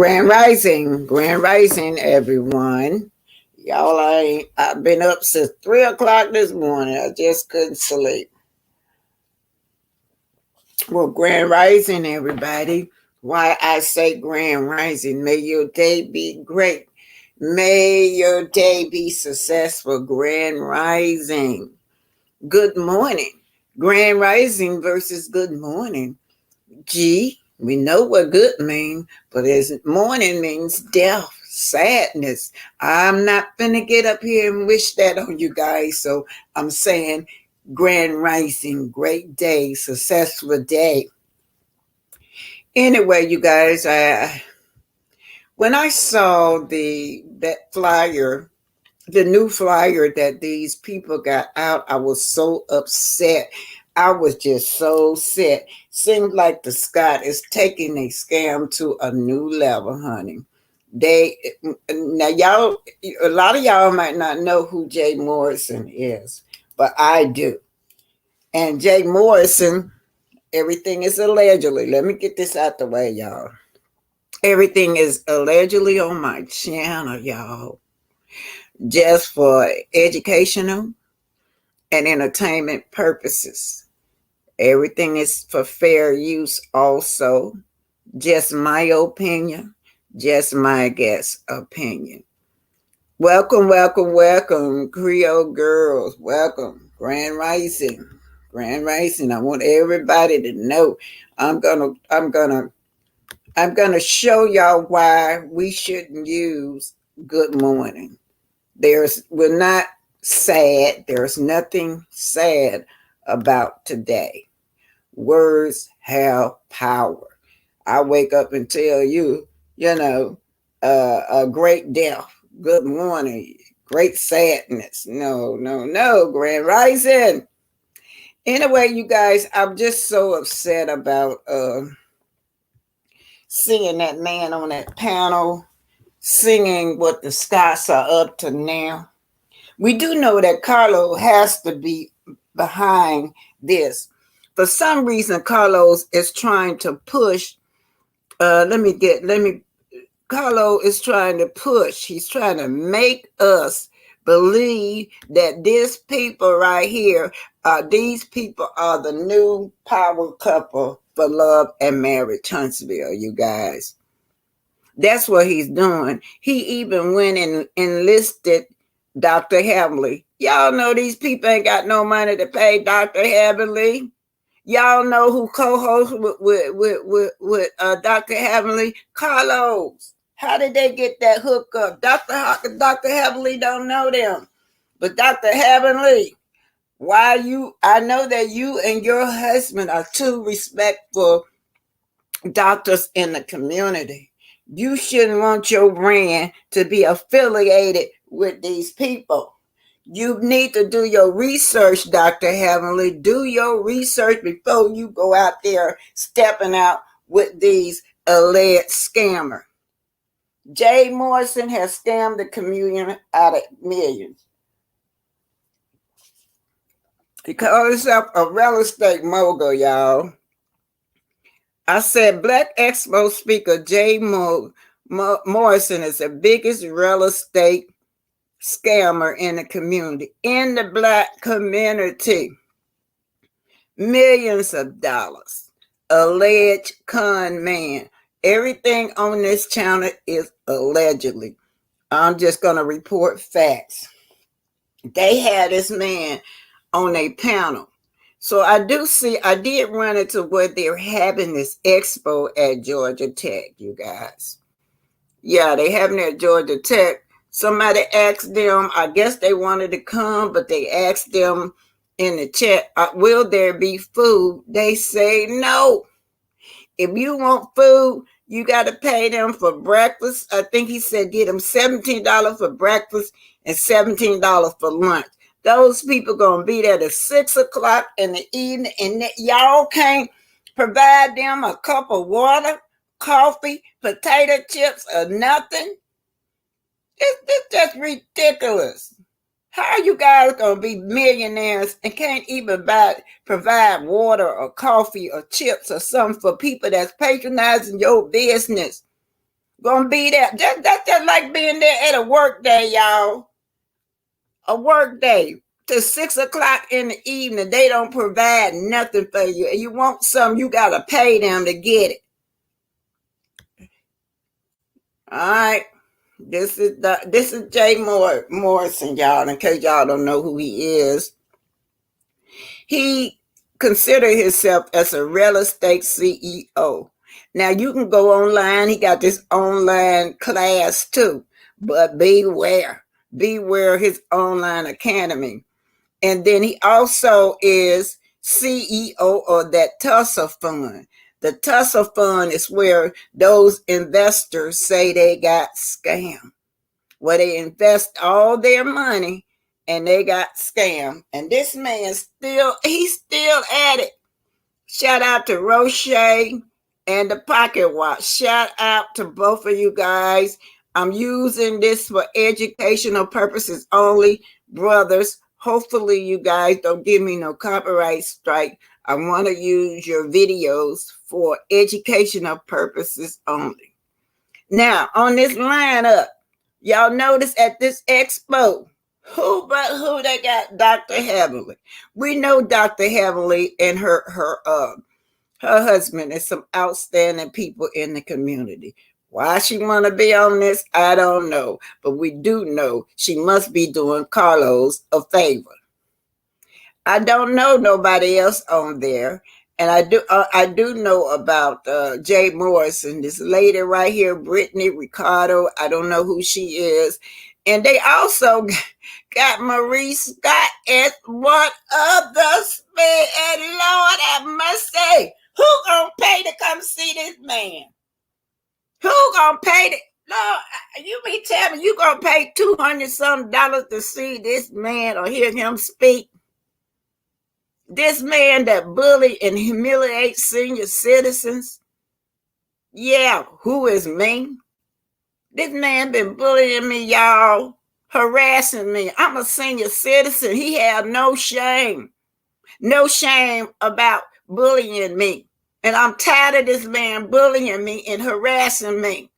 Grand Rising, everyone. Y'all, I've been up since 3 o'clock this morning. I just couldn't sleep. Well, Grand Rising, everybody. Why I say Grand Rising? May your day be great. May your day be successful. Grand Rising. Good morning. Grand Rising versus good morning. G, we know what good means, but as morning means death, sadness. I'm not finna get up here and wish that on you guys. So I'm saying grand rising, great day, successful day. Anyway, you guys, when I saw that flyer, the new flyer that these people got out, I was so upset. I was just so sad. Seems like the Scott is taking a scam to a new level, honey. They now y'all, a lot of y'all might not know who Jay Morrison is, but I do. And Jay Morrison, everything is allegedly. Let me get this out the way, y'all. Everything is allegedly on my channel, y'all, just for educational and entertainment purposes. Everything is for fair use also. Just my opinion, just my guest opinion. Welcome, welcome, welcome, Creole girls. Welcome. Grand Rising. Grand Rising. I want everybody to know I'm gonna show y'all why we shouldn't use good morning. We're not sad. There's nothing sad about today. Words have power. I wake up and tell you, a great death, good morning, great sadness. No, no, no, Grand Rising. Anyway, you guys, I'm just so upset about seeing that man on that panel singing what the Scots are up to now. We do know that Carlo has to be behind this. For some reason, Carlos is trying to push. Carlo is trying to push. He's trying to make us believe that these people right here, these people are the new power couple for love and marriage, Huntsville, you guys. That's what he's doing. He even went and enlisted Dr. Heavenly. Y'all know these people ain't got no money to pay Dr. Heavenly. Y'all know who co-hosts with Dr. Heavenly? Carlos. How did they get that hookup? Dr. Heavenly don't know them. But Dr. Heavenly, I know that you and your husband are two respectful doctors in the community. You shouldn't want your brand to be affiliated with these people. You need to do your research, Dr. Heavenly. Do your research before you go out there stepping out with these alleged scammers. Jay Morrison has scammed the community out of millions. He calls himself a real estate mogul, y'all. I said Blaque expo speaker Jay Morrison is the biggest real estate scammer in the community, in the Black community. Millions of dollars. Alleged con man. Everything on this channel is allegedly. I'm just going to report facts. They had this man on a panel. So I did run into where they're having this expo at Georgia Tech, you guys. Yeah, they having it at Georgia Tech. Somebody asked them, I guess they wanted to come, but they asked them in the chat, will there be food? They say no. If you want food, you got to pay them for breakfast. I think he said get them $17 for breakfast and $17 for lunch. Those people going to be there at 6 o'clock in the evening, and y'all can't provide them a cup of water, coffee, potato chips, or nothing. It's just ridiculous. How are you guys going to be millionaires and can't even provide water or coffee or chips or something for people that's patronizing your business? Gonna be there. That's just like being there at a work day, y'all. A work day to 6 o'clock in the evening. They don't provide nothing for you. And you want something, you gotta pay them to get it. All right. This is Jay Morrison, y'all. In case y'all don't know who he is, he considered himself as a real estate CEO. Now you can go online. He got this online class too, but beware his online academy. And then he also is CEO of that Tulsa fund. The Tulsa fund is where those investors say they got scammed, where they invest all their money and they got scammed. And this man he's still at it. Shout out to Roche and the Pocket Watch. Shout out to both of you guys. I'm using this for educational purposes only, brothers. Hopefully you guys don't give me no copyright strike. I want to use your videos for educational purposes only. Now, on this lineup, y'all notice at this expo, who they got? Dr. Heavenly. We know Dr. Heavenly and her husband and some outstanding people in the community. Why she want to be on this, I don't know. But we do know she must be doing Carlos a favor. I don't know nobody else on there. And I do know about Jay Morrison, this lady right here, Brittany Ricardo. I don't know who she is. And they also got Marie Scott as one of the speakers. And Lord have mercy, who gonna pay to come see this man? Who gonna pay to? Lord, you be telling me you gonna pay $200 some to see this man or hear him speak? This man that bully and humiliate senior citizens? Yeah, who is me? This man been bullying me, y'all, harassing me. I'm a senior citizen. He have no shame about bullying me. And I'm tired of this man bullying me and harassing me.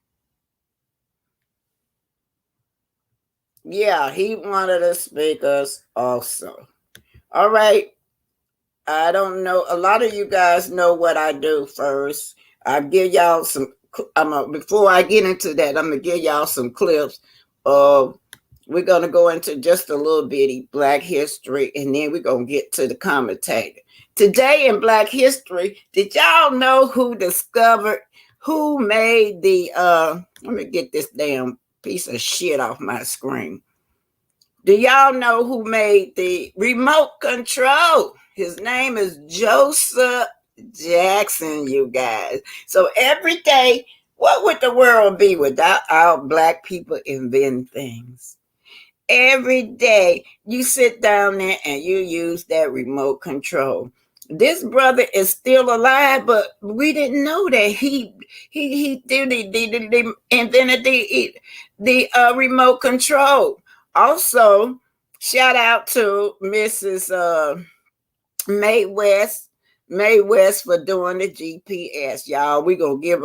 Yeah, he wanted the speakers also. All right. I don't know. A lot of you guys know what I do first. I give y'all some. Before I get into that, I'm gonna give y'all some clips. We're gonna go into just a little bitty Black history, and then we're gonna get to the commentator. Today in Black history, did y'all know who made the? Let me get this damn piece of shit off my screen. Do y'all know who made the remote control? His name is Joseph Jackson, you guys. So every day, what would the world be without our Black people inventing things? Every day, you sit down there and you use that remote control. This brother is still alive, but we didn't know that he invented the remote control. Also, shout out to Mrs. Mae West for doing the GPS, y'all. We're gonna give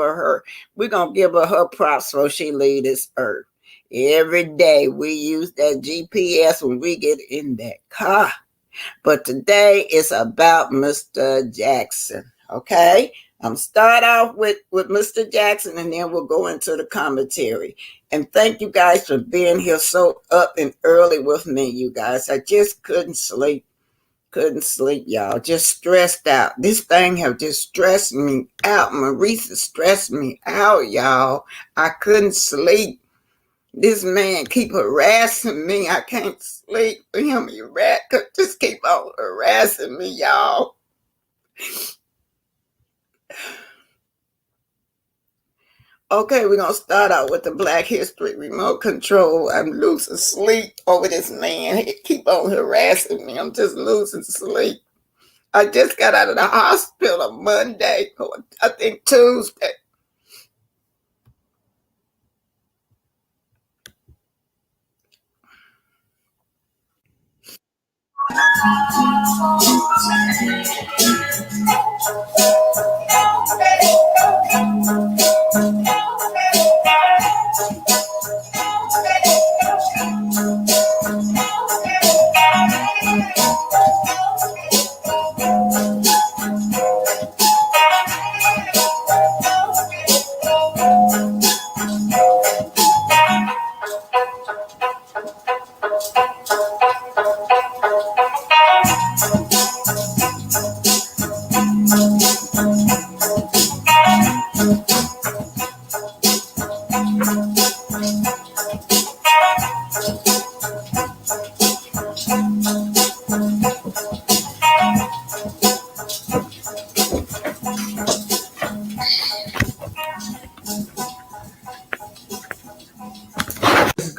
her props so she leave this earth. Every day we use that GPS when we get in that car. But today it's about Mr. Jackson. Okay? I'm start off with Mr. Jackson and then we'll go into the commentary. And thank you guys for being here so up and early with me, you guys. I just couldn't sleep. Y'all. Just stressed out. This thing have just stressed me out. Marisa stressed me out, y'all. I couldn't sleep. This man keep harassing me. I can't sleep for him. He just keep on harassing me, y'all. Okay, we're going to start out with the Black History remote control. I'm losing sleep over this man. He keep on harassing me. I'm just losing sleep. I just got out of the hospital Monday, or I think Tuesday.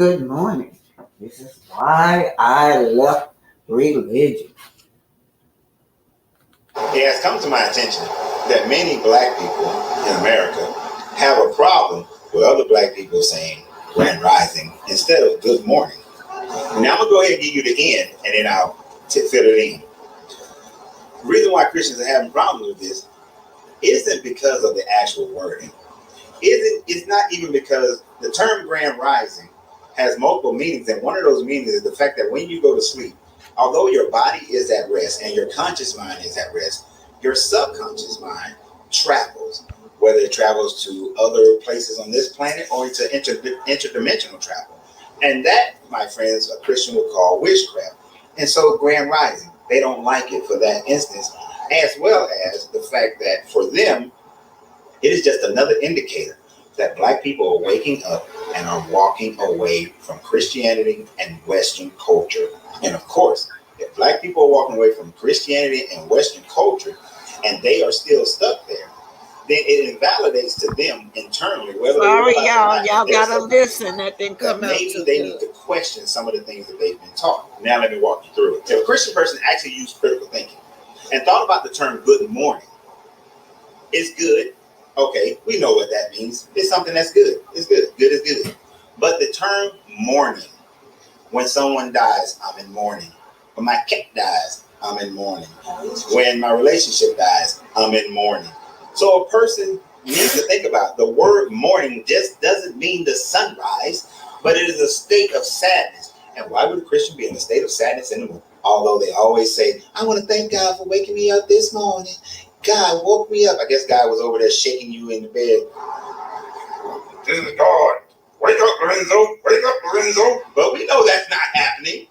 good morning. This is why I left religion. It has come to my attention that many black people in America have a problem with other black people saying Grand Rising instead of good morning. Now I'm going to go ahead and give you the end, and then I'll fill it in. The reason why Christians are having problems with this isn't because of the actual wording. It's not even because the term Grand Rising has multiple meanings, and one of those meanings is the fact that when you go to sleep, although your body is at rest and your conscious mind is at rest, your subconscious mind travels, whether it travels to other places on this planet or to interdimensional travel. And that, my friends, a Christian would call witchcraft. And so Grand Rising, they don't like it for that instance, as well as the fact that for them, it is just another indicator that black people are waking up and are walking away from Christianity and Western culture. And of course, if black people are walking away from Christianity and Western culture and they are still stuck there, then it invalidates to them internally. Sorry, y'all gotta listen. That didn't come out. Maybe they need to question some of the things that they've been taught. Now let me walk you through it. If a Christian person actually used critical thinking and thought about the term good morning, it's good. Okay, we know what that means. It's something that's good. It's good. Good is good. But the term mourning, when someone dies, I'm in mourning. When my cat dies, I'm in mourning. When my relationship dies, I'm in mourning. So a person needs to think about the word mourning just doesn't mean the sunrise, but it is a state of sadness. And why would a Christian be in a state of sadness anymore? Although they always say, I want to thank God for waking me up this morning. God woke me up. I guess God was over there shaking you in the bed. This is God. Wake up, Lorenzo. Wake up, Lorenzo. But we know that's not happening.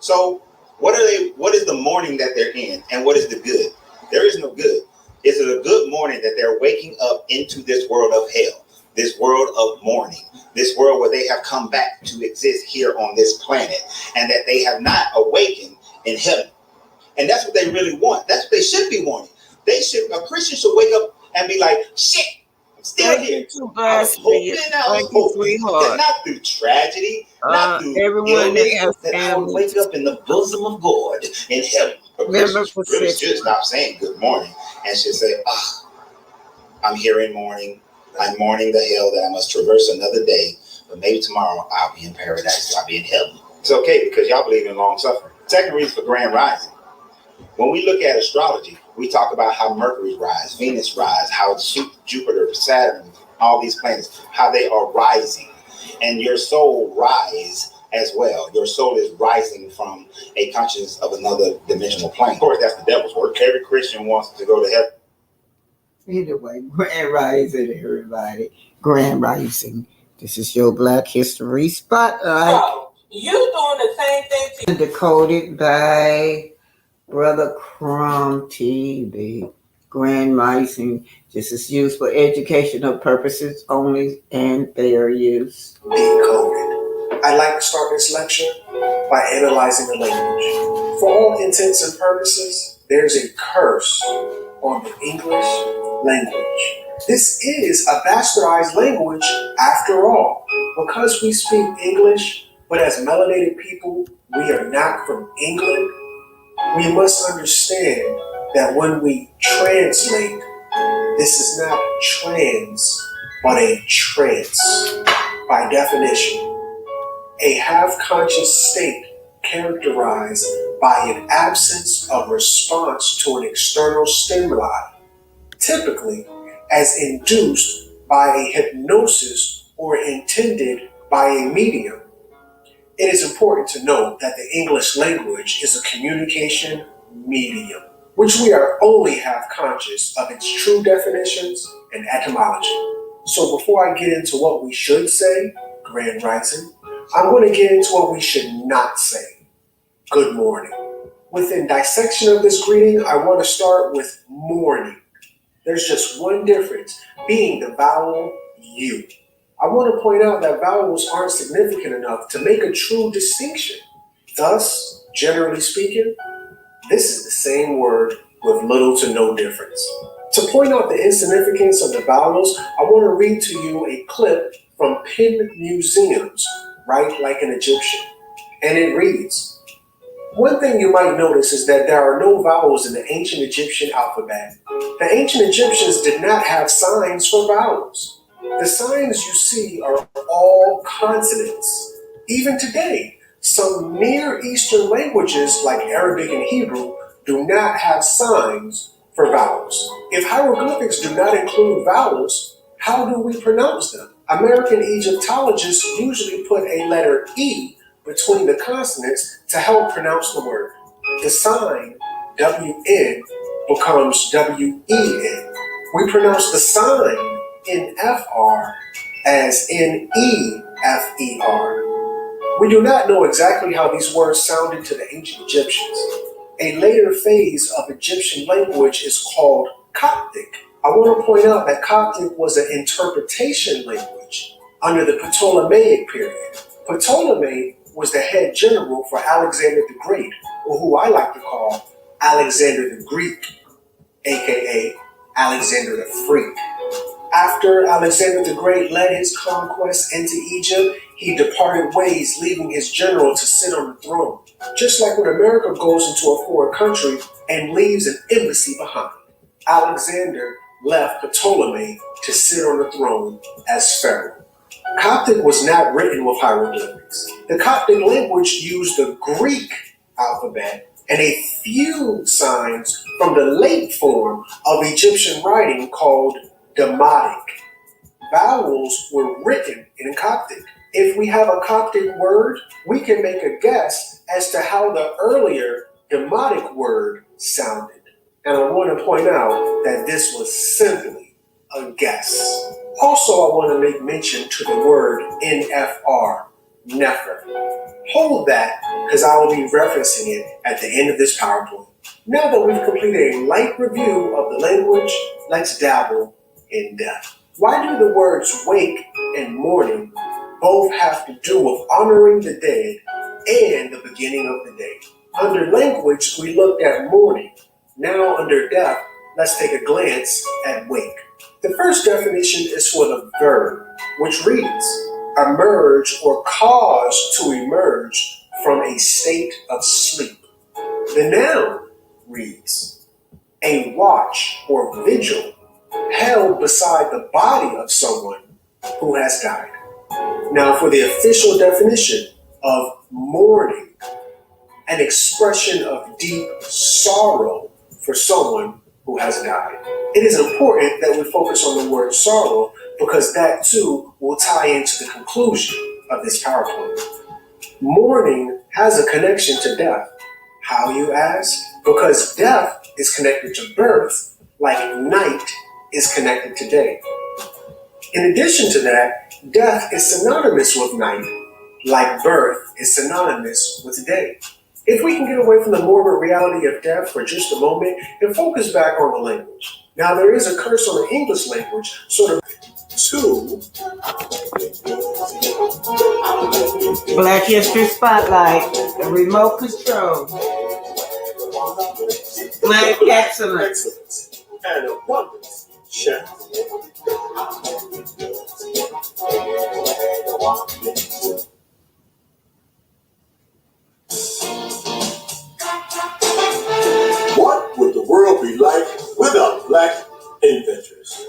So what is the mourning that they're in? And what is the good? There is no good. Is it a good morning that they're waking up into this world of hell, this world of mourning, this world where they have come back to exist here on this planet, and that they have not awakened in heaven? And that's what they really want. That's what they should be wanting. A Christian should wake up and be like, shit, I'm still here. I was hoping that not through tragedy, not through illness, that I would wake up in the bosom of God in heaven. A Christian really should stop saying good morning and should say, I'm here in mourning. I'm mourning the hell that I must traverse another day, but maybe tomorrow I'll be in paradise, I'll be in heaven. It's okay because y'all believe in long suffering. Second reason for Grand Rising. When we look at astrology, we talk about how Mercury rise, Venus rise, how Jupiter, Saturn, all these planets, how they are rising. And your soul rise as well. Your soul is rising from a consciousness of another dimensional plane. Of course, that's the devil's work. Every Christian wants to go to heaven. Either way, Grand Rising, everybody. Grand Rising. This is your Black History Spotlight. Oh, you doing the same thing. Decoded by Brother Crumb TV. Grand Rising. This is used for educational purposes only and fair use. Decoded. I'd like to start this lecture by analyzing the language. For all intents and purposes, there's a curse on the English language. This is a bastardized language after all. Because we speak English, but as melanated people, we are not from England, we must understand that when we translate, this is not trans, but a trance. By definition, a half-conscious state characterized by an absence of response to an external stimuli, typically as induced by a hypnosis or intended by a medium. It is important to note that the English language is a communication medium, which we are only half conscious of its true definitions and etymology. So before I get into what we should say, Grand Rising, I'm going to get into what we should not say, good morning. Within dissection of this greeting, I want to start with morning. There's just one difference, being the vowel U. I want to point out that vowels aren't significant enough to make a true distinction. Thus, generally speaking, this is the same word with little to no difference. To point out the insignificance of the vowels, I want to read to you a clip from Penn Museum's write like an Egyptian. And it reads, one thing you might notice is that there are no vowels in the ancient Egyptian alphabet. The ancient Egyptians did not have signs for vowels. The signs you see are all consonants. Even today, some Near Eastern languages like Arabic and Hebrew do not have signs for vowels. If hieroglyphics do not include vowels, how do we pronounce them? American Egyptologists usually put a letter E between the consonants to help pronounce the word. The sign WN becomes WEN. We pronounce the sign NFR as NEFER. We do not know exactly how these words sounded to the ancient Egyptians. A later phase of Egyptian language is called Coptic. I want to point out that Coptic was an interpretation language under the Ptolemaic period. Ptolemy was the head general for Alexander the Great, or who I like to call Alexander the Greek, aka Alexander the Freak. After Alexander the Great led his conquest into Egypt, he departed ways, leaving his general to sit on the throne. Just like when America goes into a foreign country and leaves an embassy behind, Alexander left Ptolemy to sit on the throne as pharaoh. Coptic was not written with hieroglyphics. The Coptic language used the Greek alphabet and a few signs from the late form of Egyptian writing called Demotic. Vowels were written in Coptic. If we have a Coptic word, we can make a guess as to how the earlier Demotic word sounded. And I want to point out that this was simply a guess. Also, I want to make mention to the word NFR, nefer. Hold that, because I will be referencing it at the end of this PowerPoint. Now that we've completed a light review of the language, let's dabble in depth. Why do the words wake and morning both have to do with honoring the dead and the beginning of the day? Under language, we looked at morning. Now under death, let's take a glance at wake. The first definition is for the verb, which reads, emerge or cause to emerge from a state of sleep. The noun reads, a watch or vigil held beside the body of someone who has died. Now for the official definition of mourning, an expression of deep sorrow for someone who has died. It is important that we focus on the word sorrow because that too will tie into the conclusion of this PowerPoint. Mourning has a connection to death. How, you ask? Because death is connected to birth, like night is connected to day. In addition to that, death is synonymous with night, like birth is synonymous with day. If we can get away from the morbid reality of death for just a moment and focus back on the language. Now, there is a curse on the English language, sort of two. Black History Spotlight, the remote control. Black excellence. And abundance channel. What would the world be like without black inventors?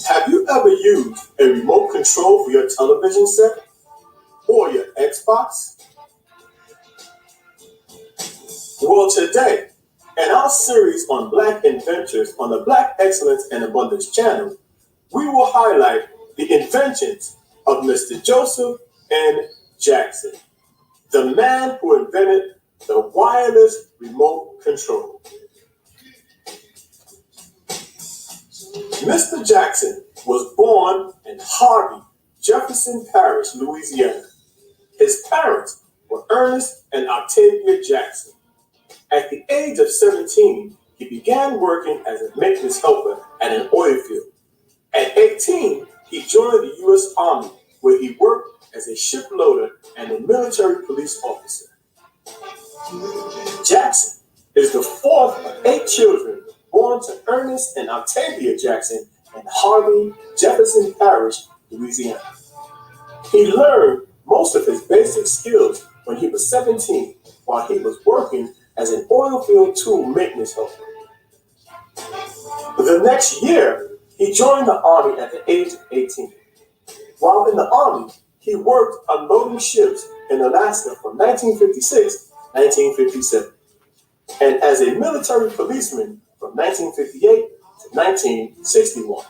Have you ever used a remote control for your television set or your Xbox? Well, today, in our series on Black inventors on the Black Excellence and Abundance channel, we will highlight the inventions of Mr. Joseph N. Jackson, the man who invented the wireless remote control. Mr. Jackson was born in Harvey, Jefferson Parish, Louisiana. His parents were Ernest and Octavia Jackson. At the age of 17, he began working as a maintenance helper at an oil field. At 18, he joined the U.S. Army, where he worked as a shiploader and a military police officer. Jackson is the fourth of 8 children born to Ernest and Octavia Jackson in Harvey, Jefferson Parish, Louisiana. He learned most of his basic skills when he was 17 while he was working as an oil field tool maintenance helper. The next year, he joined the Army at the age of 18. While in the Army, he worked unloading ships in Alaska from 1956 to 1957, and as a military policeman from 1958 to 1961.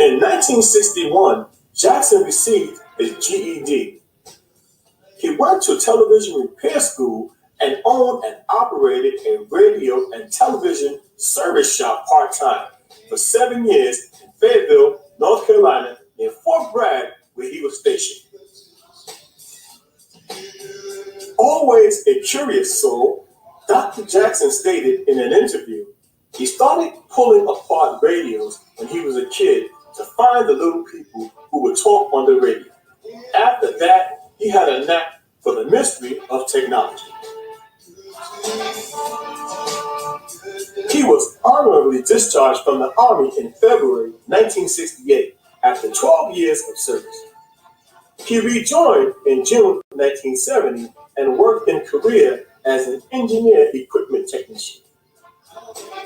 In 1961, Jackson received his GED. He went to television repair school and owned and operated a radio and television service shop part-time for 7 years in Fayetteville, North Carolina, near Fort Bragg, where he was stationed. Always a curious soul, Dr. Jackson stated in an interview, he started pulling apart radios when he was a kid to find the little people who would talk on the radio. After that, he had a knack for the mystery of technology. He was honorably discharged from the Army in February 1968 after 12 years of service. He rejoined in June 1970 and worked in Korea as an engineer equipment technician.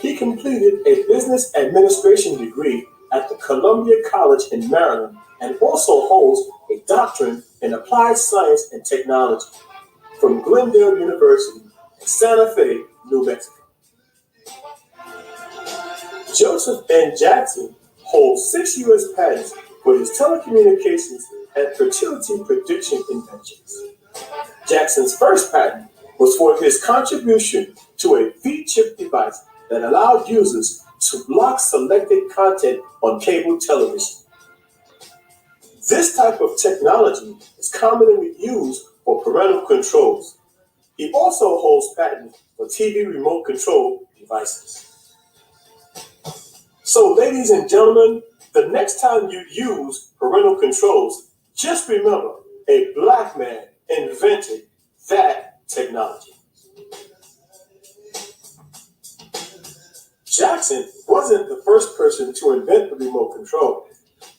He completed a business administration degree at the Columbia College in Maryland and also holds a doctorate in applied science and technology from Glendale University in Santa Fe, New Mexico. Joseph N. Jackson holds 6 U.S. patents for his telecommunications and fertility prediction inventions. Jackson's first patent was for his contribution to a V-chip device that allowed users to block selected content on cable television. This type of technology is commonly used for parental controls. He also holds patents for TV remote control devices. So, ladies and gentlemen, the next time you use parental controls, just remember a black man invented that technology. Jackson wasn't the first person to invent the remote control.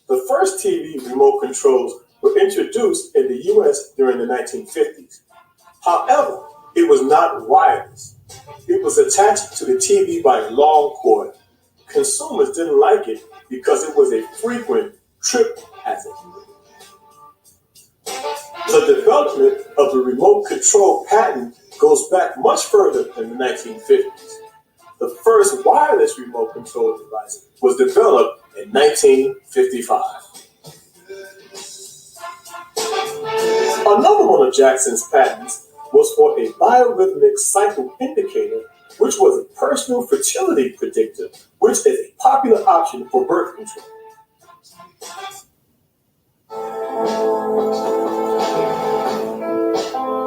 The first TV remote controls were introduced in the U.S. during the 1950s. However, it was not wireless. It was attached to the TV by a long cord. Consumers didn't like it because it was a frequent trip hazard. The development of the remote control patent goes back much further than the 1950s. The first wireless remote control device was developed in 1955. Another one of Jackson's patents was for a biorhythmic cycle indicator, which was a personal fertility predictor, which is a popular option for birth control.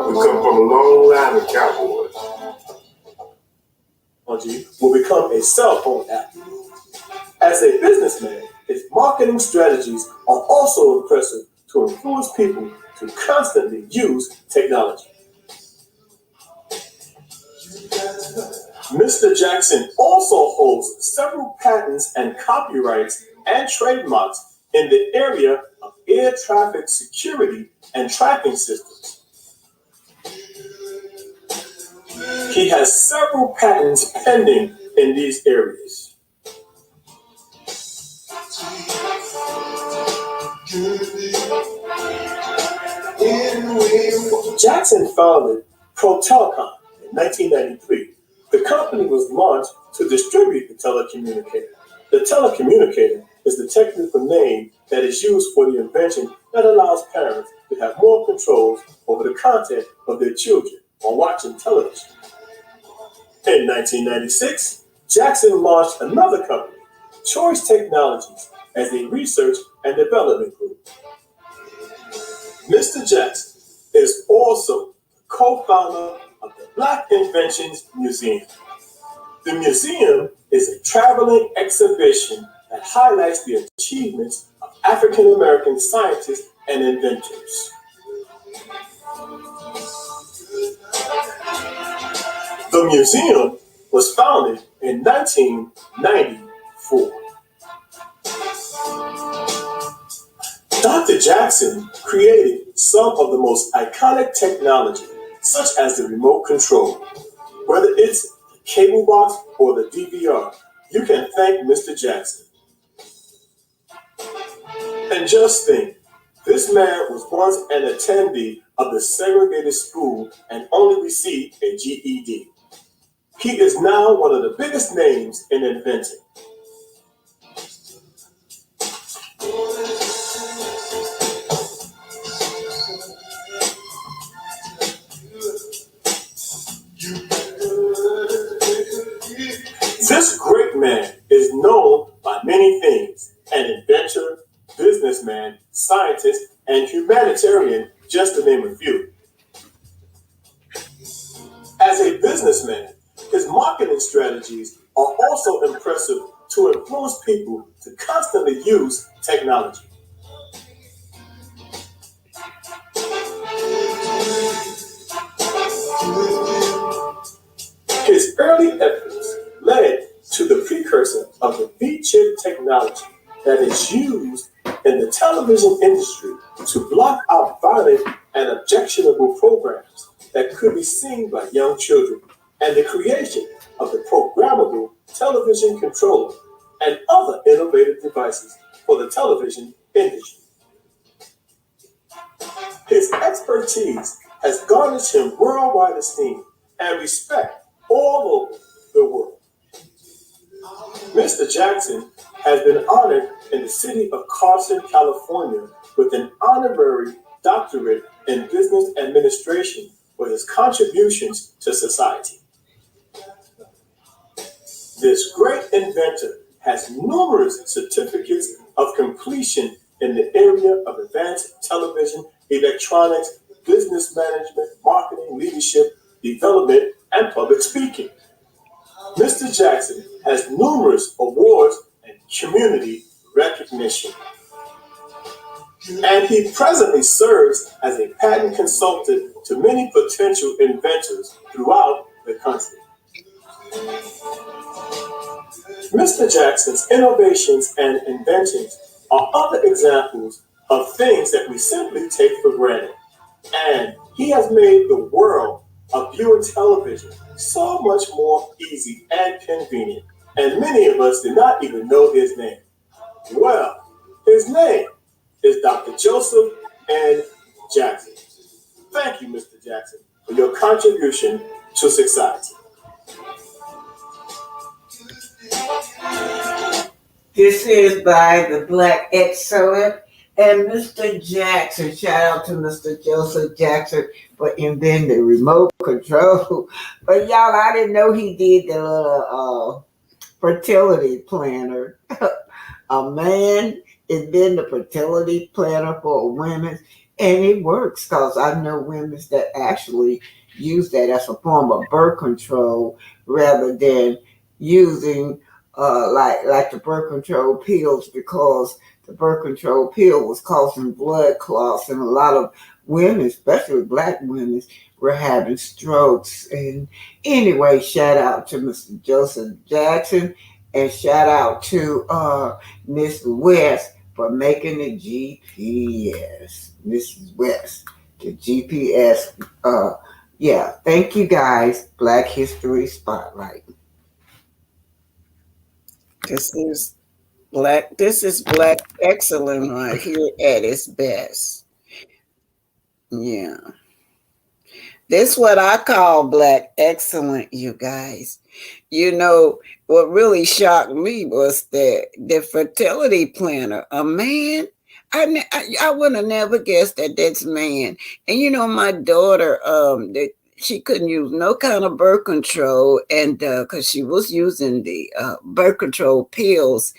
We come from a long line of cowboys. Will become a cell phone app. As a businessman, his marketing strategies are also impressive to influence people to constantly use technology. Mr. Jackson also holds several patents and copyrights and trademarks in the area of air traffic security and tracking systems. He has several patents pending in these areas. Jackson founded Pro Telecom in 1993. The company was launched to distribute the telecommunicator. The telecommunicator is the technical name that is used for the invention that allows parents to have more controls over the content of their children while watching television. In 1996, Jackson launched another company, Choice Technologies, as a research and development group. Mr. Jackson is also co-founder of the Blaque Inventions Museum. The museum is a traveling exhibition that highlights the achievements of African American scientists and inventors. The museum was founded in 1994. Dr. Jackson created some of the most iconic technology, such as the remote control. Whether it's the cable box or the DVR, you can thank Mr. Jackson. And just think, this man was once an attendee of the segregated school and only received a GED. He is now one of the biggest names in inventing. This great man is known by many things: an inventor, businessman, scientist, and humanitarian, just to name a few. As a businessman, his marketing strategies are also impressive to influence people to constantly use technology. His early efforts led to the precursor of the V-chip technology that is used in the television industry to block out violent and objectionable programs that could be seen by young children, and the creation of the programmable television controller and other innovative devices for the television industry. His expertise has garnered him worldwide esteem and respect all over the world. Mr. Jackson has been honored in the city of Carson, California, with an honorary doctorate in business administration for his contributions to society. This great inventor has numerous certificates of completion in the area of advanced television, electronics, business management, marketing, leadership, development, and public speaking. Mr. Jackson has numerous awards and community recognition. And he presently serves as a patent consultant to many potential inventors throughout the country. Mr. Jackson's innovations and inventions are other examples of things that we simply take for granted. And he has made the world of viewing television so much more easy and convenient. And many of us did not even know his name. Well, his name is Dr. Joseph N. Jackson. Thank you, Mr. Jackson, for your contribution to society. This is by the Blaque Excellent and Mr. Jackson. Shout out to Mr. Joseph Jackson for inventing the remote control. But y'all, I didn't know he did the little fertility planner. A man invented the fertility planner for women, and it works because I know women that actually use that as a form of birth control rather than using like the birth control pills, because the birth control pill was causing blood clots, and a lot of women, especially Black women, were having strokes. And anyway, shout out to Mr. Joseph Jackson, and shout out to Miss West for making the GPS. Mrs. West, the GPS. Yeah, thank you guys. Black History Spotlight. This is Blaque Excellent right here at its best. Yeah. This is what I call Blaque Excellent, you guys. You know, what really shocked me was the fertility planner. A man, I would have never guessed that that's man. And you know, my daughter, she couldn't use no kind of birth control, and because she was using the birth control pills,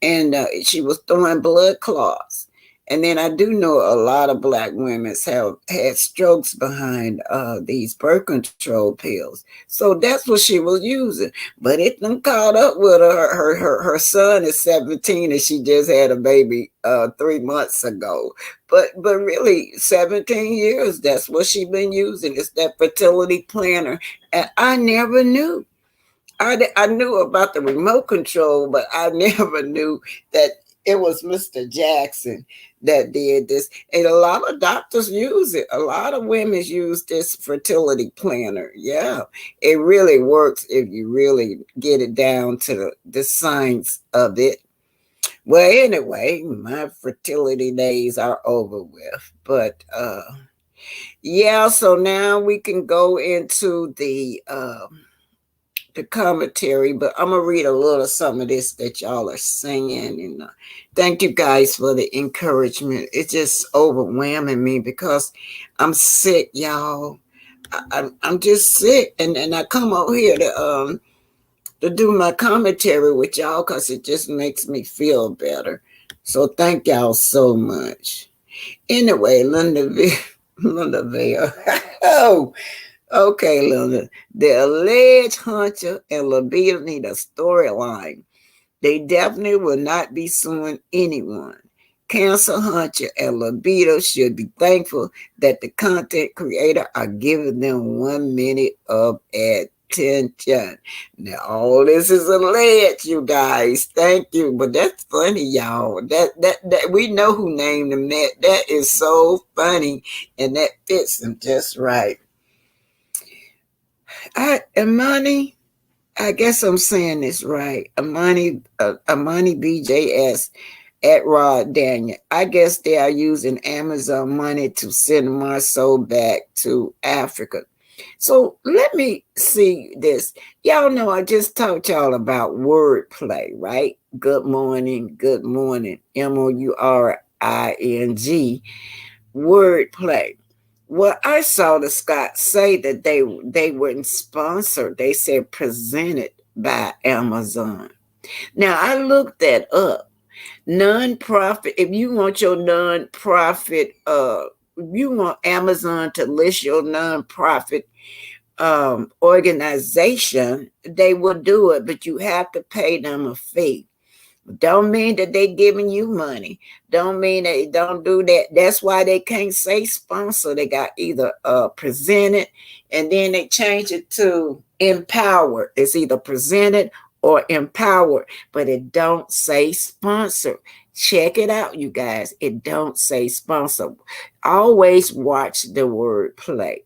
and she was throwing blood clots. And then I do know a lot of Black women have had strokes behind these birth control pills. So that's what she was using. But it done caught up with her. Her son is 17 and she just had a baby 3 months ago. But really, 17 years, that's what she been using. It's that fertility planner. And I never knew. I knew about the remote control, but I never knew that it was Mr. Jackson that did this. And a lot of doctors use it. A lot of women use this fertility planner. Yeah, it really works if you really get it down to the science of it. Well, anyway, my fertility days are over with. But yeah, so now we can go into the commentary, but I'm gonna read a little some of this that y'all are saying, and thank you guys for the encouragement. It's just overwhelming me because I'm sick, y'all. I'm just sick, and I come over here to do my commentary with y'all because it just makes me feel better. So thank y'all so much. Anyway, Linda Vale. Oh, okay, Linda. The alleged hunter and libido need a storyline. They definitely will not be suing anyone. Cancer hunter and libido should be thankful that the content creator are giving them 1 minute of attention. Now, all this is alleged, you guys. Thank you, but that's funny, y'all. That we know who named them that. That is so funny, and that fits them just right. Imani, I guess I'm saying this right. Imani BJS at Rod Daniel. I guess they are using Amazon money to send my soul back to Africa. So let me see this. Y'all know I just talked y'all about wordplay, right? Good morning, MOURING, wordplay. Well, I saw the Scott say that they weren't sponsored. They said presented by Amazon. Now I looked that up. Nonprofit. If you want your nonprofit, you want Amazon to list your nonprofit organization, they will do it, but you have to pay them a fee. Don't mean that they giving you money. Don't mean they don't do that. That's why they can't say sponsor. They got either presented, and then they change it to empowered. It's either presented or empowered, but it don't say sponsor. Check it out, you guys. It don't say sponsor. Always watch the word play.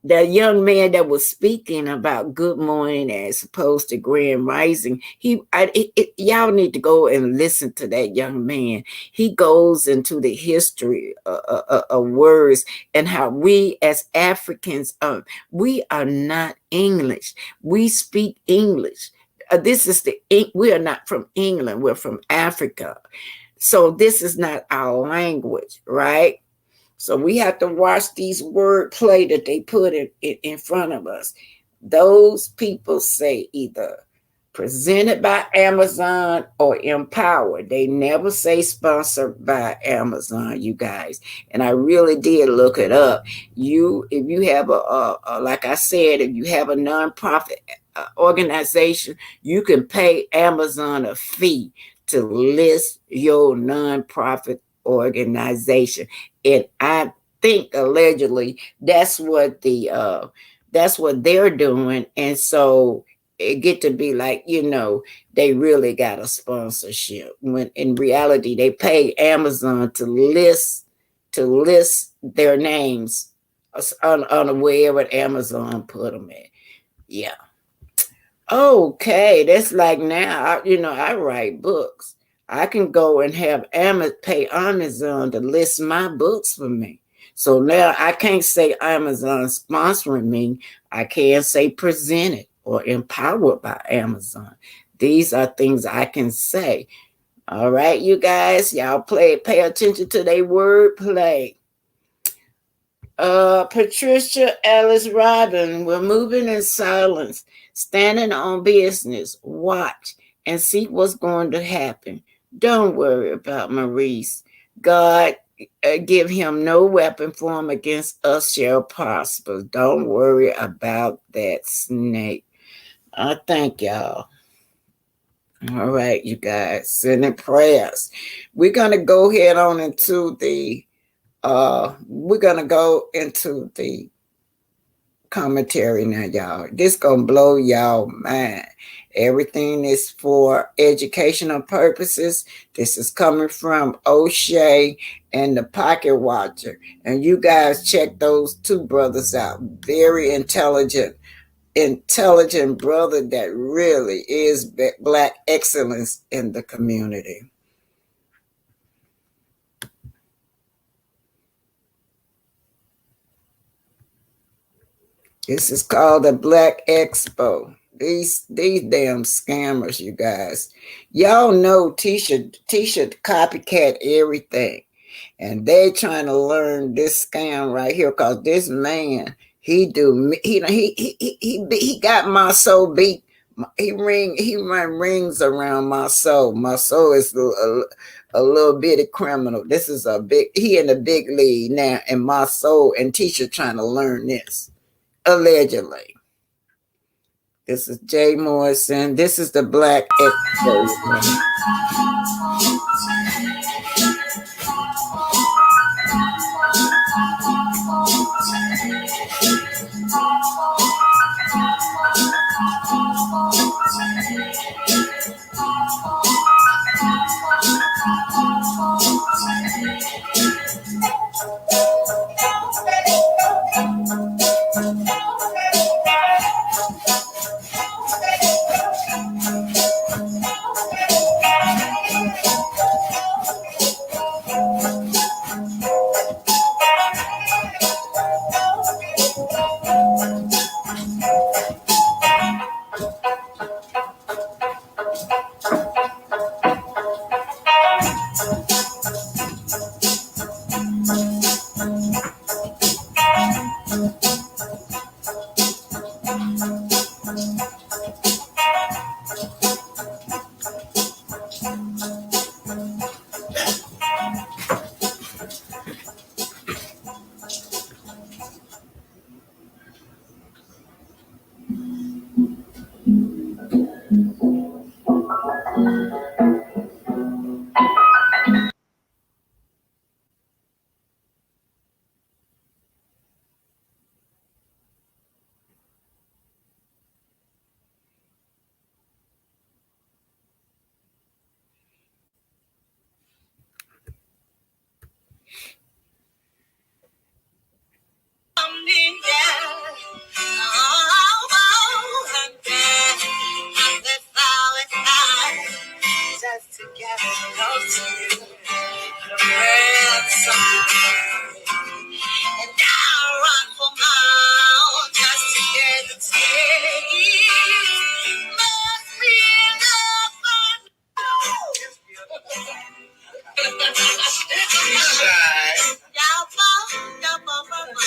The young man that was speaking about good morning as opposed to grand rising, y'all need to go and listen to that young man. He goes into the history of words and how we as Africans, we are not English. We speak English. We are not from England. We're from Africa. So this is not our language, right? So we have to watch these wordplay that they put in front of us. Those people say either presented by Amazon or empowered. They never say sponsored by Amazon, you guys. And I really did look it up. If you have like I said, if you have a nonprofit organization, you can pay Amazon a fee to list your nonprofit organization. And I think allegedly that's what they're doing. And so it get to be like, they really got a sponsorship when in reality they pay Amazon to list their names on wherever Amazon put them at. Yeah. Okay, that's like now, I write books. I can go and pay Amazon to list my books for me. So now I can't say Amazon sponsoring me. I can say presented or empowered by Amazon. These are things I can say. All right, you guys, y'all pay attention to their word play. Patricia Alice Robin, we're moving in silence, standing on business. Watch and see what's going to happen. Don't worry about Maurice. God give him no weapon formed against us shall prosper. Don't worry about that snake. I thank y'all. All right, you guys, sending prayers. We're going to go head on into the commentary now, y'all. This gonna blow y'all mind. Everything is for educational purposes. This is coming from O'Shea and the Pocket Watcher. And you guys check those two brothers out. Very intelligent brother that really is Black excellence in the community. This is called the Blaque Expo. These damn scammers, you guys. Y'all know Tisha copycat everything. And they trying to learn this scam right here because this man, he got my soul beat. He run rings around my soul. My soul is a little bitty criminal. This is he in the big league now, and my soul and Tisha trying to learn this. Allegedly. This is Jay Morrison. This is the Blaque Expo.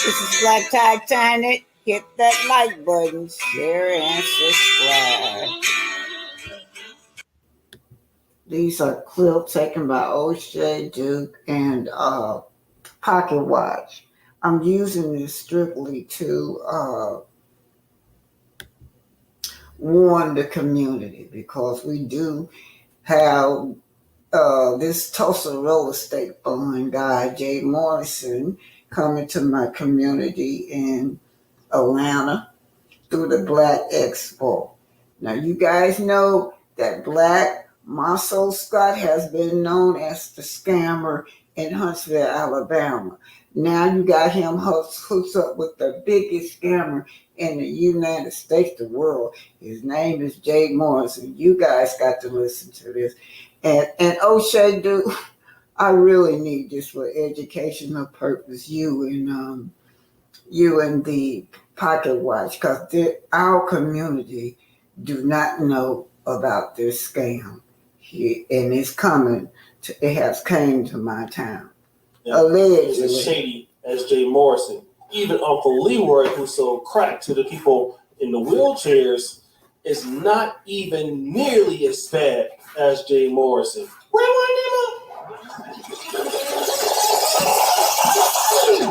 This is Black Titanic. Hit that like button, share, and subscribe. These are clips taken by O'Shea, Duke, and Pocket Watch. I'm using this strictly to warn the community because we do have this Tulsa real estate fund guy, Jay Morrison, coming to my community in Atlanta through the Blaque Expo. Now, you guys know that Blaque Marcel Scott has been known as the scammer in Huntsville, Alabama. Now you got him hooked up with the biggest scammer in the United States, the world. His name is Jay Morrison. You guys got to listen to this. And O'Shea, dude, I really need this for educational purpose. You and the Pocket Watch, because our community do not know about this scam. And it's coming. It has came to my town. Yeah, allegedly. As shady as Jay Morrison. Even Uncle Leroy, who sold crack to the people in the wheelchairs, is not even nearly as bad as Jay Morrison.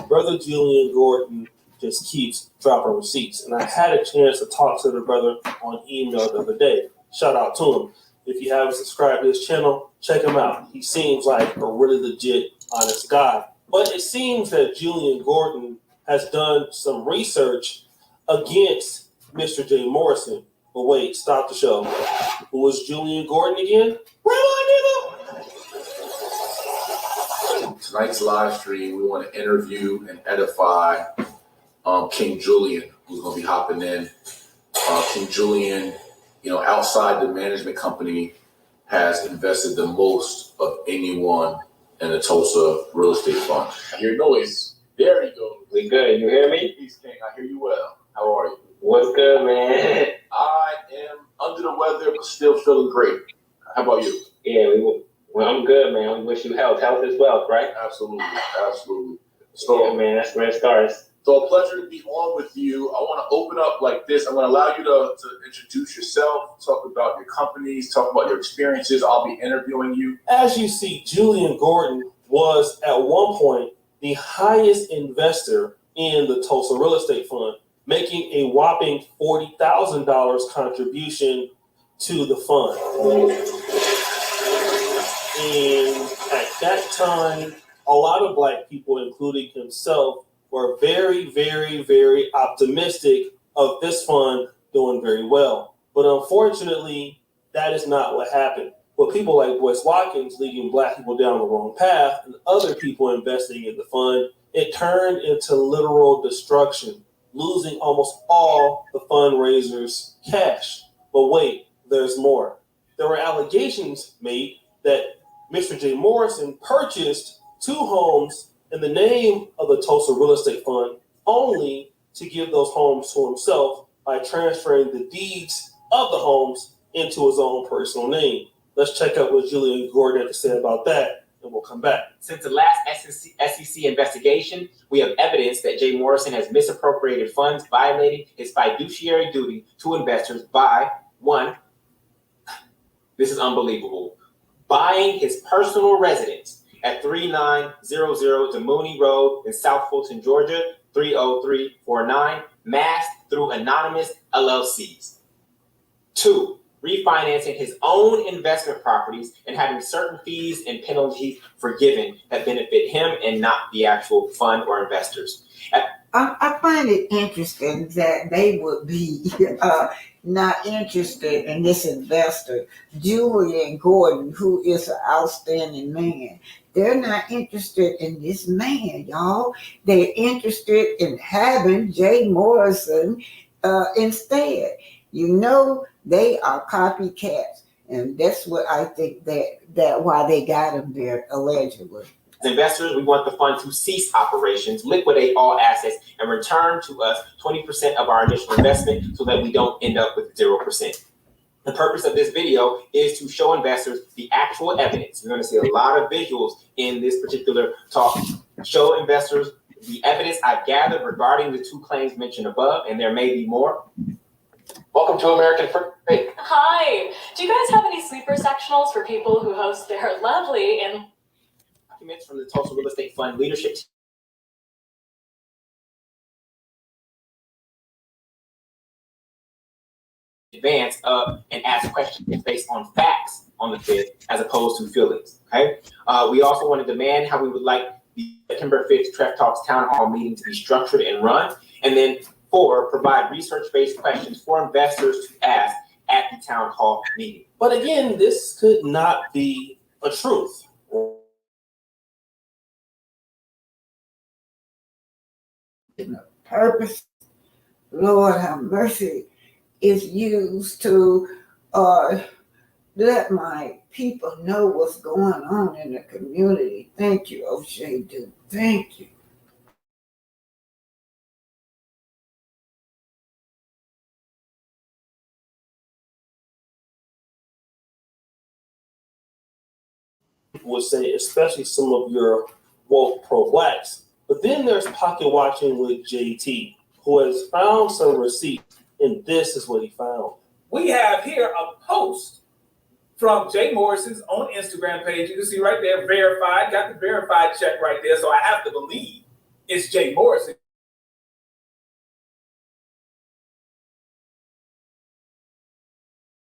Brother Julian Gordon just keeps dropping receipts. And I had a chance to talk to the brother on email the other day. Shout out to him. If you haven't subscribed to his channel, check him out. He seems like a really legit, honest guy. But it seems that Julian Gordon has done some research against Mr. Jay Morrison. But wait, stop the show. Who was Julian Gordon again? Tonight's live stream, we want to interview and edify King Julian, who's going to be hopping in. King Julian, outside the management company, has invested the most of anyone in the Tulsa real estate fund. I hear noise. There you go. We good. You hear me? Peace, King. I hear you well. How are you? What's good, man? I am under the weather, but still feeling great. How about you? Yeah, well, I'm good, man. We wish you health. Health is wealth, right? Absolutely. Absolutely. So, yeah, man, that's where it starts. So a pleasure to be on with you. I want to open up like this. I'm going to allow you to introduce yourself, talk about your companies, talk about your experiences. I'll be interviewing you. As you see, Julian Gordon was at one point the highest investor in the Tulsa Real Estate Fund, making a whopping $40,000 contribution to the fund. And at that time, a lot of Black people, including himself, were very, very, very optimistic of this fund doing very well. But unfortunately, that is not what happened. With people like Boyce Watkins leading Black people down the wrong path and other people investing in the fund, it turned into literal destruction, losing almost all the fundraisers' cash. But wait, there's more. There were allegations made that Mr. Jay Morrison purchased 2 homes in the name of the Tulsa Real Estate Fund, only to give those homes to himself by transferring the deeds of the homes into his own personal name. Let's check out what Julian Gordon had to say about that, and we'll come back. Since the last SEC investigation, we have evidence that Jay Morrison has misappropriated funds, violating his fiduciary duty to investors by, 1, this is unbelievable, buying his personal residence at 3900 DeMooney Road in South Fulton, Georgia, 30349, masked through anonymous LLCs. 2, refinancing his own investment properties and having certain fees and penalties forgiven that benefit him and not the actual fund or investors. I find it interesting that they would be not interested in this investor, Julian Gordon, who is an outstanding man. They're not interested in this man, y'all. They're interested in having Jay Morrison instead. They are copycats, and that's what I think that why they got him there, allegedly. As investors, we want the fund to cease operations, liquidate all assets, and return to us 20% of our initial investment so that we don't end up with 0%. The purpose of this video is to show investors the actual evidence. You're going to see a lot of visuals in this particular talk. Show investors the evidence I've gathered regarding the 2 claims mentioned above, and there may be more. Welcome to American First Take. Hi. Do you guys have any sleeper sectionals for people who host their lovely and documents from the Tulsa Real Estate Fund leadership team? Advance and ask questions based on facts on the fifth as opposed to feelings. Okay. We also want to demand how we would like the September 5th Tref Talks Town Hall meeting to be structured and run. And then 4, provide research-based questions for investors to ask at the town hall meeting. But again, this could not be a truth. The purpose, Lord have mercy, is used to let my people know what's going on in the community. Thank you, O'Shea Duke. Thank you. Would say, especially some of your woke pro-Blacks. But then there's pocket watching with JT, who has found some receipts, and this is what he found. We have here a post from Jay Morrison's own Instagram page. You can see right there, verified, got the verified check right there. So I have to believe it's Jay Morrison.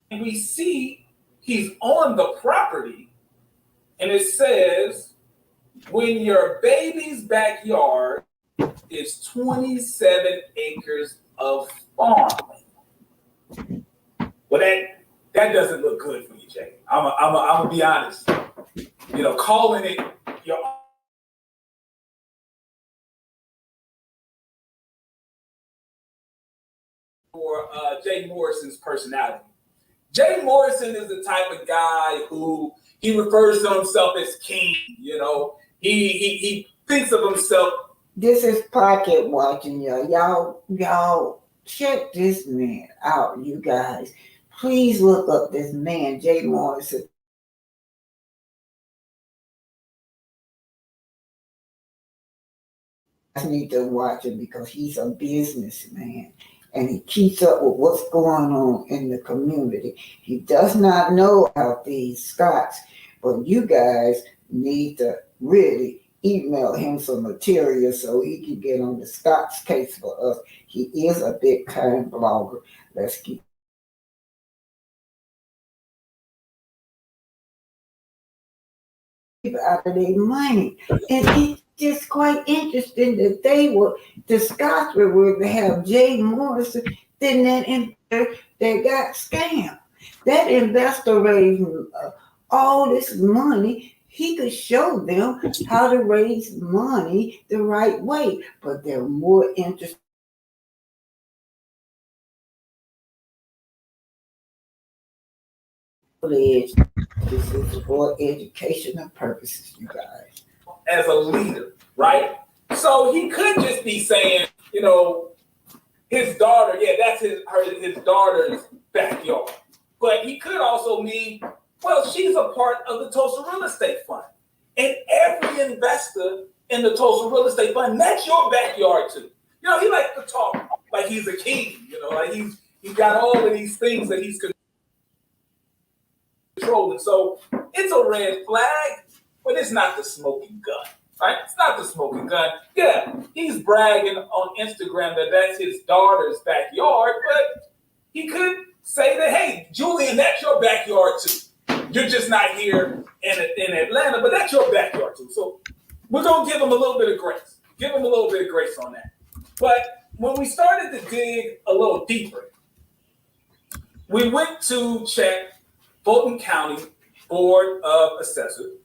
And we see he's on the property. And it says, when your baby's backyard is 27 acres of farming. Well, that doesn't look good for you, Jay. I'm gonna be honest. You know, calling it your for Jay Morrison's personality. Jay Morrison is the type of guy who he refers to himself as king. You know, he thinks of himself. This is pocket watching, y'all. Y'all check this man out, you guys. Please look up this man, Jay Morrison. I need to watch him because he's a businessman and he keeps up with what's going on in the community. He does not know about these Scots, but you guys need to really email him some material so he can get on the Scots case for us. He is a big time blogger. Let's keep out of their money. And it's just quite interesting that the Scots were to have Jay Morrison, then that got scammed. That investor raised all this money. He could show them how to raise money the right way, but they're more interested. This is for educational purposes, you guys. As a leader, right? So he could just be saying, you know, his daughter, yeah, that's his daughter's backyard. But he could also mean, well, she's a part of the Tulsa Real Estate Fund. And every investor in the Tulsa Real Estate Fund, that's your backyard too. You know, he likes to talk like he's a king, you know, like he's got all of these things that he's controlling. So it's a red flag, but it's not the smoking gun, right? It's not the smoking gun. Yeah, he's bragging on Instagram that that's his daughter's backyard, but he could say that, hey, Julian, that's your backyard too. You're just not here in Atlanta, but that's your backyard too. So we're going to give him a little bit of grace. Give him a little bit of grace on that. But when we started to dig a little deeper, we went to check Fulton County Board of Assessors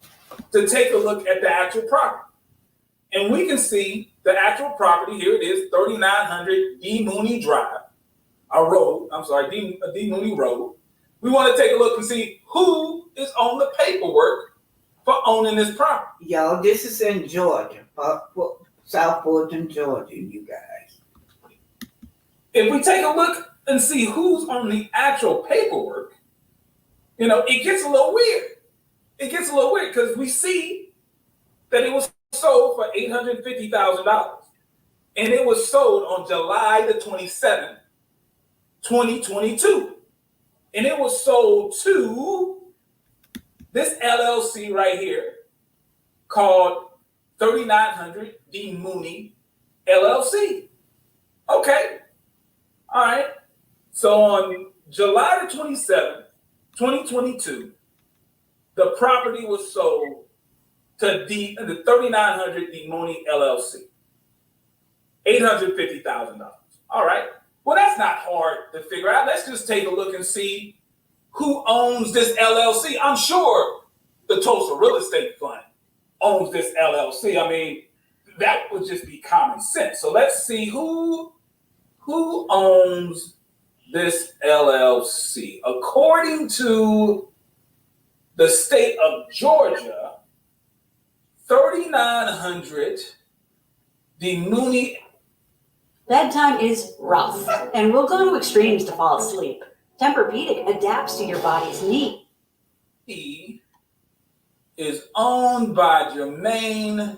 to take a look at the actual property. And we can see the actual property. Here it is, 3900 D. Mooney Drive, D. Mooney Road. We want to take a look and see who is on the paperwork for owning this property. Y'all, this is in Georgia, South Fulton, Georgia, you guys. If we take a look and see who's on the actual paperwork, you know, it gets a little weird. It gets a little weird because we see that it was sold for $850,000. And it was sold on July the 27th, 2022. And it was sold to this LLC right here called 3900 D. Mooney LLC. Okay. All right. So on July the 27th, 2022, the property was sold to the 3900 D. Mooney LLC. $850,000. All right. Well, that's not hard to figure out. Let's just take a look and see who owns this LLC. I'm sure the Tulsa Real Estate Fund owns this LLC. I mean, that would just be common sense. So let's see who owns this LLC. According to the state of Georgia, 3900 D. Mooney. Bedtime is rough, and we'll go to extremes to fall asleep. Tempur-Pedic adapts to your body's need. He is owned by Jermaine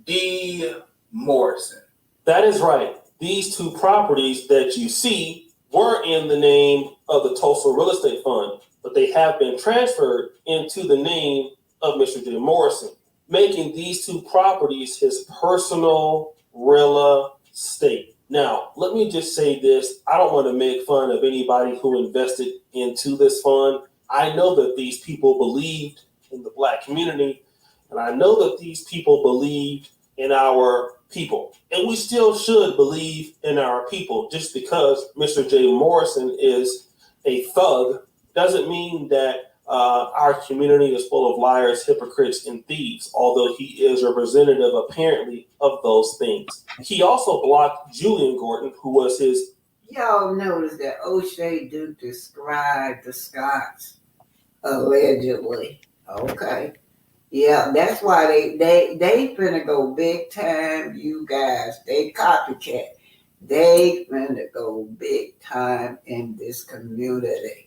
D. Morrison. That is right. These two properties that you see were in the name of the Tulsa Real Estate Fund, but they have been transferred into the name of Mr. Jay Morrison, making these two properties his personal real estate. Now, let me just say this. I don't want to make fun of anybody who invested into this fund. I know that these people believed in the Black community, and I know that these people believed in our people. And we still should believe in our people. Just because Mr. Jay Morrison is a thug doesn't mean that our community is full of liars, hypocrites, and thieves, although he is representative, apparently, of those things. He also blocked Julian Gordon, who was his... Y'all notice that O'Shea do describe the Scots, allegedly. Okay. Yeah, that's why they finna go big time, you guys. They copycat. They finna go big time in this community.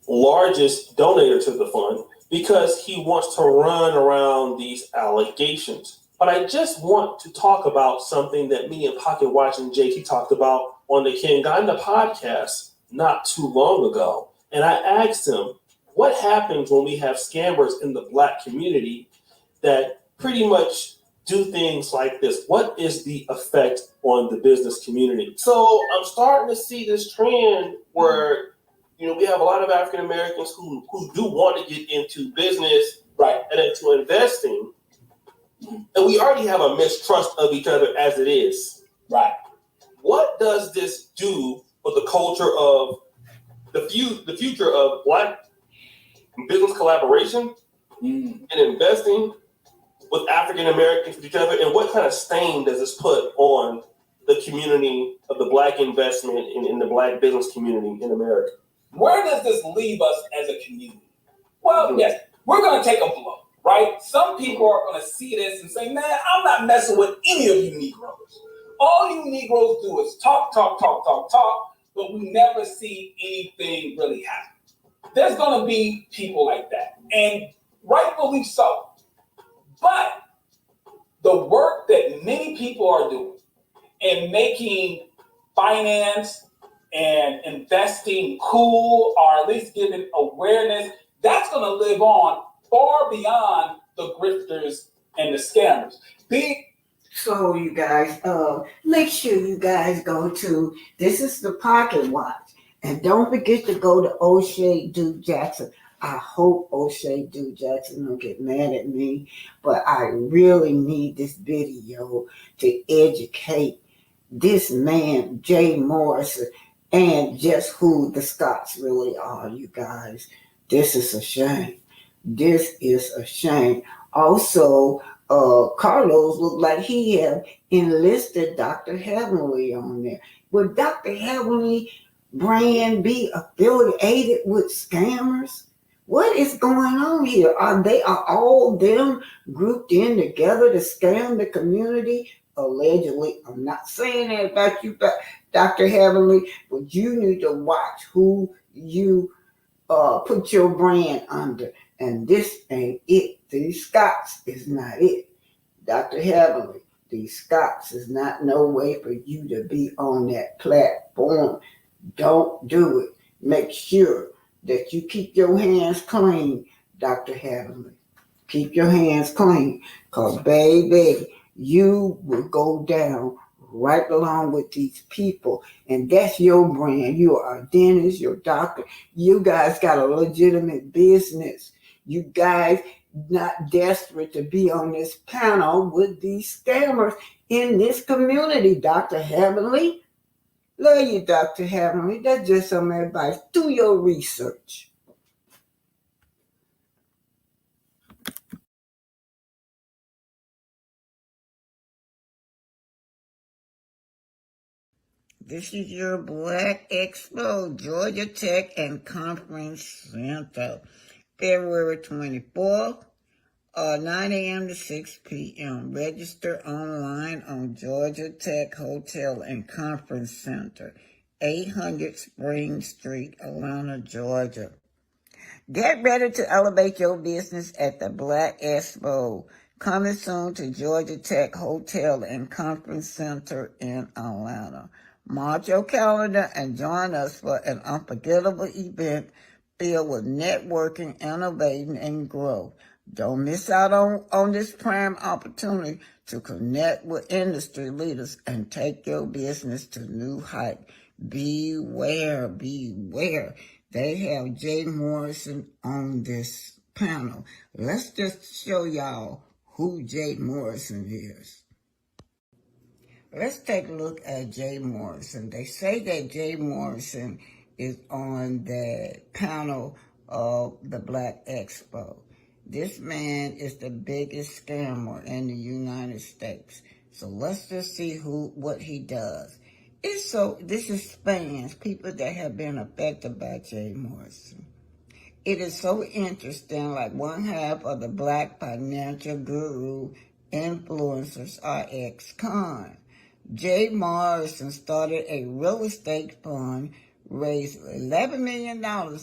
Largest donator to the fund because he wants to run around these allegations. But I just want to talk about something that me and Pocket Watch and JT talked about on the King Ganda podcast not too long ago. And I asked him, what happens when we have scammers in the Black community that pretty much do things like this? What is the effect on the business community? So I'm starting to see this trend where we have a lot of African Americans who do want to get into business, right, and into investing, and we already have a mistrust of each other as it is. Right. What does this do for the culture of the future of Black business collaboration and investing with African Americans with each other, and what kind of stain does this put on the community of the Black investment in the Black business community in America? Where does this leave us as a community? Well, yes, we're going to take a blow, right? Some people are going to see this and say, man, I'm not messing with any of you Negroes. All you Negroes do is talk, but we never see anything really happen. There's going to be people like that, and rightfully so. But the work that many people are doing in making finance and investing cool, or at least giving awareness, that's going to live on far beyond the grifters and the scammers. So you guys, make sure you guys go to, this is the Pocket Watch, and don't forget to go to O'Shea Duke Jackson. I hope O'Shea Duke Jackson don't get mad at me, but I really need this video to educate this man, Jay Morrison, and just who the Scots really are, you guys. This is a shame. This is a shame. Also, Carlos looked like he had enlisted Dr. Heavenly on there. Would Dr. Heavenly brand be affiliated with scammers? What is going on here? Are all them grouped in together to scam the community? Allegedly. I'm not saying that about you, Dr. Heavenly, but you need to watch who you put your brand under. And this ain't it. These Scots is not it. Dr. Heavenly, these Scots is not no way for you to be on that platform. Don't do it. Make sure that you keep your hands clean, Dr. Heavenly. Keep your hands clean, because, baby, you will go down right along with these people. And that's your brand. You are a dentist, your doctor. You guys got a legitimate business. You guys not desperate to be on this panel with these scammers in this community, Dr. Heavenly. Love you, Dr. Heavenly. That's just some advice. Do your research. This is your Blaque Expo, Georgia Tech and Conference Center, February 24th, 9 a.m. to 6 p.m. Register online on Georgia Tech Hotel and Conference Center, 800 Spring Street, Atlanta, Georgia. Get ready to elevate your business at the Blaque Expo, coming soon to Georgia Tech Hotel and Conference Center in Atlanta. Mark your calendar and join us for an unforgettable event filled with networking, innovating, and growth. Don't miss out on this prime opportunity to connect with industry leaders and take your business to new heights. Beware. They have Jay Morrison on this panel. Let's just show y'all who Jay Morrison is. let's take a look at Jay Morrison. They say that Jay Morrison is on the panel of the Blaque Expo. This man is the biggest scammer in the United States. So let's just see what he does. This expands people that have been affected by Jay Morrison. It is so interesting, like one half of the Black financial guru influencers are ex-con. Jay Morrison started a real estate fund, raised $11 million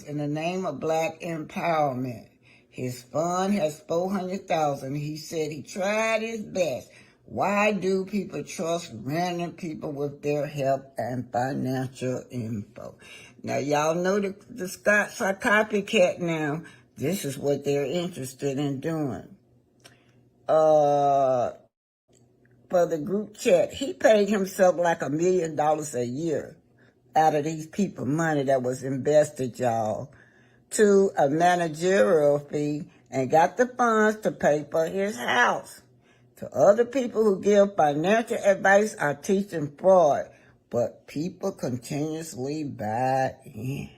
in the name of Black empowerment. His fund has $400,000. He said he tried his best. Why do people trust random people with their help and financial info? Now, y'all know the Scots are copycat now. This is what they're interested in doing. For the group chat, he paid himself like $1 million a year out of these people money that was invested, y'all, to a managerial fee and got the funds to pay for his house. To other people who give financial advice are teaching fraud, but people continuously buy in.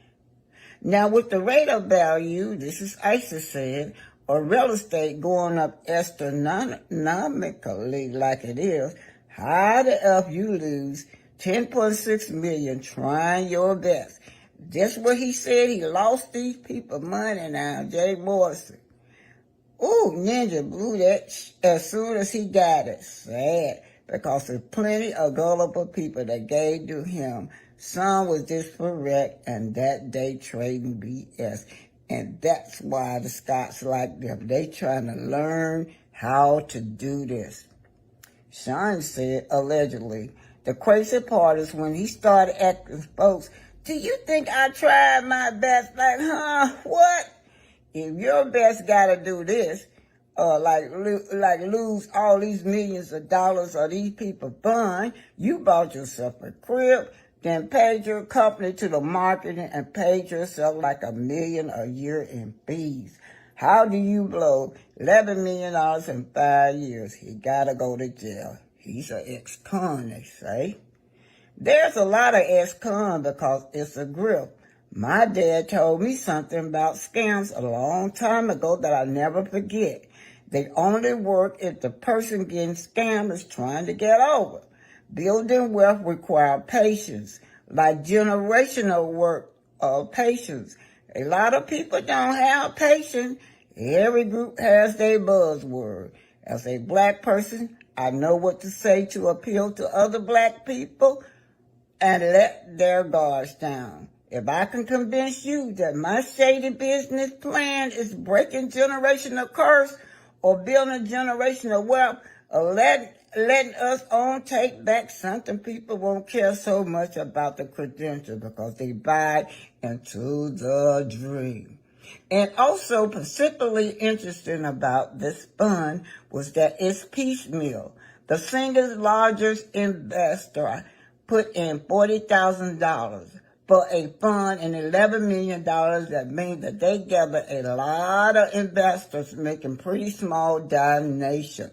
Now, with the rate of value, this is ISIS said, or real estate going up astronomically like it is, how the F you lose $10.6 million trying your best? That's what he said. He lost these people money now, Jay Morrison. Ooh, Ninja blew that as soon as he got it. Sad, because there's plenty of gullible people that gave to him. Some was just for wreck, and that day trading BS. And that's why the Scots like them. They trying to learn how to do this. Sean said, allegedly, the crazy part is when he started asking folks, do you think I tried my best? Like, what? If your best gotta do this, like lose all these millions of dollars or these people fund, you bought yourself a crib, then paid your company to the marketing and paid yourself like $1 million a year in fees. How do you blow $11 million in 5 years? He gotta go to jail. He's an ex-con, they say. There's a lot of ex-con because it's a grip. My dad told me something about scams a long time ago that I'll never forget. They only work if the person getting scammed is trying to get over. Building wealth requires patience, like generational work of patience. A lot of people don't have patience. Every group has their buzzword. As a Black person, I know what to say to appeal to other Black people and let their guards down. If I can convince you that my shady business plan is breaking generational curse or building generational wealth, or letting us on take back something, people won't care so much about the credentials because they buy into the dream. And also particularly interesting about this fund was that it's piecemeal. The single largest investor put in $40,000 for a fund and $11 million. That means that they gathered a lot of investors making pretty small donations,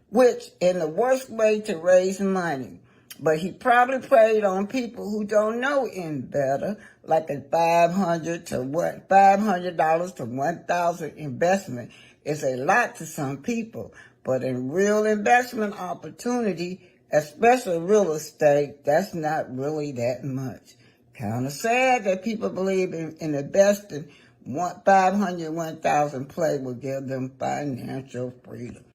which in the worst way to raise money. But he probably preyed on people who don't know any better, like a $500 to $1,000 investment is a lot to some people. But in real investment opportunity, especially real estate, that's not really that much. Kind of sad that people believe in investing. 500, 1,000 play will give them financial freedom.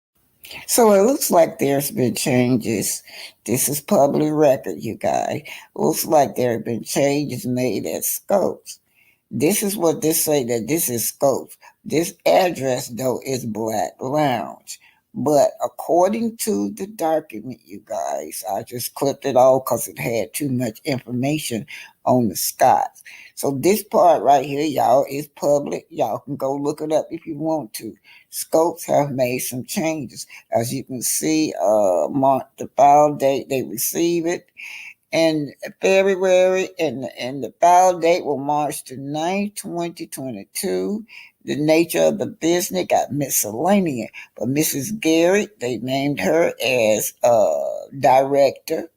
So it looks like there's been changes. This is public record, you guys. Looks like there have been changes made at Scopes. This is what this say, that this is Scopes. This address, though, is Blaque Lounge. But according to the document, you guys, I just clipped it all because it had too much information on the Scots. So this part right here, y'all, is public. Y'all can go look it up if you want to. Scopes have made some changes. As you can see, the file date they receive it in February, and the file date was March the 9th, 2022. The nature of the business got miscellaneous. But Mrs. Gary, they named her as director.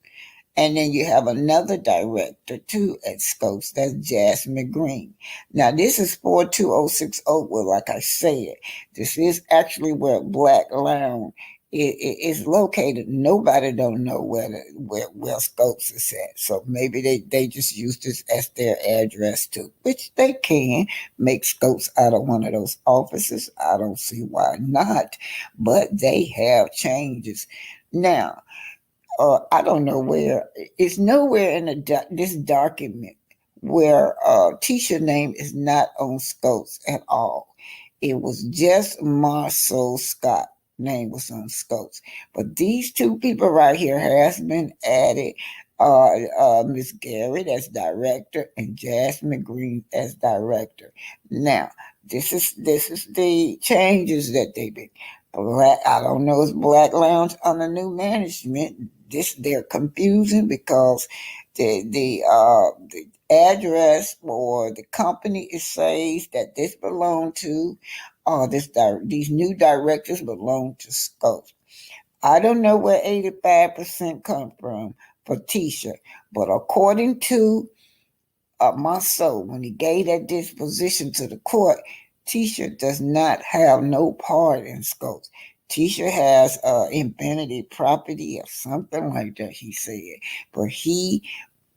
And then you have another director too at Scopes. That's Jasmine Green. Now this is 42060 Oakwood, like I said. This is actually where Blaque Lounge is located. Nobody don't know where Scopes is at. So maybe they just use this as their address too, which they can make Scopes out of one of those offices. I don't see why not. But they have changes. Now, I don't know where. It's nowhere in this document where Tisha name is not on Scopes at all. It was just Marceau Scott name was on Scopes. But these two people right here has been added. Miss Garrett as director and Jasmine Green as director. Now, this is the changes that they did. I don't know, it's Blaque Lounge under new management. They're confusing because the address or the company it says that this belong to these new directors belong to Scopes. I don't know where 85% come from for Tisha, but according to Marceau, when he gave that disposition to the court, Tisha does not have no part in Scopes. Tisha has infinity property or something like that, he said. But he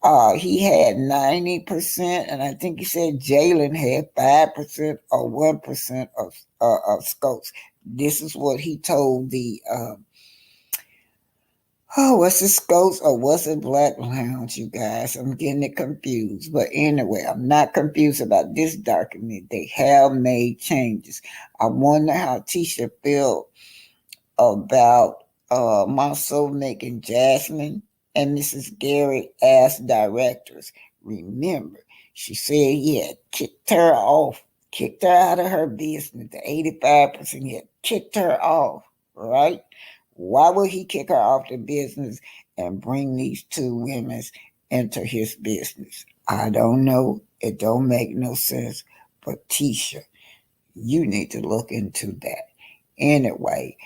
had 90%, and I think he said Jalen had 5% or 1% of Scopes. This is what he told the what's it Scopes or what's it Blaque Lounge, you guys? I'm getting it confused. But anyway, I'm not confused about this document. They have made changes. I wonder how Tisha felt about Marceau making Jasmine and Mrs. Garrett as directors. Remember, she said he had kicked her off, kicked her out of her business. The 85% he had kicked her off, right? Why would he kick her off the business and bring these two women into his business? I don't know. It don't make no sense. But Tisha, you need to look into that. Anyway,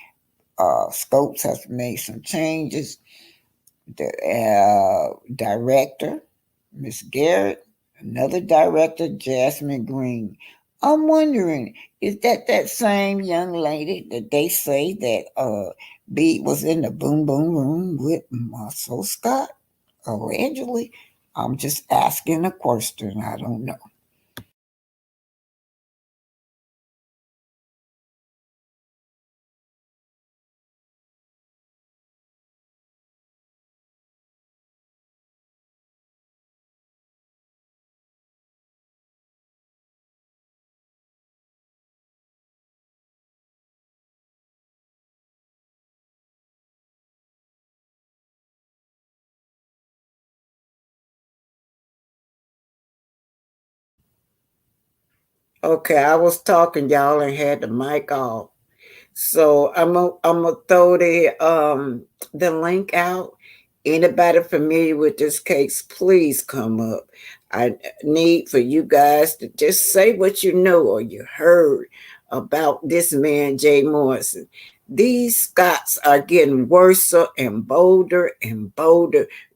Scopes has made some changes. The director, Miss Garrett, another director, Jasmine Green. I'm wondering, is that same young lady that they say that was in the boom boom room with Marceau Scott? Allegedly. I'm just asking a question. I don't know. Okay, I was talking, y'all, and had the mic off. So I'm gonna throw the link out. Anybody familiar with this case, please come up. I need for you guys to just say what you know or you heard about this man, Jay Morrison. These Scots are getting worse and bolder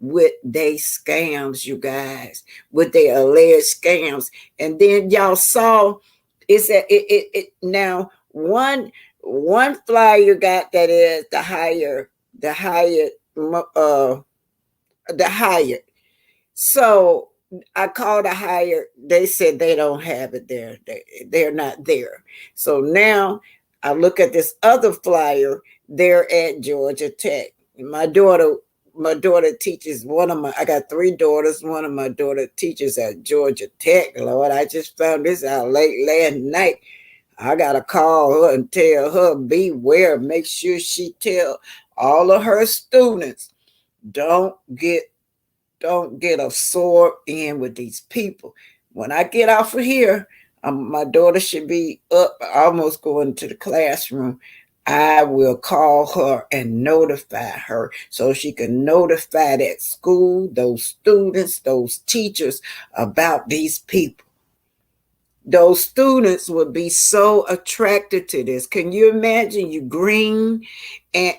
with their scams, you guys, with their alleged scams. And then y'all saw now one flyer got that is the hired. So I called a hired. They said they don't have it there. They're not there. So now I look at this other flyer. They're at Georgia Tech. My daughter teaches I got 3 daughters. One of my daughter teaches at Georgia Tech. Lord, I just found this out late last night. I gotta call her and tell her beware. Make sure she tell all of her students don't get absorbed in with these people. When I get off of here, my daughter should be up, almost going to the classroom. I will call her and notify her so she can notify that school, those students, those teachers about these people. those students would be so attracted to this. Can you imagine? You green and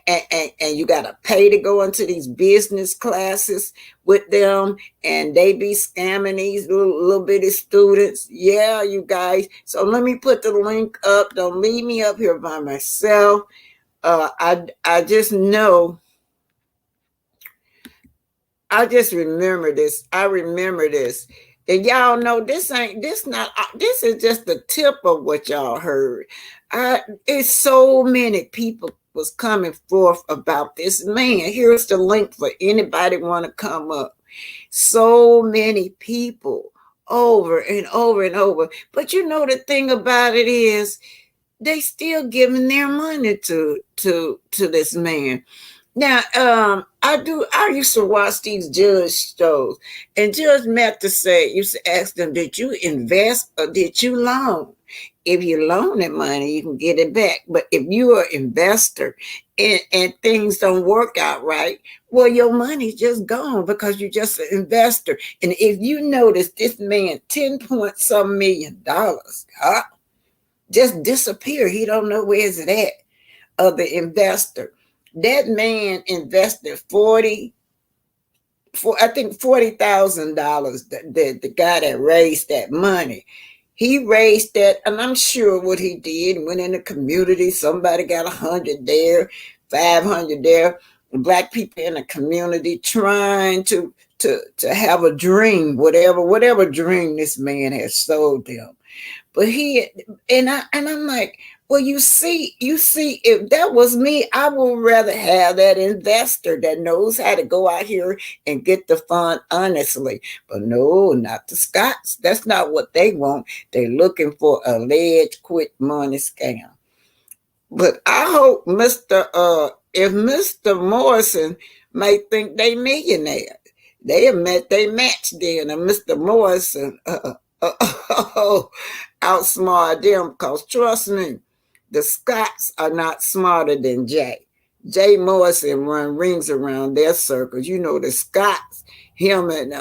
you got to pay to go into these business classes with them, and they be scamming these little bitty students. Yeah, you guys. So let me put the link up. Don't leave me up here by myself. I just know. I just remember this. I remember this. And y'all know this is just the tip of what y'all heard. It's so many people was coming forth about this man. Here's the link for anybody want to come up. So many people over and over and over. But you know the thing about it is they still giving their money to this man. Now, I used to watch these judge shows, and Judge Mathis used to ask them, did you invest or did you loan? If you loan that money, you can get it back. But if you're an investor and things don't work out right, well, your money's just gone because you're just an investor. And if you notice this man, 10 point some $million, just disappear. He don't know where is it at, of the investor. That man invested $40,000. The guy that raised that money, he raised that, and I'm sure what he did, went in the community. Somebody got 100 there, 500 there. Black people in the community trying to have a dream, whatever dream this man has sold them. But I'm like, well, you see, if that was me, I would rather have that investor that knows how to go out here and get the fund honestly. But no, not the Scots. That's not what they want. They're looking for a alleged quick money scam. But I hope if Mr. Morrison may think they millionaire, they have met their match then, and Mr. Morrison outsmart them, because trust me, the Scots are not smarter than Jay. Jay Morrison run rings around their circles. You know, the Scots, him and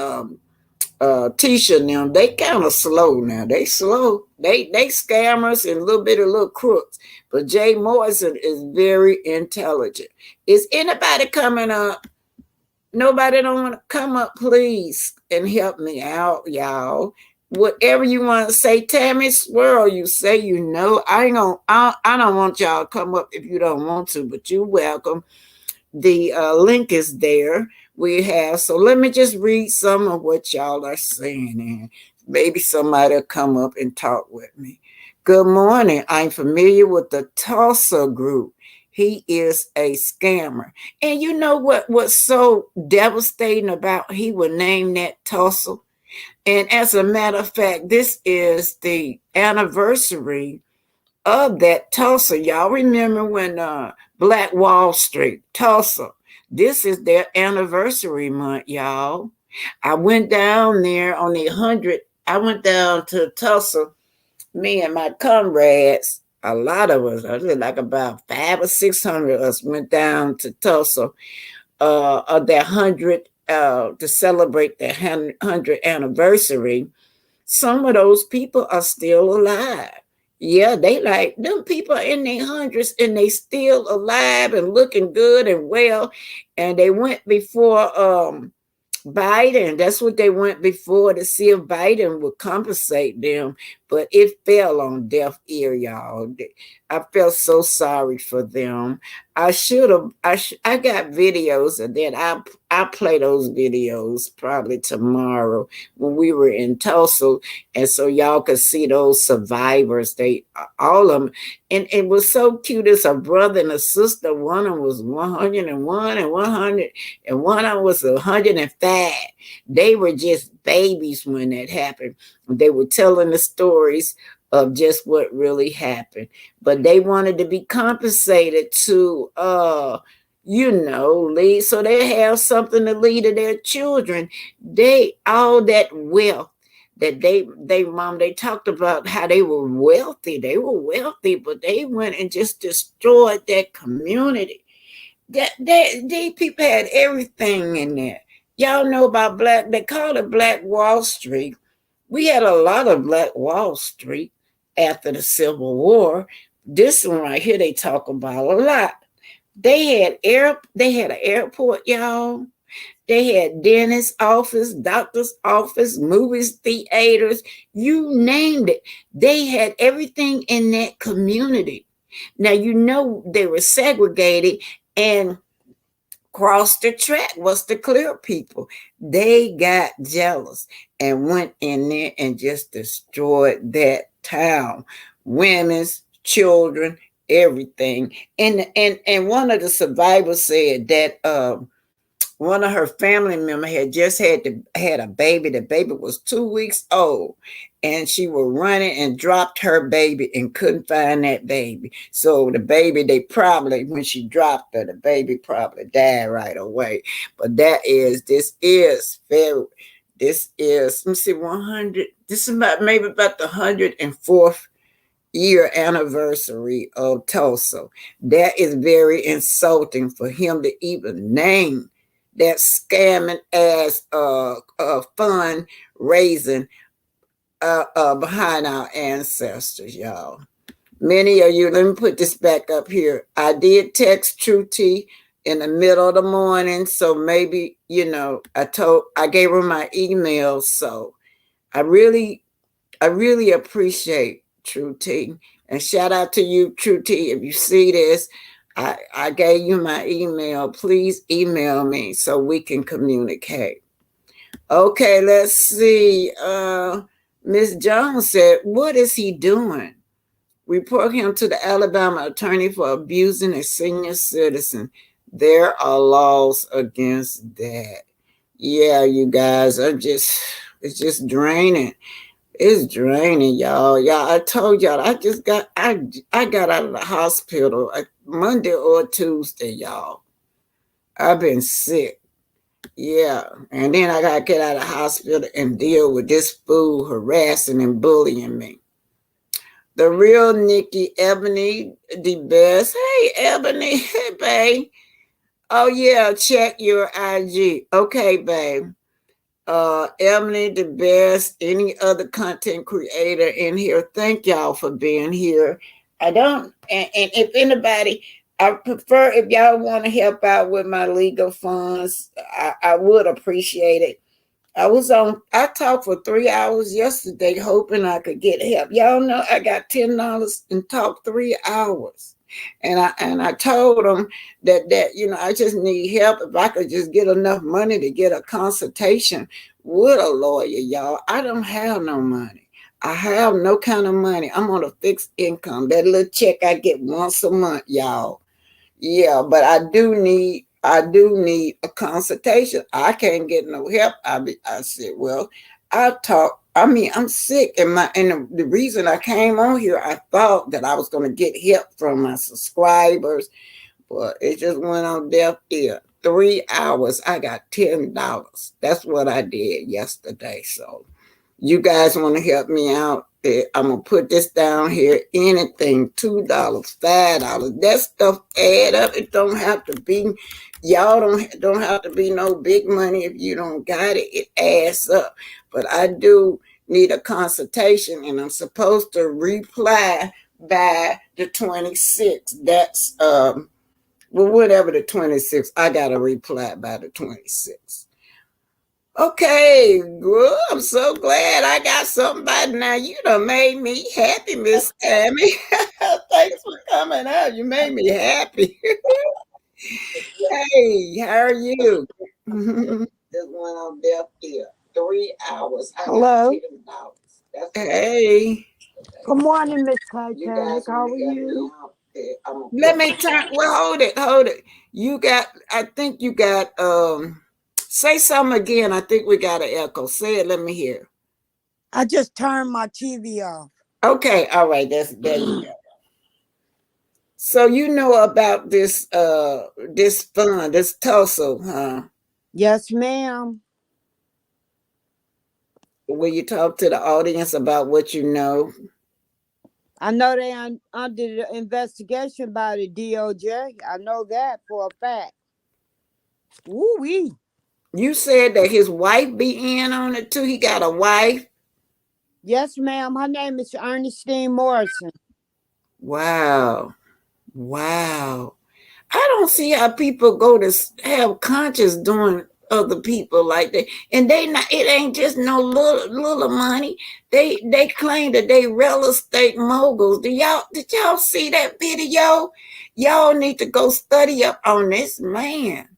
Tisha and them, they kind of slow now. They slow. They scammers and a little bit of little crooks. But Jay Morrison is very intelligent. Is anybody coming up? Nobody don't want to come up, please, and help me out, y'all. Whatever you want to say, Tammy Swirl, you say you know. I don't want y'all to come up if you don't want to, but you're welcome. The link is there. So let me just read some of what y'all are saying, and maybe somebody will come up and talk with me. Good morning. I'm familiar with the Tulsa group. He is a scammer. And you know what's so devastating about he would name that Tulsa? And as a matter of fact, this is the anniversary of that Tulsa. Y'all remember when Black Wall Street, Tulsa, this is their anniversary month, y'all. I went down there on the 100. I went down to Tulsa, me and my comrades, a lot of us, I was like about 500 or 600 of us went down to Tulsa of that 100 to celebrate their 100th anniversary. Some of those people are still alive. Yeah, they like them people in their hundreds and they still alive and looking good and well. And they went before Biden. That's what they went before, to see if Biden would compensate them. But it fell on deaf ear, y'all. I felt so sorry for them. I got videos, and then I play those videos probably tomorrow when we were in Tulsa, and so y'all could see those survivors. They all of them, and it was so cute. It's a brother and a sister. One of them was 101 and 100, and one of them was 105. They were just babies when that happened. They were telling the stories of just what really happened, but they wanted to be compensated to lead, so they have something to lead to their children. All that wealth that they talked about how they were wealthy, but they went and just destroyed that community. These people had everything in there. Y'all know about they call it Black Wall Street. We had a lot of Black Wall Street after the Civil War. This one right here, they talk about a lot. They had an airport, y'all. They had dentist office, doctor's office, movies, theaters, you named it. They had everything in that community. Now, you know, they were segregated, and cross the track was the clear people. They got jealous and went in there and just destroyed that town. Women's, children, everything. And one of the survivors said that one of her family members had just had a baby. The baby was 2 weeks old, and she was running and dropped her baby and couldn't find that baby. So the baby, when she dropped her, the baby probably died right away. But this is, let me see, 100. This is maybe about the 104th year anniversary of Tulsa. That is very insulting for him to even name that scamming ass fund raising behind our ancestors, y'all. Many of you, let me put this back up here. I did text True T in the middle of the morning, so maybe, I gave her my email, so I really appreciate True T. And shout out to you, True T. If you see this, I gave you my email. Please email me so we can communicate. Okay, let's see. Miss Jones said, what is he doing? Report him to the Alabama attorney for abusing a senior citizen. There are laws against that. Yeah, you guys, it's just draining. It's draining, y'all. I told y'all, I got out of the hospital Monday or Tuesday, y'all. I've been sick. Yeah. And then I got to get out of the hospital and deal with this fool harassing and bullying me. The real Nikki, Ebony, the best. Hey, Ebony. Hey, babe. Oh, yeah. Check your IG. Okay, babe. Emily, the best, any other content creator in here, thank y'all for being here. And if anybody, I prefer if y'all want to help out with my legal funds, I would appreciate it. I talked for 3 hours yesterday hoping I could get help. Y'all know I got $10 and talked 3 hours. And I told them that I just need help. If I could just get enough money to get a consultation with a lawyer, y'all. I don't have no money. I have no kind of money. I'm on a fixed income. That little check I get once a month, y'all. Yeah, but I do need a consultation. I can't get no help. I said, well, I'm sick, and the reason I came on here, I thought that I was going to get help from my subscribers, but it just went on deaf ear. 3 hours, I got $10. That's what I did yesterday. So you guys want to help me out? I'm going to put this down here. Anything, $2, $5. That stuff add up. It don't have to be, y'all don't have to be no big money if you don't got it. It adds up. But I do need a consultation, and I'm supposed to reply by the 26th. That's, whatever the 26th, I got to reply by the 26th. Okay, good. I'm so glad I got somebody now. You done made me happy, Miss Tammy. Thanks for coming out. You made me happy. Hey, how are you? Just went on deaf ear. 3 hours. Hello. Hey. Good morning, Miss Titanic. How are you? Let me turn. Well, hold it. I think you got, say something again. I think we got an echo. Say it. Let me hear. I just turned my TV off. Okay. All right. There you go. So you know about this fund, this Tulsa, huh? Yes, ma'am. Will you talk to the audience about what you know? I know they under the investigation by the DOJ. I know that for a fact. Woo-wee. You said that his wife be in on it too. He got a wife? Yes, ma'am. Her name is Ernestine Morrison. Wow. Wow. I don't see how people go to have conscience doing other people like that, and they not. It ain't just no little money. They claim that they real estate moguls. Did y'all see that video? Y'all need to go study up on this man.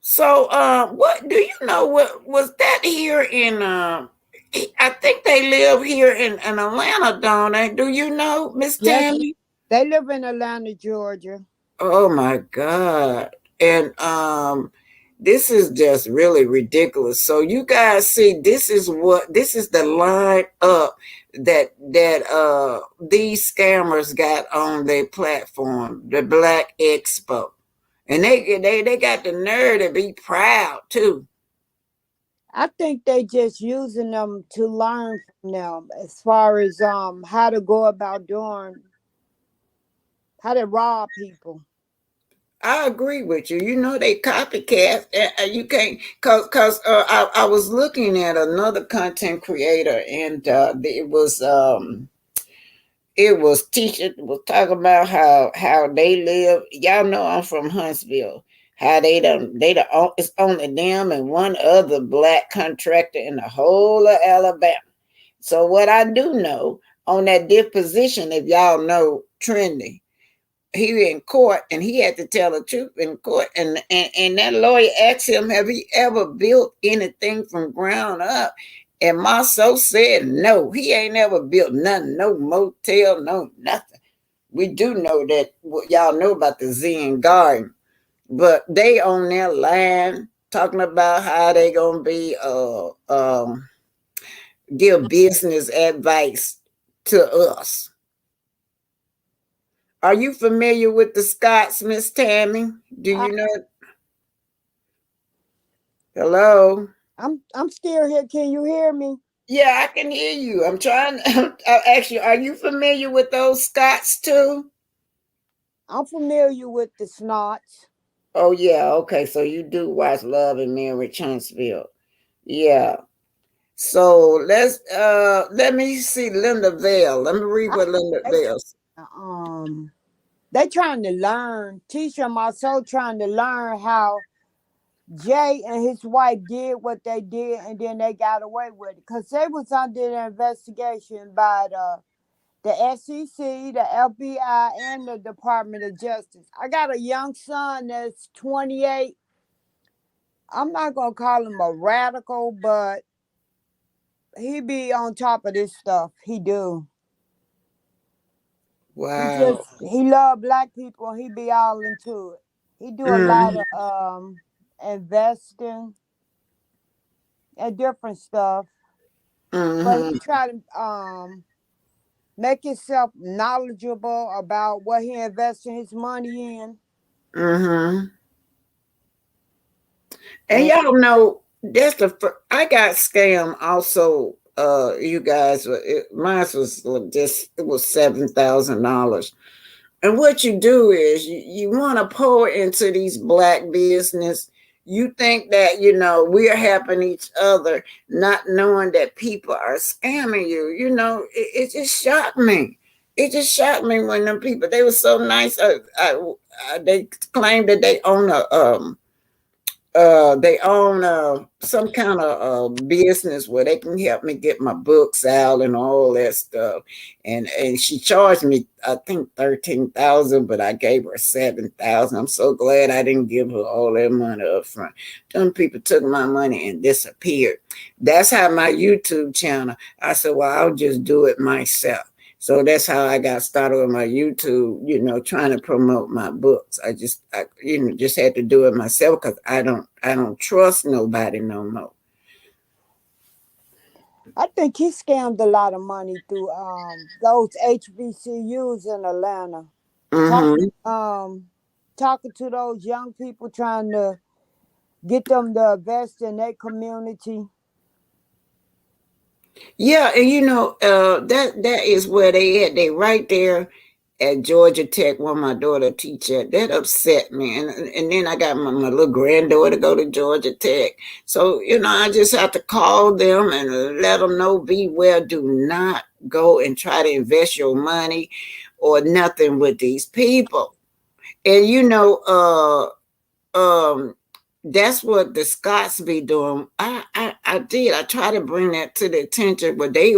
So, what do you know? What was that here in? I think they live here in Atlanta, don't they? Do you know, Miss Yes, Tammy? they live in Atlanta, Georgia. Oh my God. And this is just really ridiculous. So you guys see, this is the line up that these scammers got on their platform, the Blaque Expo. And they got the nerve to be proud too. I think they just using them to learn from them as far as how to go about doing how to rob people. I agree with you. You know they copycats. You can't I was looking at another content creator, and it was teaching was talking about how they live. Y'all know I'm from Huntsville. How it's only them and one other black contractor in the whole of Alabama. So what I do know on that deposition, if y'all know Trendy, he in court and he had to tell the truth in court, and that lawyer asked him, have he ever built anything from ground up? And Marceau said no, he ain't ever built nothing, no motel, no nothing. We do know that y'all know about the Zen Garden, but they on their line talking about how they gonna be give business advice to us. Are you familiar with the Scots, Miss Tammy? Do I, you know? Hello? I'm still here. Can you hear me? Yeah, I can hear you. I'm trying. Actually, are you familiar with those Scots too? I'm familiar with the snots. Oh yeah, okay. So you do watch Love and Marriage Huntsville. Yeah. So let me see Linda Vale. Let me read I what think Linda Vale. they trying to learn. Tisha Marceau trying to learn how Jay and his wife did what they did, and then they got away with it because they was under the investigation by the SEC, the FBI, and the Department of Justice. I got a young son that's 28. I'm not gonna call him a radical, but he be on top of this stuff. He do. Wow. He love black people. He be all into it. He do a lot Mm-hmm. of investing and different stuff. But he Mm-hmm. try to make himself knowledgeable about what he investing his money in. Mm-hmm. And And y'all know that's I got scammed also. You guys, mine was just it was $7,000. And what you do is you want to pour into these black business. You think that we're helping each other, not knowing that people are scamming you. It just shocked me. It just shocked me when them people they were so nice. They claimed that they own some kind of business where they can help me get my books out and all that stuff. And she charged me, I think 13,000, but I gave her 7,000. I'm so glad I didn't give her all that money up front. Them people took my money and disappeared. That's how my YouTube channel. I said, well, I'll just do it myself. So that's how I got started with my YouTube, trying to promote my books. I just had to do it myself because I don't trust nobody no more. I think he scammed a lot of money through those HBCUs in Atlanta. Mm-hmm. Talking talking to those young people, trying to get them to invest in their community. Yeah, and that is where they at. They right there at Georgia Tech, where my daughter teach at. That upset me. And then I got my little granddaughter go to Georgia Tech. So, I just have to call them and let them know, beware, do not go and try to invest your money or nothing with these people. And that's what the Scots be doing. I did. I tried to bring that to the attention, but they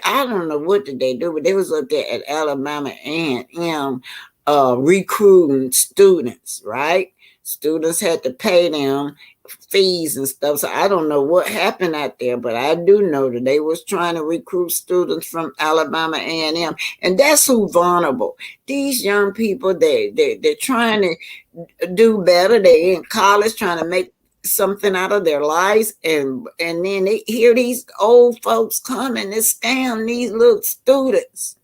I don't know what did they do, but they was up there at Alabama A&M recruiting students, right? Students had to pay them fees and stuff. So I don't know what happened out there, but I do know that they was trying to recruit students from Alabama A&M, and that's who vulnerable. These young people, they're trying to do better. They in college trying to make something out of their lives, and then they hear these old folks come and they scam these little students,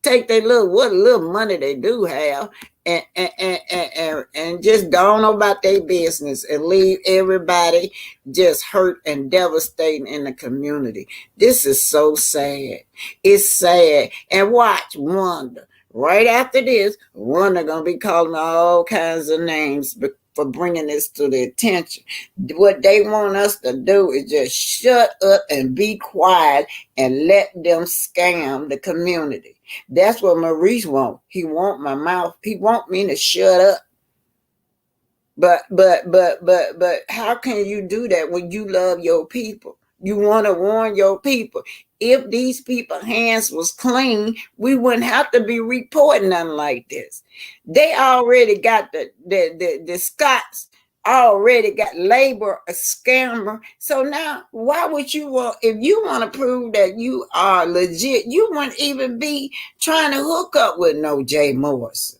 take their what little money they do have, and just go on about their business and leave everybody just hurt and devastating in the community. This is so sad. It's sad. And watch Wanda. Right after this, Wanda gonna be calling all kinds of names for bringing this to the attention. What they want us to do is just shut up and be quiet and let them scam the community. That's what Maurice want. He want my mouth. He want me to shut up. But how can you do that when you love your people? You want to warn your people. If these people's hands was clean, we wouldn't have to be reporting nothing like this. They already got the Scots already got labeled a scammer. So now, why would you want, if you want to prove that you are legit, you wouldn't even be trying to hook up with no Jay Morrison.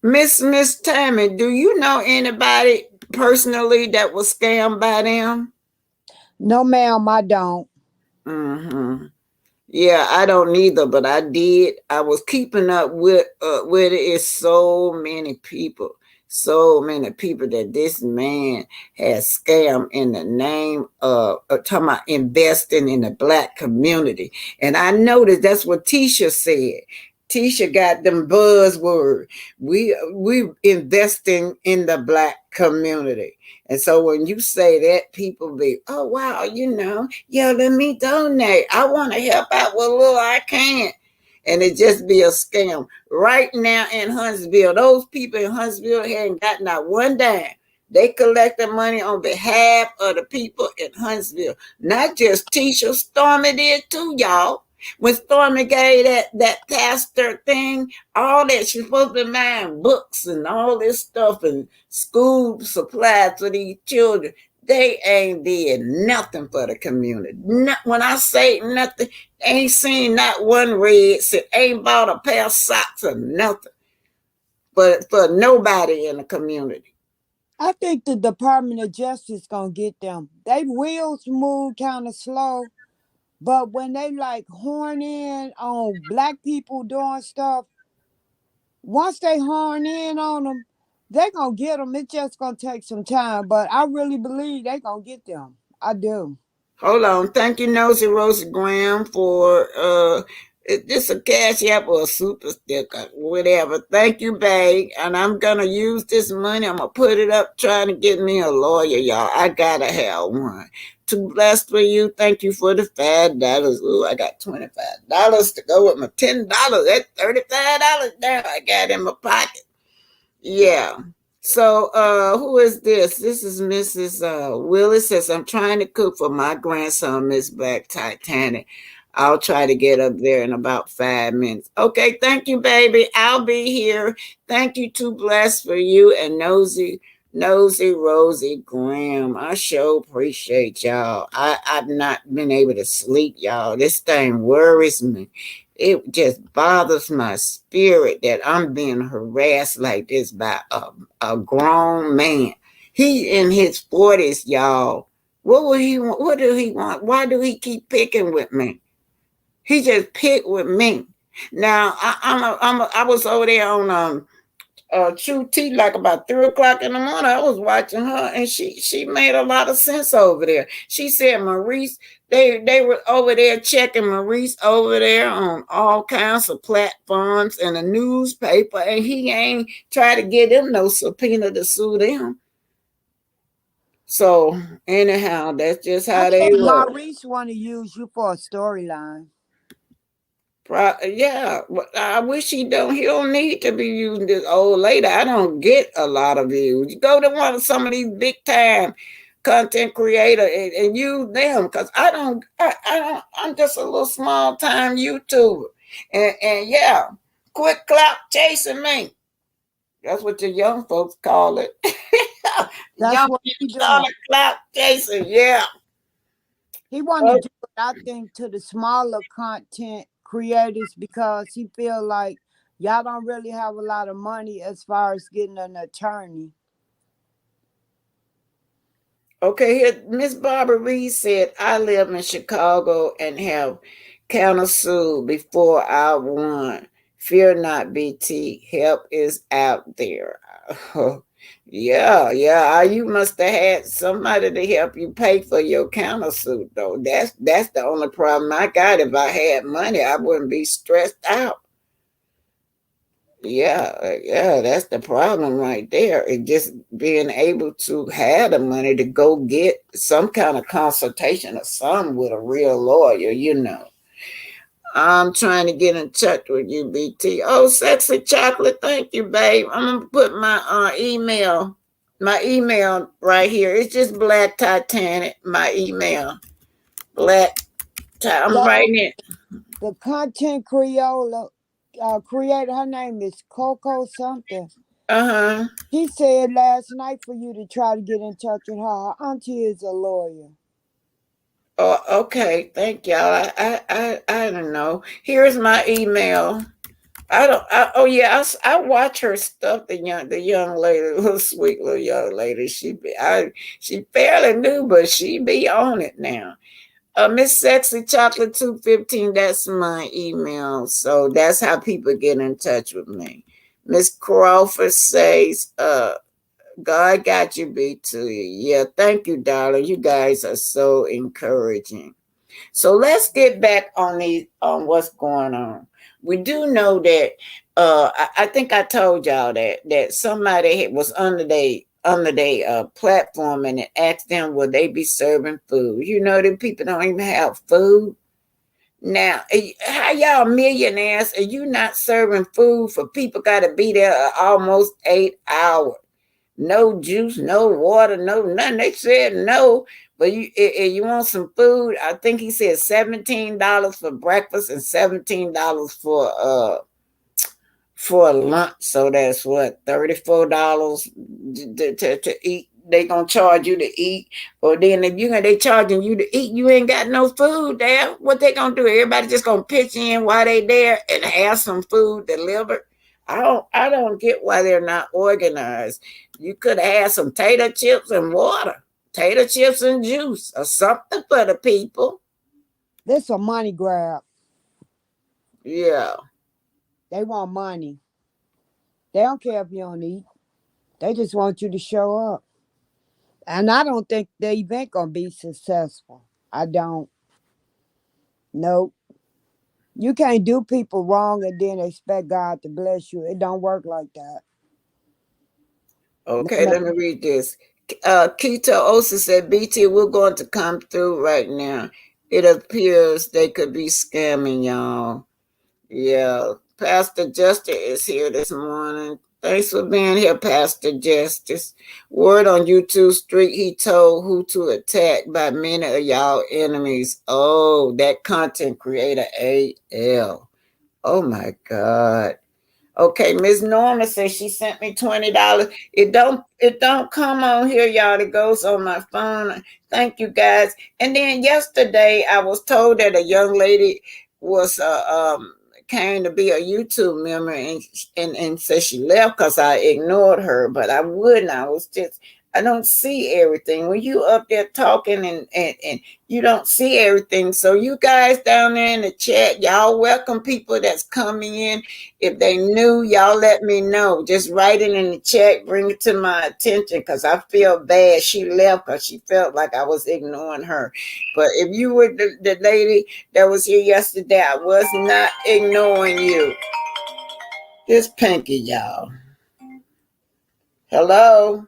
Miss Tammy, do you know anybody personally that was scammed by them? No, ma'am, I don't. Mm-hmm. Yeah, I don't either, but I did. I was keeping up with it. It's so many people that this man has scammed in the name of talking about investing in the Black community. And I noticed that's what Tisha said. Tisha got them buzzwords. We investing in the Black community. And so when you say that, people be, oh, wow, let me donate. I want to help out with little I can. And it just be a scam. Right now in Huntsville, those people in Huntsville hadn't got not one dime. They collected money on behalf of the people in Huntsville. Not just Tisha, Stormy did too, y'all. When Stormy gave that pastor thing, all that, she's supposed to be buying books and all this stuff and school supplies for these children. They ain't did nothing for the community. When I say nothing, ain't seen not one red cent, ain't bought a pair of socks or nothing. But for nobody in the community. I think the Department of Justice gonna get them. They wheels move kind of slow. But when they like horn in on Black people doing stuff, once they horn in on them, they gonna get them. It's just gonna take some time, but I really believe they gonna get them. I do. Hold on. Thank you, Nosy Rosie Graham, for just a cash app or a super sticker, whatever. Thank you, babe. And I'm gonna use this money. I'm gonna put it up trying to get me a lawyer, y'all. I gotta have one. Too blessed for you. Thank you for the $5. Ooh, I got $25 to go with my $10. That's $35 now I got in my pocket. Yeah. So who is this? This is Mrs. Willis. Says, I'm trying to cook for my grandson, Miss Black Titanic. I'll try to get up there in about 5 minutes. Okay, thank you, baby. I'll be here. Thank you, Too Blessed for you, and Nosy Rosie Graham. I sure appreciate y'all. I've not been able to sleep, y'all. This thing worries me. It just bothers my spirit that I'm being harassed like this by a grown man. He in his 40s, y'all. What would he want? What do he want? Why do he keep picking with me? He just picked with me. Now I was over there on True Tea like about 3 o'clock in the morning. I was watching her, and she made a lot of sense over there. She said Maurice, they were over there checking Maurice over there on all kinds of platforms and a newspaper, and he ain't try to get them no subpoena to sue them. So anyhow, that's just I how they think work. Maurice want to use you for a storyline. Yeah, I wish he don't. He don't need to be using this old lady. I don't get a lot of views. You go to one of some of these big time content creator and use them because I don't. I don't. I'm just a little small time YouTuber, and yeah, quick clout chasing me. That's what the young folks call it. That's Young what he people call doing. it clout chasing. Yeah. He want to do it, I think, to the smaller content creators because he feel like y'all don't really have a lot of money as far as getting an attorney. Okay, here Miss Barbara Reed said, I live in Chicago and have countersued before I won. Fear not, BT. Help is out there. Yeah. You must have had somebody to help you pay for your countersuit, though. That's the only problem I got. If I had money, I wouldn't be stressed out. Yeah, that's the problem right there. It just being able to have the money to go get some kind of consultation or something with a real lawyer. I'm trying to get in touch with you, BT. Oh, sexy chocolate, thank you, babe. I'm gonna put my email right here. It's just Black Titanic, my email. I'm So writing it. the content creator, her name is Coco something. Uh-huh. He said last night for you to try to get in touch with her. Her auntie is a lawyer. Oh, okay. Thank y'all. I don't know. Here's my email. Oh yeah. I watch her stuff. The young lady, little sweet little young lady. She fairly new, but she be on it now. Miss Sexy Chocolate 215. That's my email. So that's how people get in touch with me. Miss Crawford says, God got you, B2. Yeah, thank you, darling. You guys are so encouraging. So let's get back on what's going on. We do know that I think I told y'all that somebody was under their platform and it asked them would they be serving food. The people don't even have food. Now, how y'all millionaires are you not serving food for people got to be there almost 8 hours? No juice, no water, no nothing. They said no, but if you want some food, I think he said $17 for breakfast and $17 for lunch. So that's what, $34 to eat. They gonna charge you to eat, or then if they charging you to eat, you ain't got no food there. What they gonna do? Everybody just gonna pitch in while they there and have some food delivered. I don't get why they're not organized. You could have had some tater chips and water, tater chips and juice, or something for the people. This a money grab. Yeah. They want money. They don't care if you don't eat. They just want you to show up. And I don't think the event gonna be successful. I don't. Nope. You can't do people wrong and then expect God to bless you. It don't work like that. Okay, let me read this. Keto Osa said, BT, we're going to come through right now. It appears they could be scamming y'all. Yeah. Pastor Justice is here this morning. Thanks for being here, Pastor Justice. Word on YouTube Street, he told who to attack by many of y'all enemies. Oh, that content creator AL. Oh my God. Okay, Miss Norma says she sent me $20. It don't come on here, y'all. It goes on my phone. Thank you guys. And then yesterday I was told that a young lady was came to be a YouTube member and said she left because I ignored her, but I wouldn't. I don't see everything. When you up there talking and you don't see everything. So you guys down there in the chat, y'all welcome people that's coming in. If they new, y'all let me know. Just write it in the chat, bring it to my attention because I feel bad. She left because she felt like I was ignoring her. But if you were the lady that was here yesterday, I was not ignoring you. This Pinky, y'all. Hello?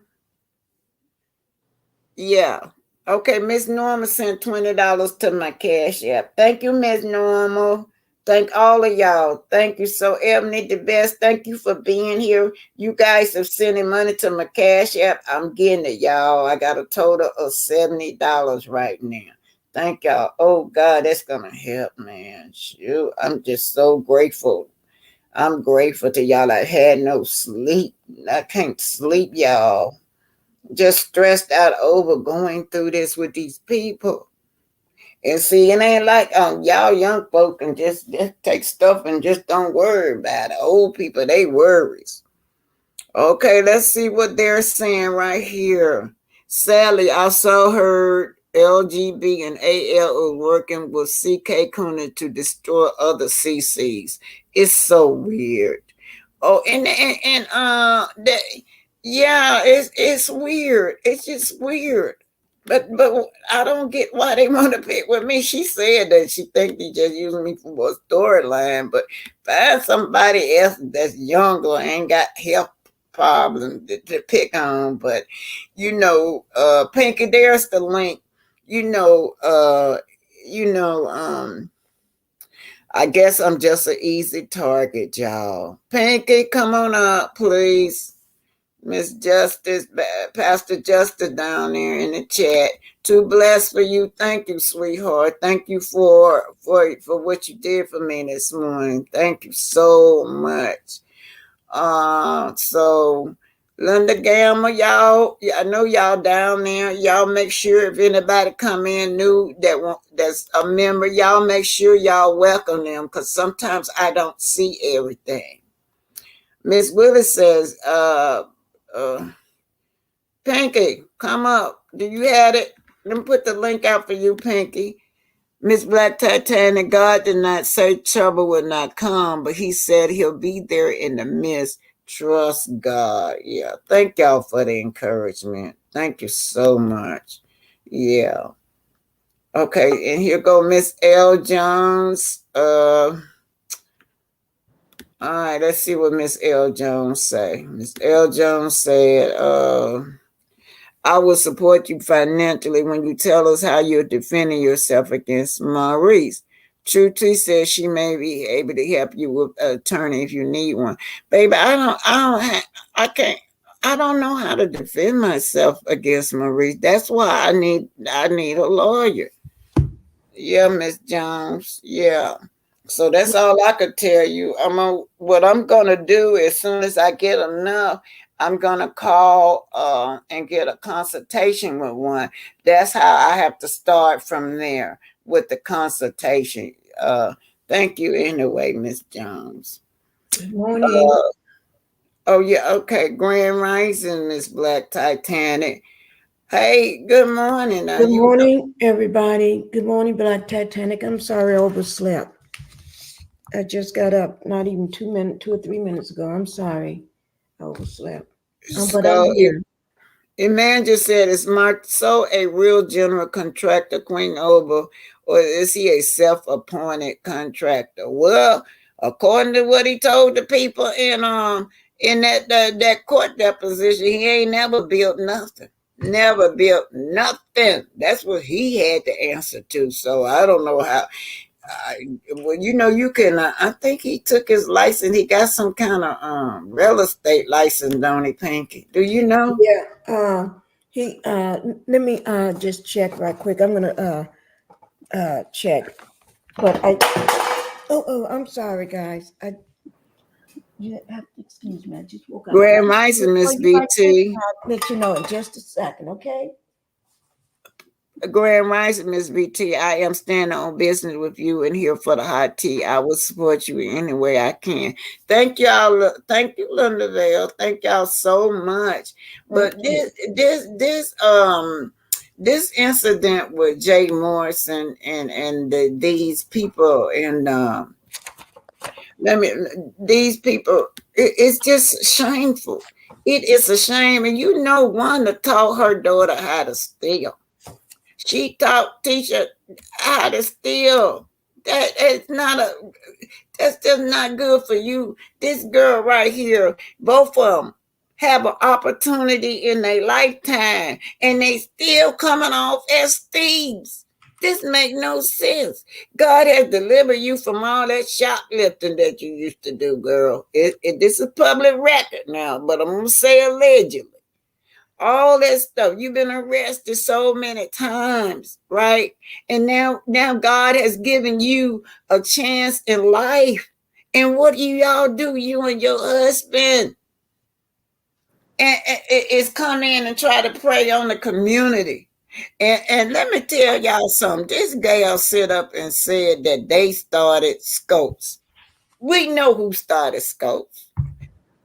Yeah. Okay, Miss Norma sent $20 to my Cash App. Thank you, Miss Norma. Thank all of y'all. Thank you. So, Ebony the best. Thank you for being here. You guys are sending money to my Cash App. I'm getting it, y'all. I got a total of $70 right now. Thank y'all. Oh God, that's gonna help, man. Shoot, I'm just so grateful. I'm grateful to y'all. I had no sleep. I can't sleep, y'all. Just stressed out over going through this with these people. And see, it ain't like y'all young folk can just take stuff and just don't worry about it. Old people, they worries. Okay, let's see what they're saying right here. Sadly, I saw her LGB and AL working with CK Kuna to destroy other CCs. It's so weird. Oh, and that, yeah, it's weird. It's just weird. But I don't get why they want to pick with me. She said that she think they just using me for a storyline, but find somebody else that's younger and ain't got health problems to pick on. But Pinky, there's the link. I guess I'm just an easy target, y'all. Pinky, come on up, please. Miss Justice, Pastor Justice down there in the chat. Too blessed for you. Thank you, sweetheart. Thank you for what you did for me this morning. Thank you so much. So Linda Gamma, y'all, I know y'all down there. Y'all make sure if anybody come in new that's a member, y'all make sure y'all welcome them because sometimes I don't see everything. Miss Willis says, Pinky, come up. Do you have it? Let me put the link out for you, Pinky. Miss Black Titanic, God did not say trouble would not come, but he said he'll be there in the midst. Trust God. Yeah. Thank y'all for the encouragement. Thank you so much. Yeah. Okay, and here go Miss L. Jones. All right, let's see what Miss L. Jones say. Miss L. Jones said, I will support you financially when you tell us how you're defending yourself against Maurice. Truty says she may be able to help you with an attorney if you need one. Baby, I don't know how to defend myself against Maurice. That's why I need a lawyer. Yeah, Miss Jones. Yeah. So that's all I could tell you. What I'm gonna do as soon as I get enough, I'm gonna call and get a consultation with one. That's how I have to start from there with the consultation. Thank you anyway, Miss Jones. Good morning. Oh yeah, okay. Grand Rising, Miss Black Titanic. Hey, good morning. Good morning, everybody. Good morning, Black Titanic. I'm sorry I overslept. I just got up not even 2 or 3 minutes ago. I'm sorry. I overslept. But I'm here. A man just said, is Mark so a real general contractor, Queen Oba, or is he a self-appointed contractor? Well, according to what he told the people in that court deposition, he ain't never built nothing. Never built nothing. That's what he had to answer to. So I don't know how. You can. I think he took his license. He got some kind of real estate license, don't he, Pinky? Do you know? Yeah. He. Let me just check right quick. I'm gonna check. But I'm sorry, guys. You have to excuse me. I just woke up. Grand Rising, Miss BT. I'll let you know in just a second, okay? Grand Rising, Miss BT. I am standing on business with you and here for the hot tea. I will support you any way I can. Thank y'all. Thank you, Lindavale. Thank y'all so much. But this incident with Jay Morrison and these people and these people, it's just shameful. It is a shame, and you know, Wanda taught her daughter how to steal. She taught teacher how to steal. That's just not good for you. This girl right here, both of them have an opportunity in their lifetime, and they still coming off as thieves. This make no sense. God has delivered you from all that shoplifting that you used to do, girl. This is public record now, but I'm gonna say allegedly. All that stuff. You've been arrested so many times, right? And now God has given you a chance in life. And what do y'all do, you and your husband? And it's come in and try to prey on the community. And let me tell y'all something. This gal sit up and said that they started Scopes. We know who started Scopes.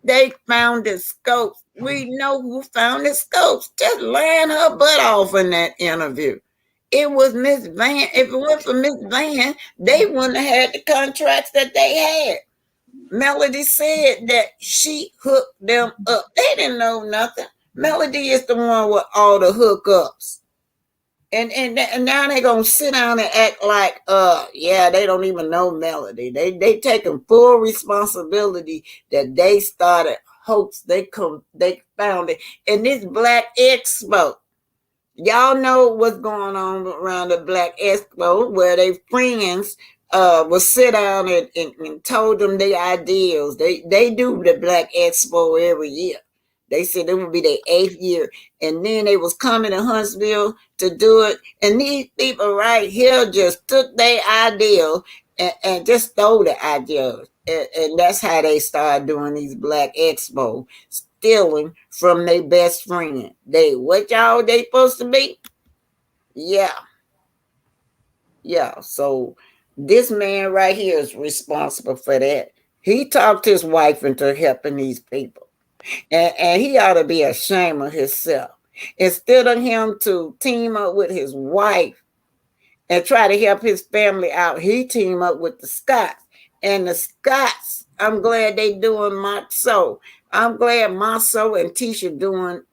They founded Scopes. We know who founded Scopes. Just lying her butt off in that interview. It was Miss Van. If it weren't for Miss Van, they wouldn't have had the contracts that they had. Melody said that she hooked them up. They didn't know nothing. Melody is the one with all the hookups. And now they're gonna sit down and act like yeah, they don't even know Melody. They taking full responsibility that they started Hopes. They found it. And this Blaque Expo, y'all know what's going on around the Blaque Expo, where they friends will sit down and told them their ideals. They do the Blaque Expo every year. They said it would be their 8th year. And then they was coming to Huntsville to do it. And these people right here just took their ideal and just stole the ideas. And that's how they started doing these Blaque Expo, stealing from their best friend. What y'all they supposed to be? Yeah. Yeah. So this man right here is responsible for that. He talked his wife into helping these people. And he ought to be ashamed of himself. Instead of him to team up with his wife and try to help his family out, he team up with the Scots. And the Scots, I'm glad they doing Matzo. I'm glad Matzo and Tisha doing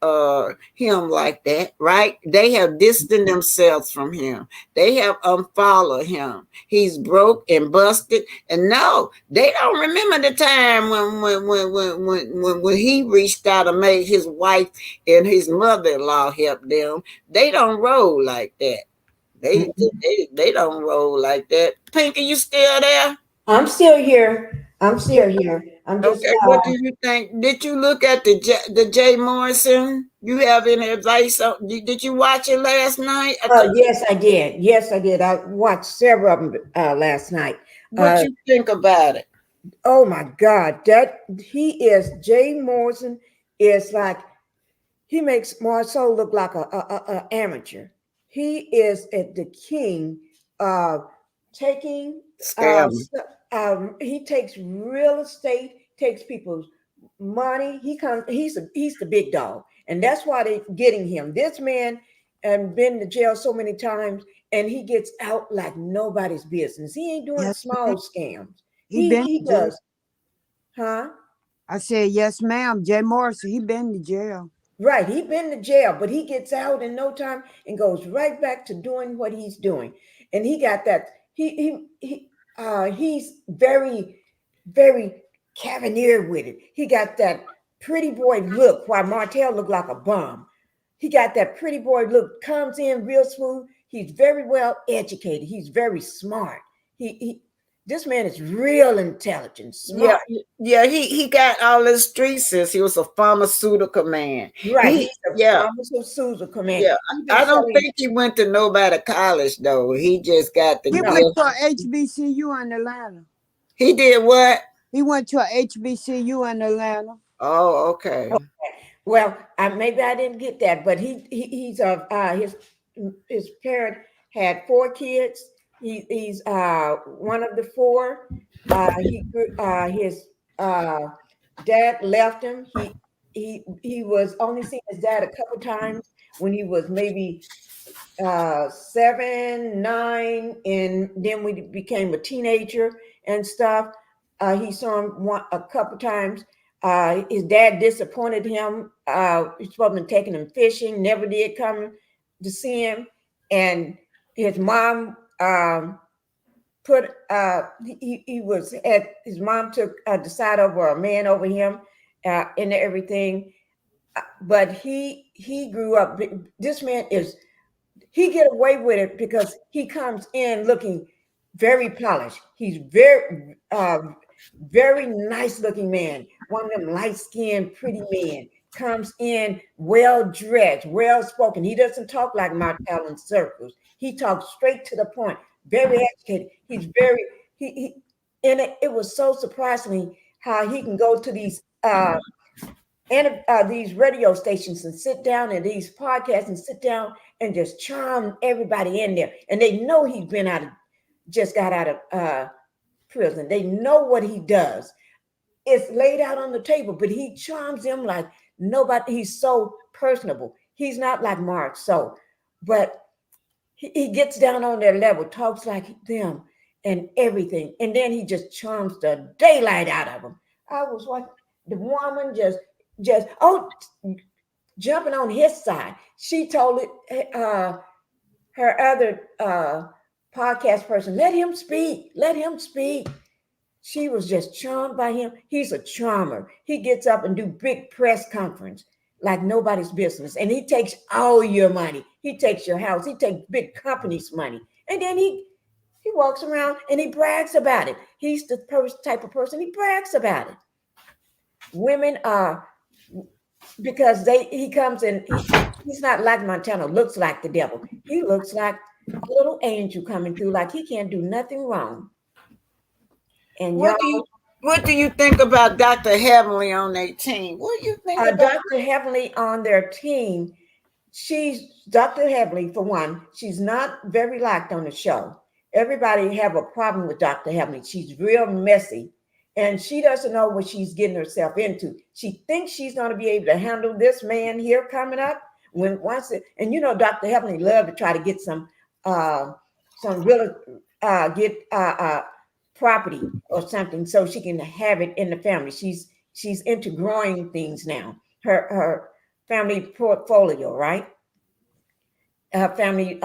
him like that, right? They have distanced themselves from him. They have unfollowed him. He's broke and busted. And no, they don't remember the time when he reached out and made his wife and his mother-in-law help them. They don't roll like that. They don't roll like that. Pinky, you still there? I'm still here. I'm just okay. What do you think? Did you look at the Jay Morrison? You have any advice? Did you watch it last night? Yes, I did. Yes, I did. I watched several of them last night. What you think about it? Oh my God, Jay Morrison is like, he makes Marceau look like a amateur. He is at the king of taking he takes real estate, takes people's money. He's the big dog, and that's why they're getting him. This man and been to jail so many times, and he gets out like nobody's business. He ain't doing small scams. He does. Huh? I said, yes, ma'am. Jay Morrison, he been to jail. Right, he been to jail, but he gets out in no time and goes right back to doing what he's doing. And he got that. He's very, very cavalier with it. He got that pretty boy look, while Martell looked like a bum. He got that pretty boy look, comes in real smooth. He's very well educated. He's very smart. This man is real intelligent, smart. Yeah. He got all his street sense. He was a pharmaceutical man. Right. He's a pharmaceutical man. Yeah. I don't think he went to nobody college though. He just got the. He went to a HBCU in Atlanta. He did what? He went to a HBCU in Atlanta. Oh, okay. Well, maybe I didn't get that, but he's his his parent had 4 kids. He's one of the 4. His dad left him. He was only seen his dad a couple times when he was maybe 7, 9, and then when he became a teenager and stuff. He saw him a couple times. His dad disappointed him. He's supposed to be taking him fishing, never did come to see him. And his mom his mom took decide over a man over him and everything. But he grew up. This man he get away with it because he comes in looking very polished. He's very nice looking man. One of them light skinned, pretty men. Comes in well dressed, well spoken. He doesn't talk like Martell in circles. He talks straight to the point. Very educated. He's very and it was so surprising how he can go to these radio stations and sit down and these podcasts and sit down and just charm everybody in there. And they know he's just got out of prison. They know what he does. It's laid out on the table, but he charms them like nobody. He's so personable. He's not like Mark, but he gets down on their level, talks like them and everything. And then he just charms the daylight out of them. I was watching the woman just jumping on his side. She told her other podcast person, let him speak. She was just charmed by him. He's a charmer. He gets up and do big press conference like nobody's business. And he takes all your money. He takes your house. He takes big companies' money. And then he walks around and he brags about it. He's the type of person, he brags about it. Women are, because he comes in, he's not like Montana, looks like the devil. He looks like a little angel coming through, like he can't do nothing wrong. And what do you think about Dr. Heavenly on their team? What do you think about Dr. Heavenly on their team? Dr. Heavenly, for one, she's not very liked on the show. Everybody have a problem with Dr. Heavenly. She's real messy. And she doesn't know what she's getting herself into. She thinks she's going to be able to handle this man here coming up. And you know, Dr. Heavenly love to try to get some real property or something so she can have it in the family. She's into growing things now. Her family portfolio, right? Her family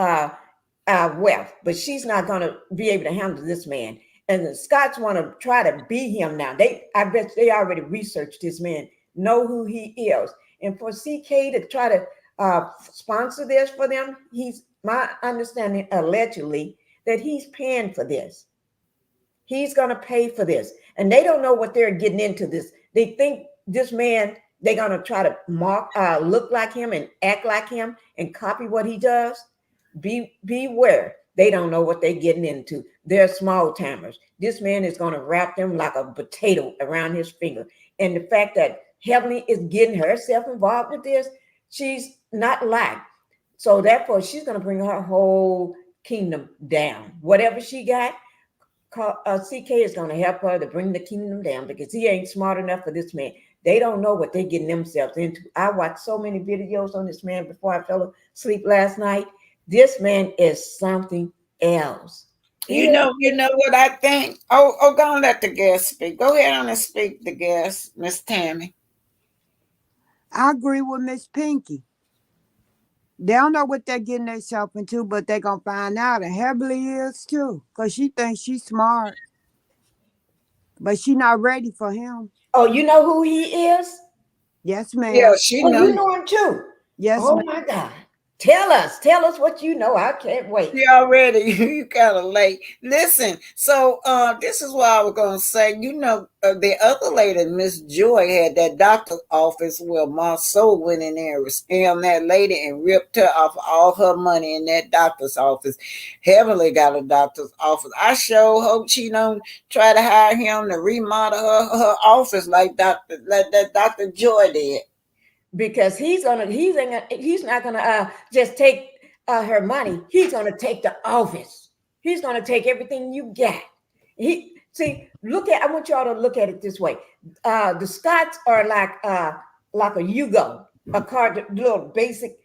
wealth, but she's not going to be able to handle this man. And the Scots want to try to be him now. I bet they already researched this man, know who he is. And for CK to try to sponsor this for them, my understanding, allegedly, that he's paying for this. He's going to pay for this. And they don't know what they're getting into this. They think this man, they're going to try to look like him and act like him and copy what he does. Beware. They don't know what they're getting into. They're small timers. This man is going to wrap them like a potato around his finger. And the fact that Heavenly is getting herself involved with this, she's not liked. So therefore, she's going to bring her whole kingdom down. Whatever she got, CK is going to help her to bring the kingdom down because he ain't smart enough for this man. They don't know what they're getting themselves into. I watched so many videos on this man before I fell asleep last night. This man is something else. You know what I think? Oh, go on, let the guest speak. Go ahead on and speak, the guest, Miss Tammy. I agree with Miss Pinky. They don't know what they're getting themselves into, but they're going to find out. And Heavenly is too, because she thinks she's smart. But she's not ready for him. Oh, you know who he is? Yes, ma'am. Yeah, she knows. You know him too? Yes, oh, ma'am. My God. Tell us what you know. I can't wait. You already, you kind of late. Listen, so this is what I was going to say. The other lady, Miss Joy, had that doctor's office where Marceau went in there and scammed that lady and ripped her off all her money in that doctor's office. Heavenly got a doctor's office. I sure hope she don't try to hire him to remodel her office like that Dr. Joy did. Because he's not gonna just take her money, he's going to take the office. He's going to take everything you got. I want y'all to look at it this way. The Scots are like a Yugo, a car, the little basic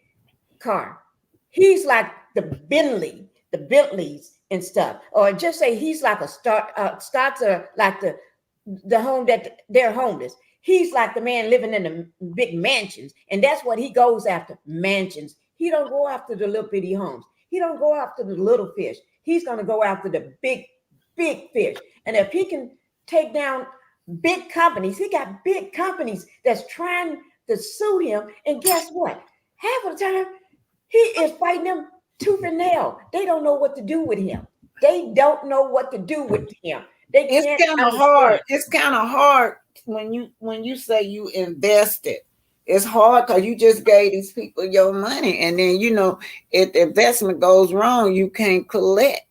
car. He's like the Bentleys and stuff. Or just say he's like Scots are like the home that they're homeless. He's like the man living in the big mansions, and that's what he goes after, mansions. He don't go after the little bitty homes. He don't go after the little fish. He's going to go after the big fish. And if he can take down big companies, he got big companies that's trying to sue him. And guess what? Half of the time, he is fighting them tooth and nail. They don't know what to do with him. It's kind of hard. It's kind of hard when you say you invested. It's hard because you just gave these people your money, and then if the investment goes wrong, you can't collect.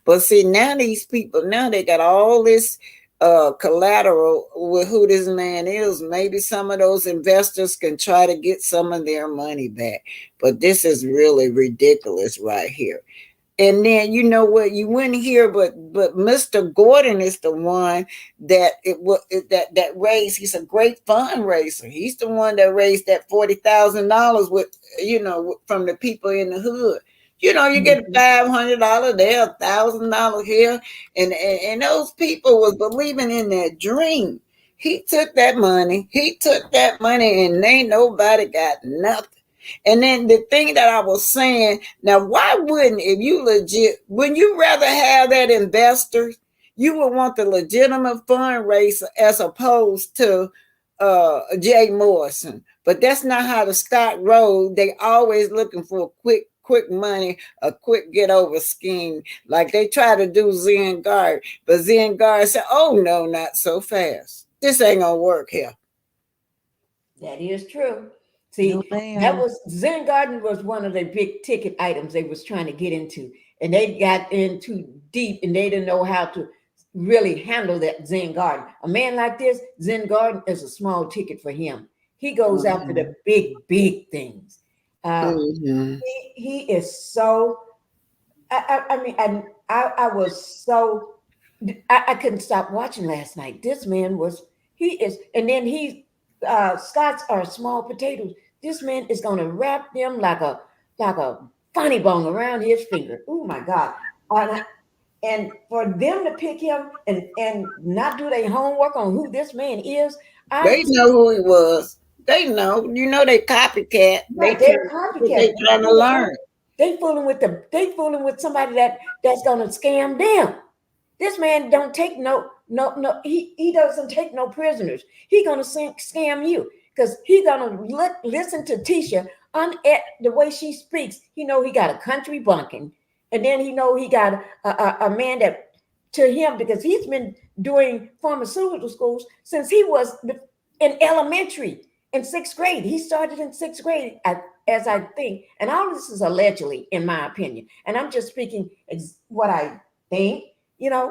But see, now these people, they got all this collateral with who this man is. Maybe some of those investors can try to get some of their money back. But this is really ridiculous right here. And then you know what, you wouldn't hear, but Mr. Gordon is the one that raised. He's a great fundraiser. He's the one that raised that $40,000 with from the people in the hood. You get $500 there, $1,000 here, and those people was believing in that dream. He took that money, and ain't nobody got nothing. And then the thing that I was saying, now why wouldn't, if you wouldn't you rather have that investor? You would want the legitimate fundraiser as opposed to Jay Morrison. But that's not how the stock roll. They always looking for quick money, a quick get over scheme, like they try to do Zen-Guard. But Zen-Guard said, oh no, not so fast. This ain't gonna work here. That is true. See, that was Zen Garden was one of the big ticket items they was trying to get into, and they got in too deep, and they didn't know how to really handle that Zen Garden. A man like this, Zen Garden is a small ticket for him. He goes after the big things. He is so. I was so. I couldn't stop watching last night. This man was. He is, and then he. Scots are small potatoes. This man is going to wrap them like a funny bone around his finger. Oh my God! And for them to pick him and not do their homework on who this man is, they know who he was. They know. They copycat. Right, they're copycat. They trying to learn. They fooling with somebody that's going to scam them. This man don't take no. He doesn't take no prisoners. He gonna scam you because he gonna listen to Tisha the way she speaks. He know he got a country bunking, and then he know he got a man that to him because he's been doing pharmaceutical schools since he was in elementary in 6th grade. He started in 6th grade, as I think, and all this is allegedly, in my opinion, and I'm just speaking what I think.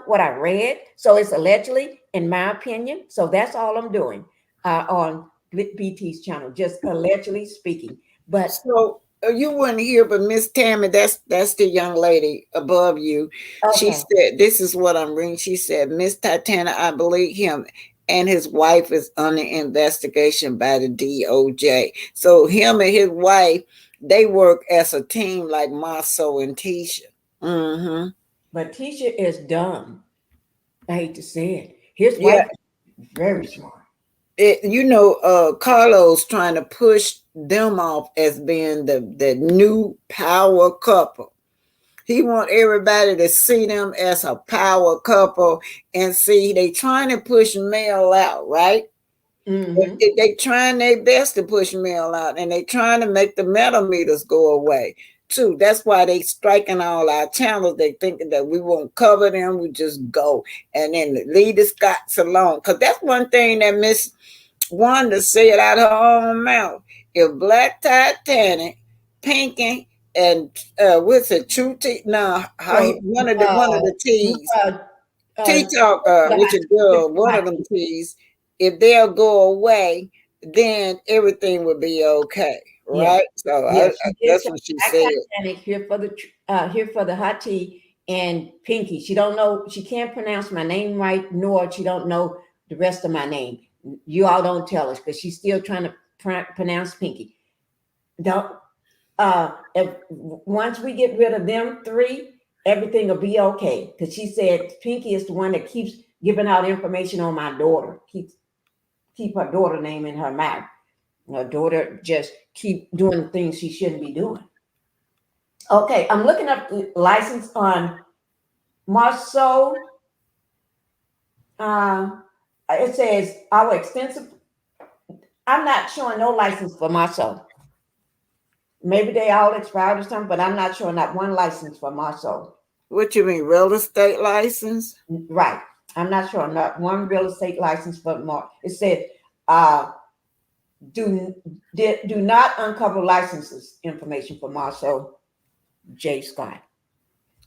What I read. So it's allegedly, in my opinion. So that's all I'm doing on BT's channel, just allegedly speaking. But so you wouldn't hear, but Miss Tammy, that's the young lady above you. Okay. She said, this is what I'm reading. She said, Miss Titana, I believe him and his wife is under investigation by the DOJ. So him and his wife, they work as a team like Maso and Tisha. Mm-hmm. But Tisha is dumb. I hate to say it. His wife is very smart. Carlos trying to push them off as being the new power couple. He want everybody to see them as a power couple and see they trying to push Mel out, right? Mm-hmm. They trying their best to push Mel out, and they trying to make the metal meters go away. Too. That's why they striking all our channels. They thinking that we won't cover them. We just go and then leave the Scots alone. Because that's one thing that Miss Wanda said out of her own mouth. If Black Titanic, Pinky, and what's it? True T? No, one of the T's. T-Talk, which is good. One of them T's. If they'll go away, then everything will be okay. Yeah. right? So Yeah, she did that's say what she Black said. Titanic here for the hot tea and Pinky. She don't know, she can't pronounce my name right, nor she don't know the rest of my name. You all don't tell us because she's still trying to pronounce Pinky. Don't once we get rid of them three, everything will be okay. Because she said Pinky is the one that keeps giving out information on my daughter, keep her daughter name in her mouth. Her daughter just keep doing things she shouldn't be doing. Okay, I'm looking up the license on Marceau. It says our extensive. I'm not showing no license for Marceau. Maybe they all expired or something, but I'm not showing not one license for Marceau. What you mean, real estate license? Right. I'm not showing not one real estate license for Mark. It said, do not uncover licenses information for Marceau J. Scott.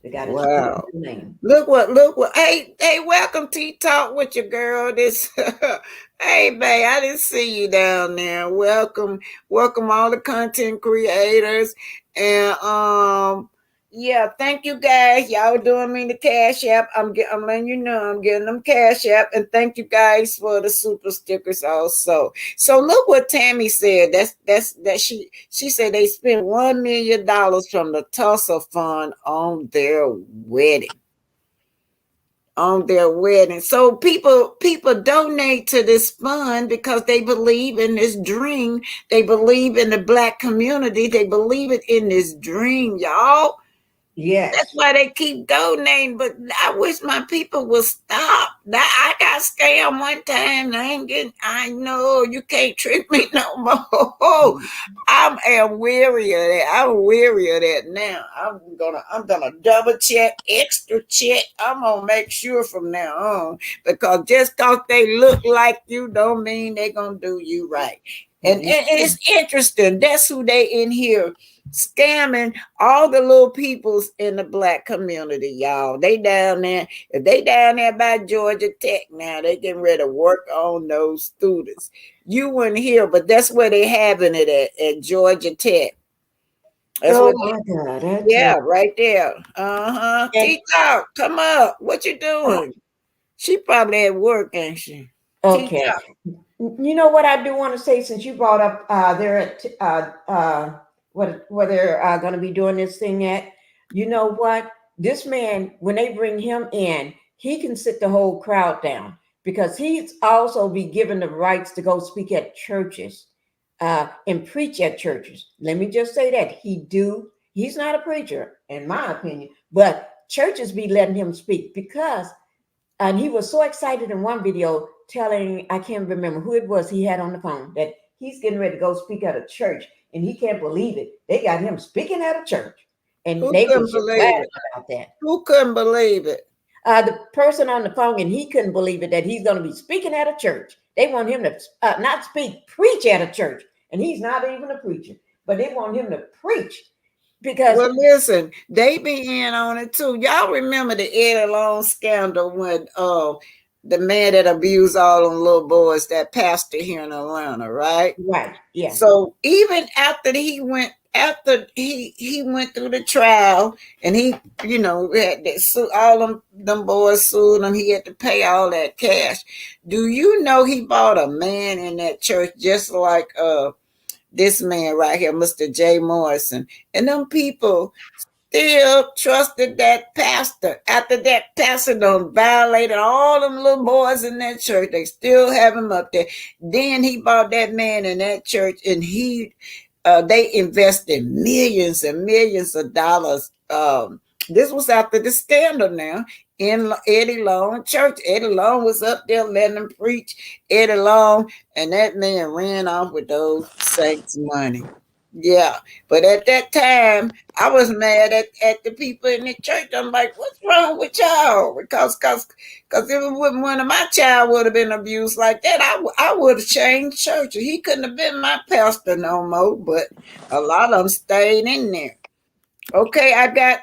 They got his Wow. name. Look what, hey, welcome to Talk with your girl. This, hey, babe, I didn't see you down there. Welcome all the content creators. And, yeah, thank you guys. Y'all doing me the Cash App. I'm letting you know I'm getting them Cash App. And thank you guys for the super stickers also. So look what Tammy said. She said they spent $1 million from the Tulsa Fund on their wedding. So people donate to this fund because they believe in this dream. They believe in the Black community. They believe it in this dream, y'all. Yes. That's why they keep donating, but I wish my people would stop. I got scammed one time. I know you can't trick me no more. I am weary of that. I'm weary of that now. I'm gonna double check, extra check. I'm gonna make sure from now on, because just cause they look like you don't mean they're gonna do you right. And it's interesting. That's who they in here scamming all the little peoples in the Black community, y'all. They down there. If they down there by Georgia Tech now, they getting ready to work on those students. You wouldn't hear, but that's where they having it at Georgia Tech. That's oh what my God! right there. T-Talk, come up. What you doing? She probably at work, ain't she? Okay. T-Talk. You know what I do want to say, since you brought up they're at where they're going to be doing this thing at. You know what? This man, when they bring him in, he can sit the whole crowd down, because he's also be given the rights to go speak at churches and preach at churches. Let me just say that he's not a preacher, in my opinion, but churches be letting him speak because. And he was so excited in one video telling, I can't remember who it was he had on the phone, that he's getting ready to go speak at a church, and he can't believe it. They got him speaking at a church, and they was just laughing about that. Who couldn't believe it? The person on the phone, and he couldn't believe it, that he's going to be speaking at a church. They want him to not speak, preach at a church, and he's not even a preacher, but they want him to preach. Because well, listen, they be in on it too. Y'all remember the Eddie Long scandal when the man that abused all them little boys, that pastor here in Atlanta, right? Right. Yeah. So even after he went through the trial, and he, had to sue, all them boys sued him. He had to pay all that cash. Do you know he bought a man in that church just like this man right here, Mr. Jay Morrison, and them people still trusted that pastor. After that pastor done violated all them little boys in that church, they still have him up there. Then he bought that man in that church, and they invested millions and millions of dollars. This was after the scandal now in Eddie Long church. Eddie Long was up there letting him preach. Eddie Long, and that man ran off with those saints' money. Yeah, but at that time, I was mad at the people in the church. I'm like, what's wrong with y'all? Because if one of my child would have been abused like that, I would have changed churches. He couldn't have been my pastor no more, but a lot of them stayed in there. Okay, I got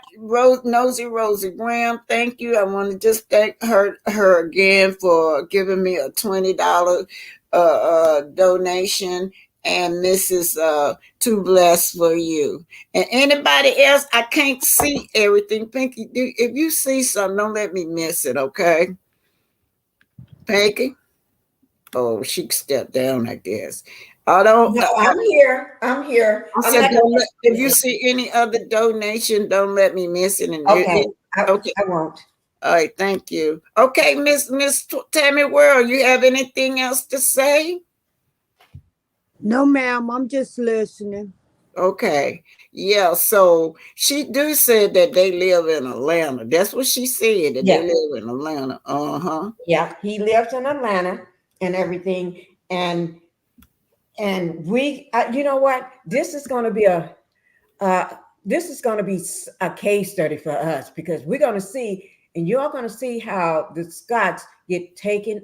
Nosy Rosie Graham. Thank you. I want to just thank her again for giving me a $20 donation. and Mrs. Too Blessed for You. And anybody else, I can't see everything. Pinky, if you see something, don't let me miss it, okay? Pinky? Oh, she stepped down, I guess. Although No, I'm here. I'm here. I I'm said, not if you see any other donation, don't let me miss it. And okay. Okay. I won't. All right, thank you. Okay, Miss Tammy World, you have anything else to say? No, ma'am, I'm just listening. Okay. Yeah, so she do said that they live in Atlanta. That's what she said, that they Yeah. live in Atlanta. Uh-huh. Yeah, he lives in Atlanta and everything, and we, you know what? This is going to be a case study for us, because we're going to see, and you're going to see how the Scots get taken.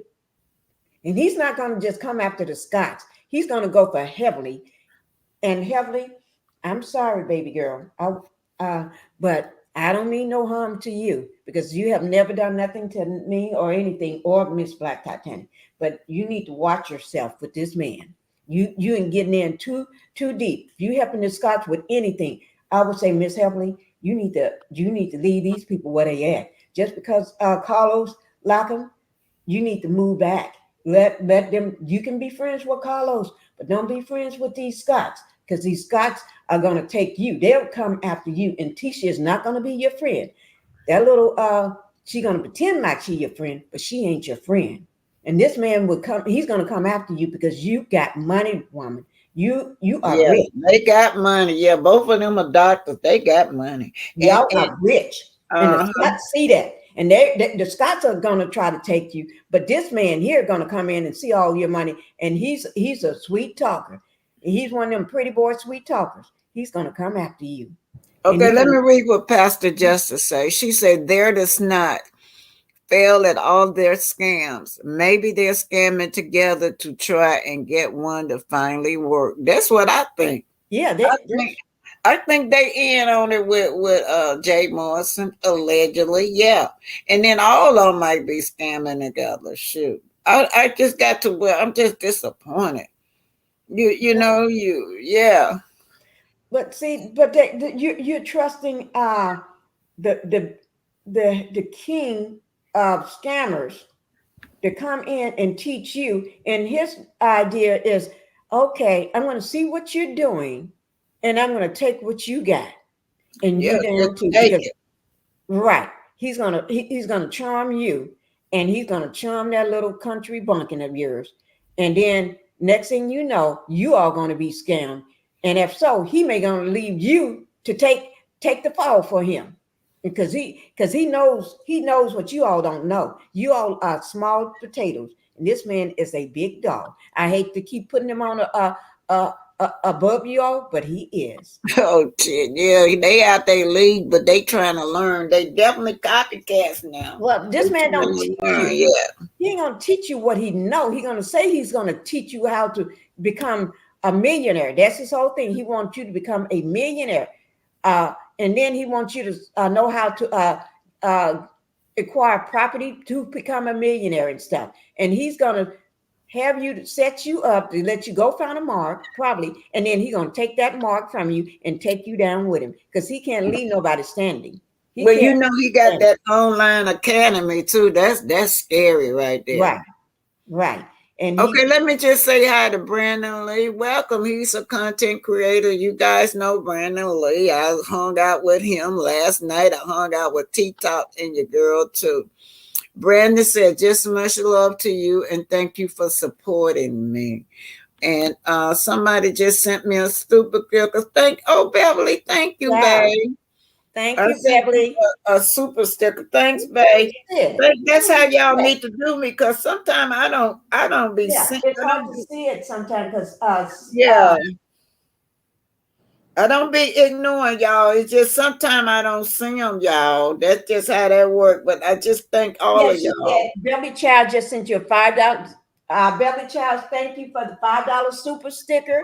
And he's not going to just come after the Scots. He's going to go for Heavily. And Heavily, I'm sorry, baby girl, but I don't mean no harm to you, because you have never done nothing to me or anything, or Miss Black Titanic. But you need to watch yourself with this man. You ain't getting in too deep. If you helping the Scots with anything, I would say, Miss Heavily, you need to leave these people where they at. Just because Carlos like them, you need to move back. Let them. You can be friends with Carlos, but don't be friends with these Scots, because these Scots are going to take you. They'll come after you, and Tisha is not going to be your friend. That little she's going to pretend like she's your friend, but she ain't your friend. And this man would come. He's going to come after you because you got money, woman. You are rich. They got money. Yeah, both of them are doctors. They got money. Y'all are rich, and the Scots see that. And the Scots are going to try to take you, but this man here going to come in and see all your money, and he's a sweet talker. He's one of them pretty boy sweet talkers. He's going to come after you. Okay, let me read what Pastor Justice says. She said, "There does not fail at all their scams. Maybe they're scamming together to try and get one to finally work." That's what I think. Yeah, I think they in on it with Jay Morrison, allegedly. Yeah. And then all of them might be scamming together. Shoot. I just got to where I'm just disappointed. Yeah. But see, you're trusting the king of scammers to come in and teach you. And his idea is, okay, I'm going to see what you're doing, and I'm going to take what you got, and you down too. Because, right, he's gonna charm you, and he's gonna charm that little country bumpkin of yours, and then next thing you know, you are going to be scammed. And if so, he may going to leave you to take the fall for him, because he knows what you all don't know. You all are small potatoes, and this man is a big dog. I hate to keep putting him on above you all, but he is. Oh shit, yeah, they out their league, but they trying to learn. They definitely copycats now. Well, this man don't teach you. Yeah. He ain't gonna teach you what he know. He's gonna say he's gonna teach you how to become a millionaire. That's his whole thing. He wants you to become a millionaire, and then he wants you to know how to acquire property to become a millionaire and stuff. And he's gonna have you to set you up to let you go find a mark, probably, and then he's gonna take that mark from you and take you down with him, because he can't leave nobody standing. Well, you know, he got that online academy too. That's scary right there. Right. And okay, let me just say hi to Brandon Lee. Welcome. He's a content creator. You guys know Brandon Lee. I hung out with him last night. I hung out with T-Top and your girl too. Brandon said, "Just much love to you and thank you for supporting me." And somebody just sent me a stupid girl. Beverly, thank you, babe. Thank you, Beverly. A super sticker. Thanks, babe. That's how y'all need to do me, because sometimes I don't be seeing. It's hard to see it sometimes because I don't be ignoring y'all. It's just sometimes I don't see them, y'all. That's just how that works. But I just thank all of y'all. Beverly Child just sent you a $5. Beverly Child, thank you for the $5 super sticker.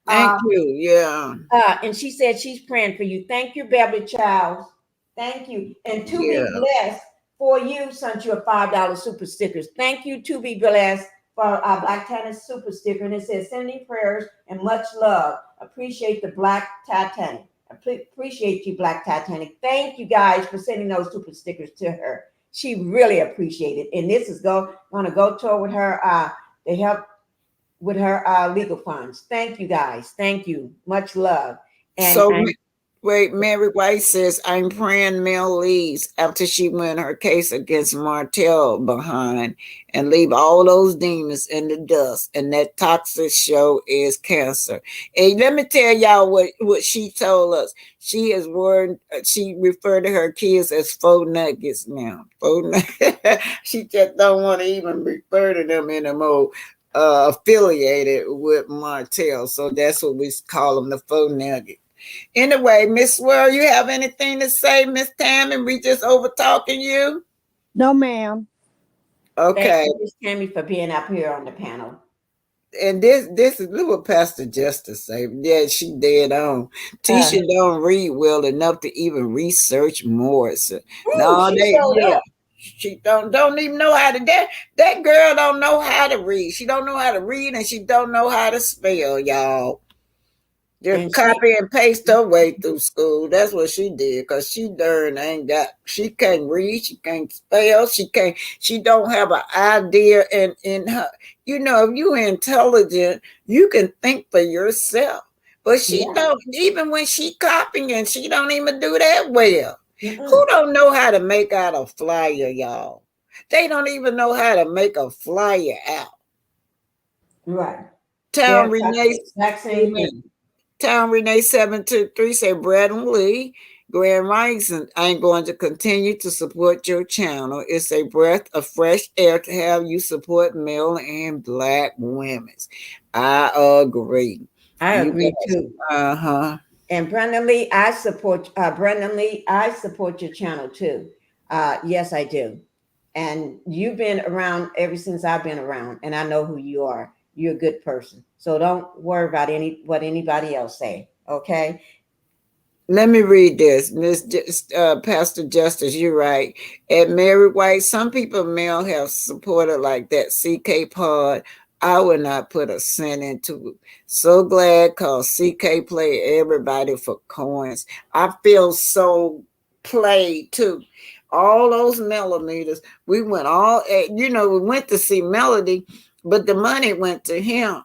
Thank you. Yeah. And she said she's praying for you. Thank you, Beverly Child. Thank you. And To Be Blessed for You sent you a $5 super stickers. Thank you, To Be Blessed. for our Black Titanic super sticker, and it says, sending prayers and much love. Appreciate the Black Titanic. Appreciate you, Black Titanic. Thank you guys for sending those super stickers to her. She really appreciated it. And this is going to go toward her to help with her legal funds. Thank you guys. Thank you. Much love. And So wait, Mary White says, I'm praying Mel leaves after she win her case against Martell behind and leave all those demons in the dust. And that toxic show is cancer. And let me tell y'all what she told us. She is worried. She referred to her kids as faux nuggets now. Faux nuggets. She just don't want to even refer to them anymore. Affiliated with Martell. So that's what we call them, the faux nugget. Anyway, Miss Swirl, you have anything to say, Miss Tammy? We just over talking you? No, ma'am. Okay. Thank you, Miss Tammy, for being up here on the panel. And this is what Pastor Justice say. Yeah, she dead on. Tisha don't read well enough to even research Morrison. No, she don't even know how to. That girl don't know how to read. She don't know how to read, and she don't know how to spell, y'all. Just copy and paste her way through school. That's what she did, because she she can't read, she can't spell, she don't have an idea in her. You know, if you're intelligent, you can think for yourself. But she don't, even when she copying, she don't even do that well. Who don't know how to make out a flyer, y'all? They don't even know how to make a flyer out. Right. Town Renee 723 said, Brandon Lee, Grand Rising, I'm going to continue to support your channel. It's a breath of fresh air to have you support male and Black women. I agree. I agree too. And Brandon Lee, I support your channel too. Yes, I do. And you've been around ever since I've been around, and I know who you are. You're a good person. So don't worry about what anybody else say. Okay. Let me read this. Pastor Justice, you're right. At Mary White, some people male have supported like that CK pod. I would not put a cent into it. So glad because CK played everybody for coins. I feel so played too. All those millimeters. We went we went to see Melody, but the money went to him.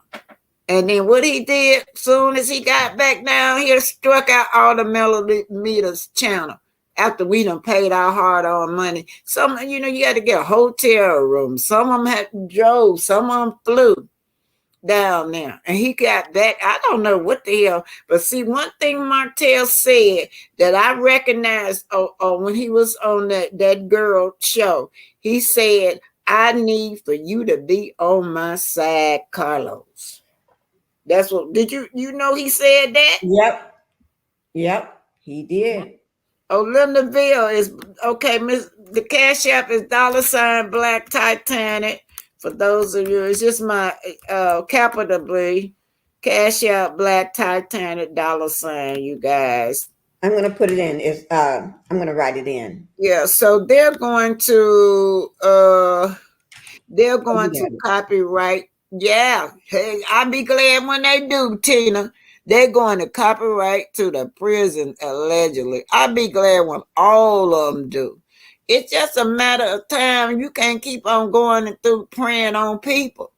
And then what he did, soon as he got back down here, struck out all the millimeters channel after we done paid our hard-earned money. Some, you had to get a hotel room. Some of them had drove. Some of them flew down there. And he got back. I don't know what the hell. But see, one thing Martell said that I recognized when he was on that girl show, he said, I need for you to be on my side, Carlos. That's what, did you know he said that? Yep, he did. Oh, Lindaville is, okay, the Cash App is $Black Titanic. For those of you, it's just my capital B, Cash App Black Titanic $, you guys. I'm going to put it in. I'm going to write it in. Yeah, so they're going to copyright. Yeah, hey, I'll be glad when they do, Tina. They're going to copyright to the prison, allegedly. I'll be glad when all of them do. It's just a matter of time. You can't keep on going through preying on people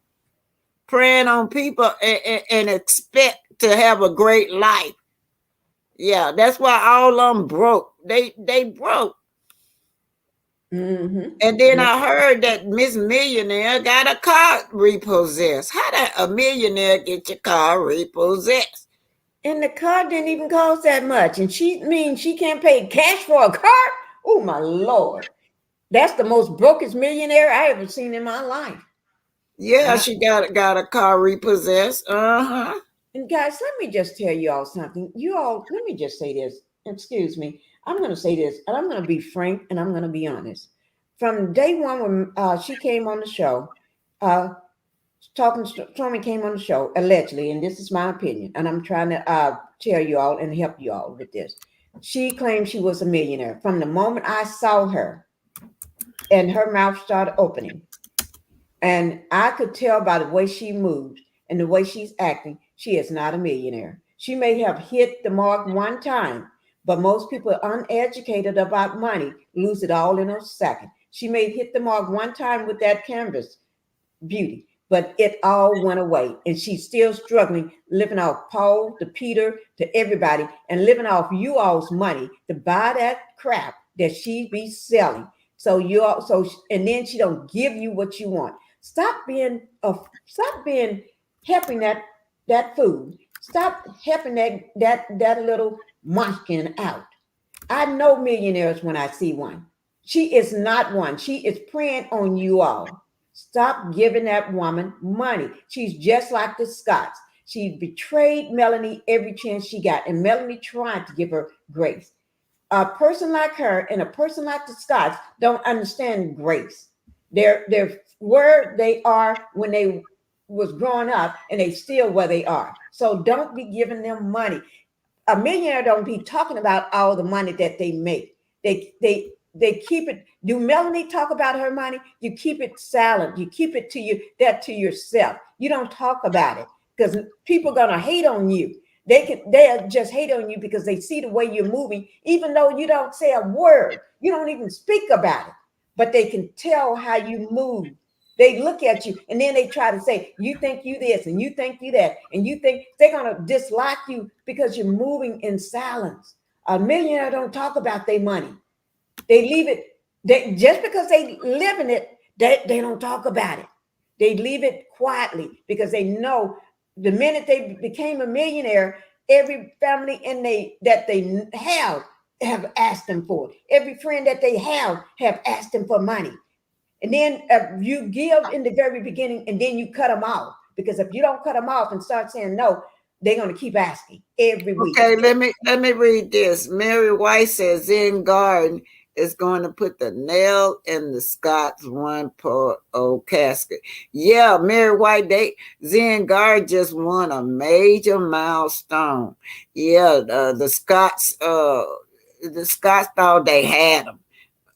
and expect to have a great life. Yeah, that's why all of them broke. They broke. Mm-hmm. And then I heard that Miss Millionaire got a car repossessed. How did a millionaire get your car repossessed? And the car didn't even cost that much. And she can't pay cash for a car? Oh, my Lord. That's the most brokest millionaire I ever seen in my life. Yeah, she got a car repossessed. And guys, let me just tell you all something. Let me just say this. Excuse me. I'm going to say this, and I'm going to be frank, and I'm going to be honest. From day one when she came on the show, Stormy came on the show, allegedly, and this is my opinion, and I'm trying to tell you all and help you all with this. She claimed she was a millionaire. From the moment I saw her and her mouth started opening, And I could tell by the way she moves and the way she's acting, she is not a millionaire. She may have hit the mark one time, but most people uneducated about money lose it all in a second. She may hit the mark one time with that canvas beauty, but it all went away. And she's still struggling, living off Paul to Peter to everybody, and living off you all's money to buy that crap that she be selling. So you also, and then she don't give you what you want. Stop being helping that food. Stop helping that little munchkin out. I know millionaires when I see one. She is not one. She is preying on you all. Stop giving that woman money. She's just like the Scots. She betrayed Melanie every chance she got, and Melanie tried to give her grace. A person like her and a person like the Scots don't understand grace. They're where they are when they was growing up, and they still where they are. So don't be giving them money. A millionaire don't be talking about all the money that they make. They keep it. Do Melanie talk about her money? You keep it silent. You keep it to yourself. You don't talk about it because people gonna hate on you. They'll just hate on you because they see the way you're moving, even though you don't say a word. You don't even speak about it, but they can tell how you move. They look at you and then they try to say, you think you this and you think you that, and you think they're going to dislike you because you're moving in silence. A millionaire don't talk about their money. They leave it. Just because they live in it, they don't talk about it. They leave it quietly because they know the minute they became a millionaire, every family that they have asked them for it. Every friend that they have asked them for money. And then you give in the very beginning, and then you cut them off. Because if you don't cut them off and start saying no, they're going to keep asking every week. Okay, let me read this. Mary White says Zen Garden is going to put the nail in the Scots 1.0 casket. Yeah, Mary White, Zen Garden just won a major milestone. Yeah, the Scots thought they had them.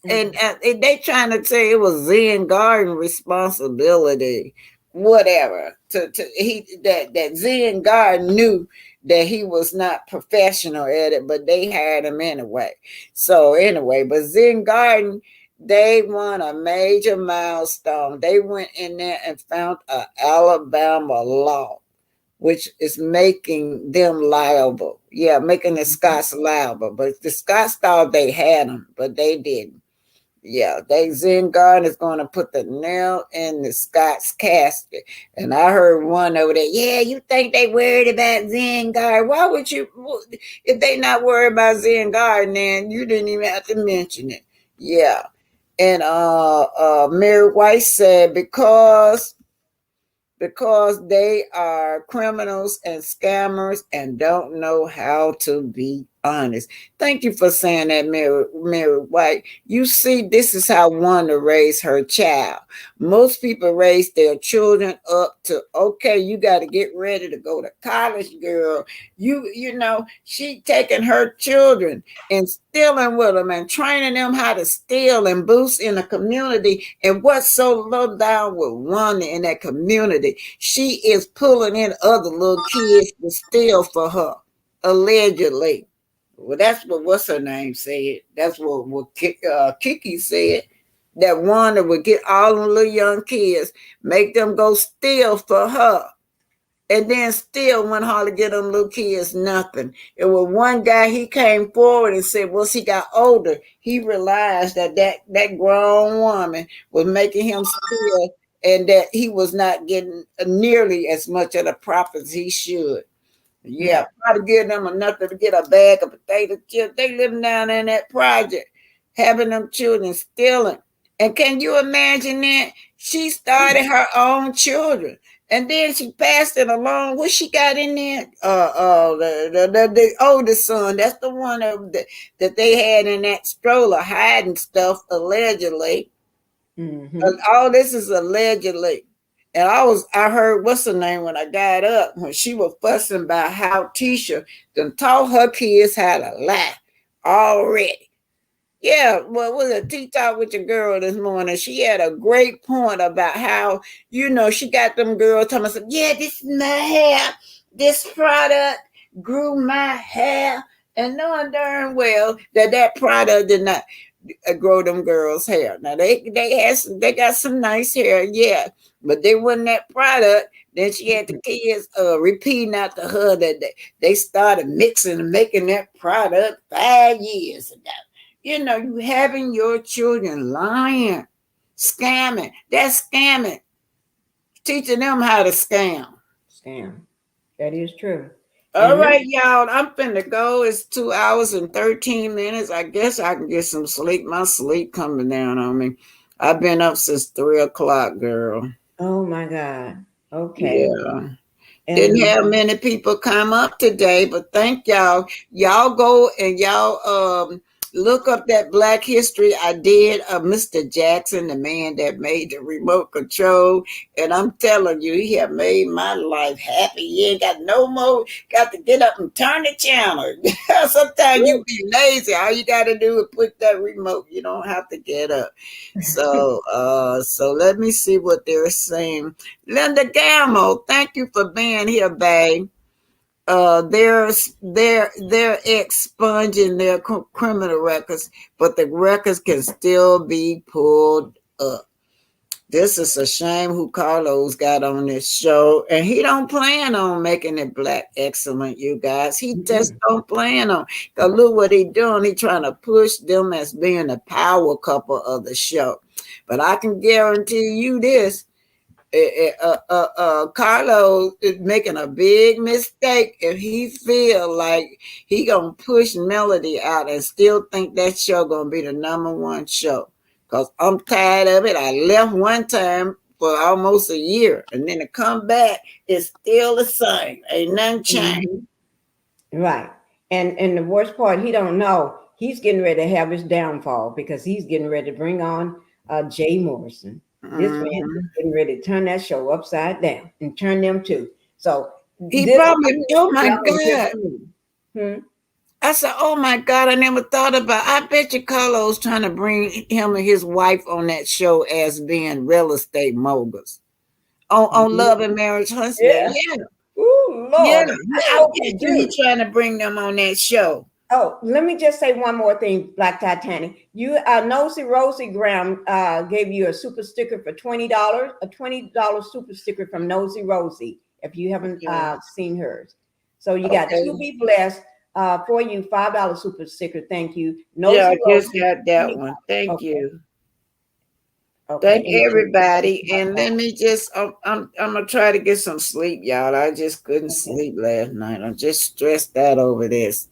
And they trying to say it was Zen Garden responsibility, whatever. That Zen Garden knew that he was not professional at it, but they had him anyway. So anyway, but Zen Garden, they won a major milestone. They went in there and found an Alabama law, which is making them liable. Yeah, making the Scots liable. But the Scots thought they had them, but they didn't. Yeah, Zen Garden is going to put the nail in the Scots casket. And I heard one over there, yeah, you think they worried about Zen Garden? Why would you, if they not worried about Zen Garden, then you didn't even have to mention it. Yeah. And Mary White said because they are criminals and scammers and don't know how to be honest. Thank you for saying that, Mary White. You see, this is how one to raise her child. Most people raise their children up to, okay, you got to get ready to go to college, girl. You know, she taking her children and stealing with them and training them how to steal and boost in a community. And what's so low down with one in that community? She is pulling in other little kids to steal for her, allegedly. Well, that's what's her name said. That's what Kiki said. That one that would get all the little young kids, make them go steal for her. And then still wouldn't hardly get them little kids nothing. It was one guy, he came forward and said once he got older, he realized that grown woman was making him steal and that he was not getting nearly as much of the profits he should. Yeah, try to give them enough to get a bag of potato chips. They living down in that project, having them children stealing. And can you imagine that? She started her own children. And then she passed it along. What she got in there? The oldest son. That's the one that they had in that stroller hiding stuff, allegedly. Mm-hmm. All this is allegedly. And I heard what's her name when I got up when she was fussing about how Tisha done taught her kids how to lie already. Yeah, well, was a tea talk with your girl this morning. She had a great point about how, she got them girls telling us, yeah, this is my hair. This product grew my hair. And knowing darn well that product did not grow them girls' hair. Now they got some nice hair, yeah, but they wasn't that product. Then she had the kids repeating after her that they started mixing and making that product 5 years ago. You having your children lying, scamming. That's scamming. Teaching them how to scam. Scam. That is true. All right, y'all. I'm finna go. It's 2 hours and 13 minutes. I guess I can get some sleep. My sleep coming down on me. I've been up since 3 o'clock, girl. Oh my God. Okay. Yeah. Didn't have many people come up today, but thank y'all. Y'all go and y'all look up that Black history I did of Mr. Jackson, the man that made the remote control. And I'm telling you, he have made my life happy. You ain't got no more, got to get up and turn the channel. Sometimes you be lazy. All you got to do is put that remote. You don't have to get up. So let me see what they're saying. Linda Gammo, thank you for being here, babe. They're expunging their criminal records, but the records can still be pulled up. This is a shame who Carlos got on this show, and he don't plan on making it Black excellent, you guys. He just don't plan on. Cause look what he doing. He trying to push them as being the power couple of the show. But I can guarantee you this. Carlos is making a big mistake if he feel like he gonna push Melody out and still think that show gonna be the #1 show. Cause I'm tired of it. I left one time for almost a year, and then to come back, it's still the same. Ain't nothing changed. Right. And the worst part, he don't know. He's getting ready to have his downfall because he's getting ready to bring on Jay Morrison. This man is getting ready to turn that show upside down and turn them too. So he probably, oh my God. I said, oh my God, I never thought about. I bet you Carlos trying to bring him and his wife on that show as being real estate moguls. On Love and Marriage Huntsville. Yeah. Ooh, Lord. Yeah. I bet you trying to bring them on that show. Oh, let me just say one more thing, Black Titanic. You Nosy Rosie Graham gave you a super sticker for $20, a $20 super sticker from Nosy Rosie, if you haven't seen hers. So you got two be blessed for you, $5 super sticker. Thank you. Nosy I just got that one. Thank you. Okay. Thank everybody. And let me just, I'm gonna try to get some sleep, y'all. I just couldn't sleep last night. I'm just stressed out over this.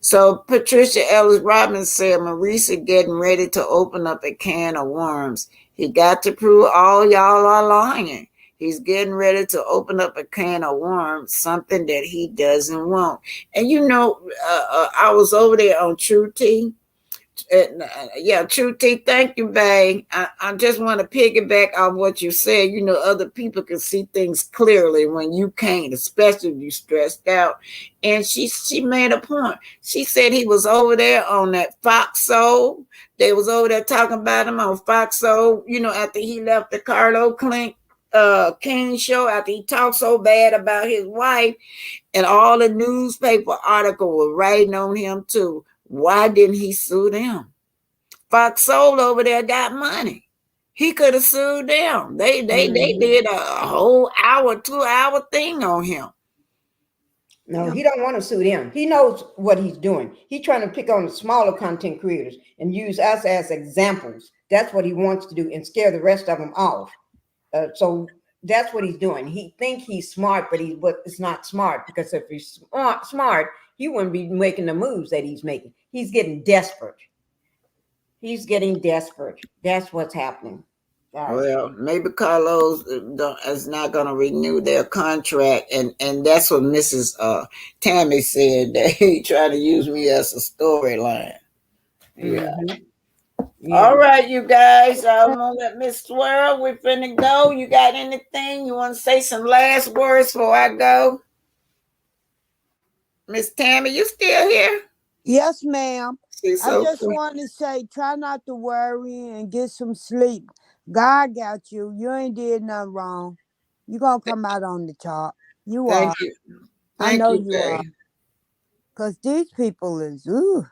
So Patricia Ellis Robbins said Marisa getting ready to open up a can of worms. He got to prove all y'all are lying. He's getting ready to open up a can of worms, something that he doesn't want. And I was over there on True Tea. True Tea, thank you, babe. I just want to piggyback on what you said. Other people can see things clearly when you can't, especially if you're stressed out. And she made a point. She said he was over there on that Fox Soul. They was over there talking about him on Fox Soul, after he left the Carlo King show, after he talked so bad about his wife, and all the newspaper article were writing on him too. Why didn't he sue them? Fox Soul over there got money. He could have sued them. They did a whole 2-hour thing on him. No, he don't want to sue them. He knows what he's doing. He's trying to pick on the smaller content creators and use us as examples. That's what he wants to do and scare the rest of them off. So that's what he's doing. He think he's smart, but it's not smart, because if he's smart, he wouldn't be making the moves that he's making. He's getting desperate. He's getting desperate. That's what's happening. Well, maybe Carlos is not going to renew their contract, and that's what Mrs. Tammy said, that he tried to use me as a storyline. Yeah. All right, you guys. I'm gonna let Miss Swirl. We're finna go. You got anything you want to say? Some last words before I go? Miss Tammy, you still here? Yes, ma'am. She's I so just funny. want to say, try not to worry and get some sleep. God got you. You ain't did nothing wrong. You gonna come out on the top. You Thank are. you. I Thank know you, you are. Bay. Cause these people is, ooh,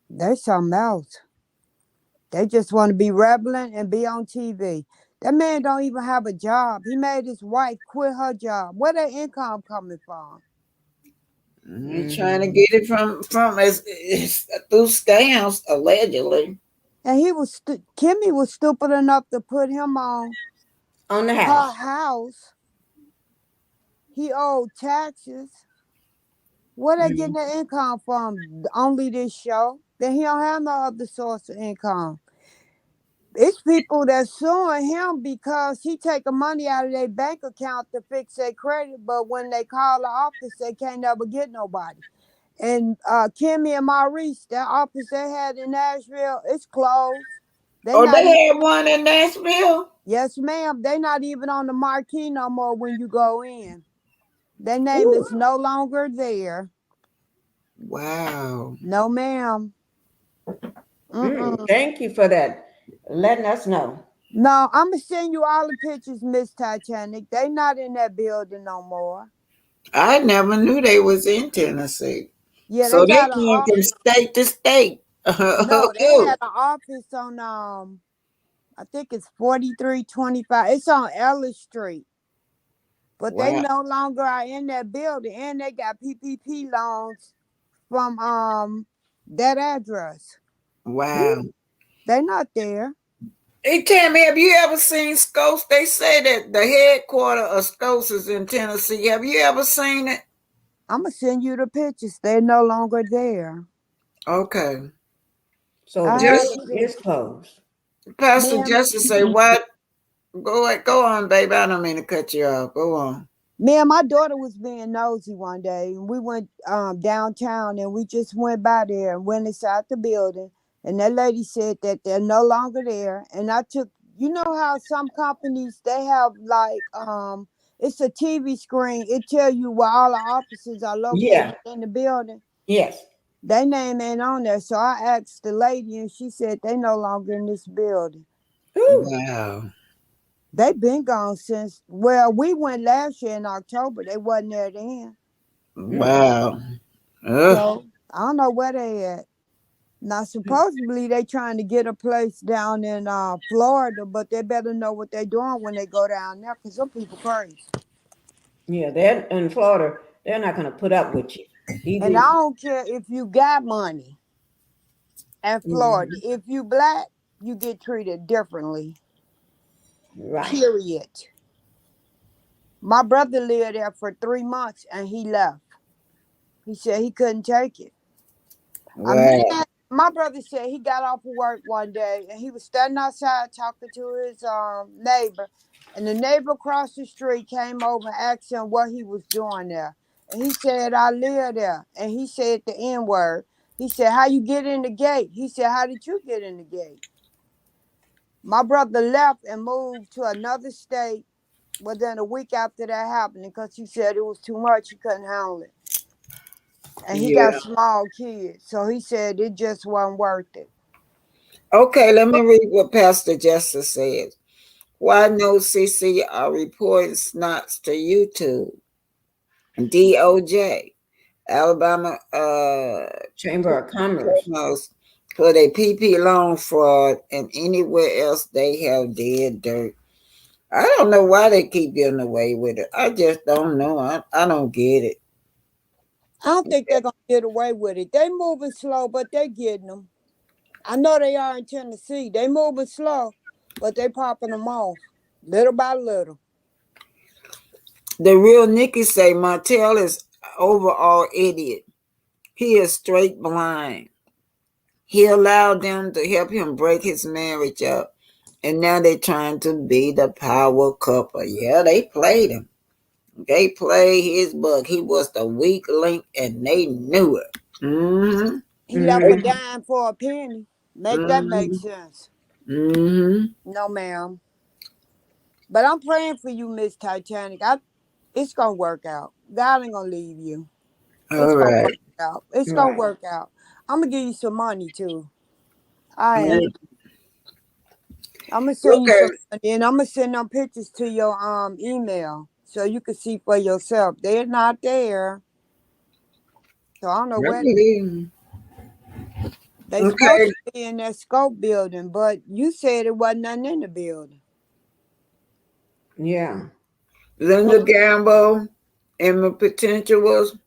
they're something else. They just want to be rebelling and be on TV. That man don't even have a job. He made his wife quit her job. Where their income coming from? He's trying to get it from as through scams, allegedly. And he was Kimmy was stupid enough to put him on the her house. house. He owed taxes. Where they getting their income from? Only this show. Then he don't have no other source of income. It's people that's suing him because he taking money out of their bank account to fix their credit, but when they call the office, they can't never get nobody. And Kimmy and Maurice, that office they had in Nashville, it's closed. They Oh, not they even. had one in Nashville? Yes, ma'am. They not even on the marquee no more when you go in. Their name Ooh. is no longer there. Wow. No, ma'am. Mm-mm. Thank you for that. Letting us know. No, I'm gonna send you all the pictures, Miss Titanic. They not in that building no more. I never knew they was in Tennessee. Yeah, So they they got an came from office. state to state. No, they Oh, had an office on I think it's 4325. It's on Ellis Street. But they wow. no longer are in that building, and they got PPP loans from that address. Wow. They not there. Hey Tammy, have you ever seen Scopes? They say that the headquarter of Scopes is in Tennessee. Have you ever seen it? I'm gonna send you the pictures. They're no longer there. Okay. So I the have Just the building is pictures. closed. Pastor Man, Justice say what? Go on, baby. I don't mean to cut you off. Go on. me and my daughter was being nosy one day, and we went downtown, and we just went by there and went inside the building, and that lady said that they're no longer there. And I took, you know how some companies they have like it's a TV screen. It tell you where all the offices are located Yeah. in the building. Yes. Their name ain't on there, so I asked the lady, and she said they no longer in this building. Ooh. Wow. They been gone since. Well, we went last year in October. They wasn't there then. Wow. Ugh. So I don't know where they at. Now supposedly they trying to get a place down in Florida, but they better know what they doing when they go down there, cause some people crazy. Yeah, they're in Florida. They're not going to put up with you. And I Even don't care if you got money in Florida. If you black, you get treated differently. right. Period. My brother lived there for 3 months and he left. He said he couldn't take it. A man, Wow. my brother said he got off of work one day and he was standing outside talking to his neighbor, and the neighbor across the street came over and asked him what he was doing there. And he said, I live there. And he said the N word. He said, how you get in the gate? He said, how did you get in the gate? My brother left and moved to another state within a week after that happened because he said it was too much. He couldn't handle it. And he got Yeah. small kids. So he said it just wasn't worth it. Okay, let me read what Pastor Justice says. Why no CC are reporting snots to YouTube? DOJ, Alabama Chamber of Commerce. for their PP loan fraud and anywhere else they have did dirt. I don't know why they keep getting away with it. I just don't know. I don't get it. I don't think they're gonna get away with it. They moving slow, but they getting them. I know they are in Tennessee. They moving slow, but they popping them off little by little. The real Nikki say Martell is overall idiot. He is straight blind. He allowed them to help him break his marriage up. And now they're trying to be the power couple. Yeah, they played him. They played his book. He was the weak link and they knew it. Mm-hmm. He left a dime for a penny. Make that make Mm-hmm. sense. Mm-hmm. No, ma'am. But I'm praying for you, Miss Titanic. It's gonna work out. God ain't gonna leave you. It's All gonna work right. out. It's gonna Right. work out. I'm gonna give you some money too. I Yeah. am. I'm gonna send you Okay. some money, and I'm gonna send them pictures to your email so you can see for yourself. They're not there, so I don't know where Okay. they supposed Okay. to be in that scope building, but you said it wasn't nothing in the building. Yeah. Linda Gamble and my potential was,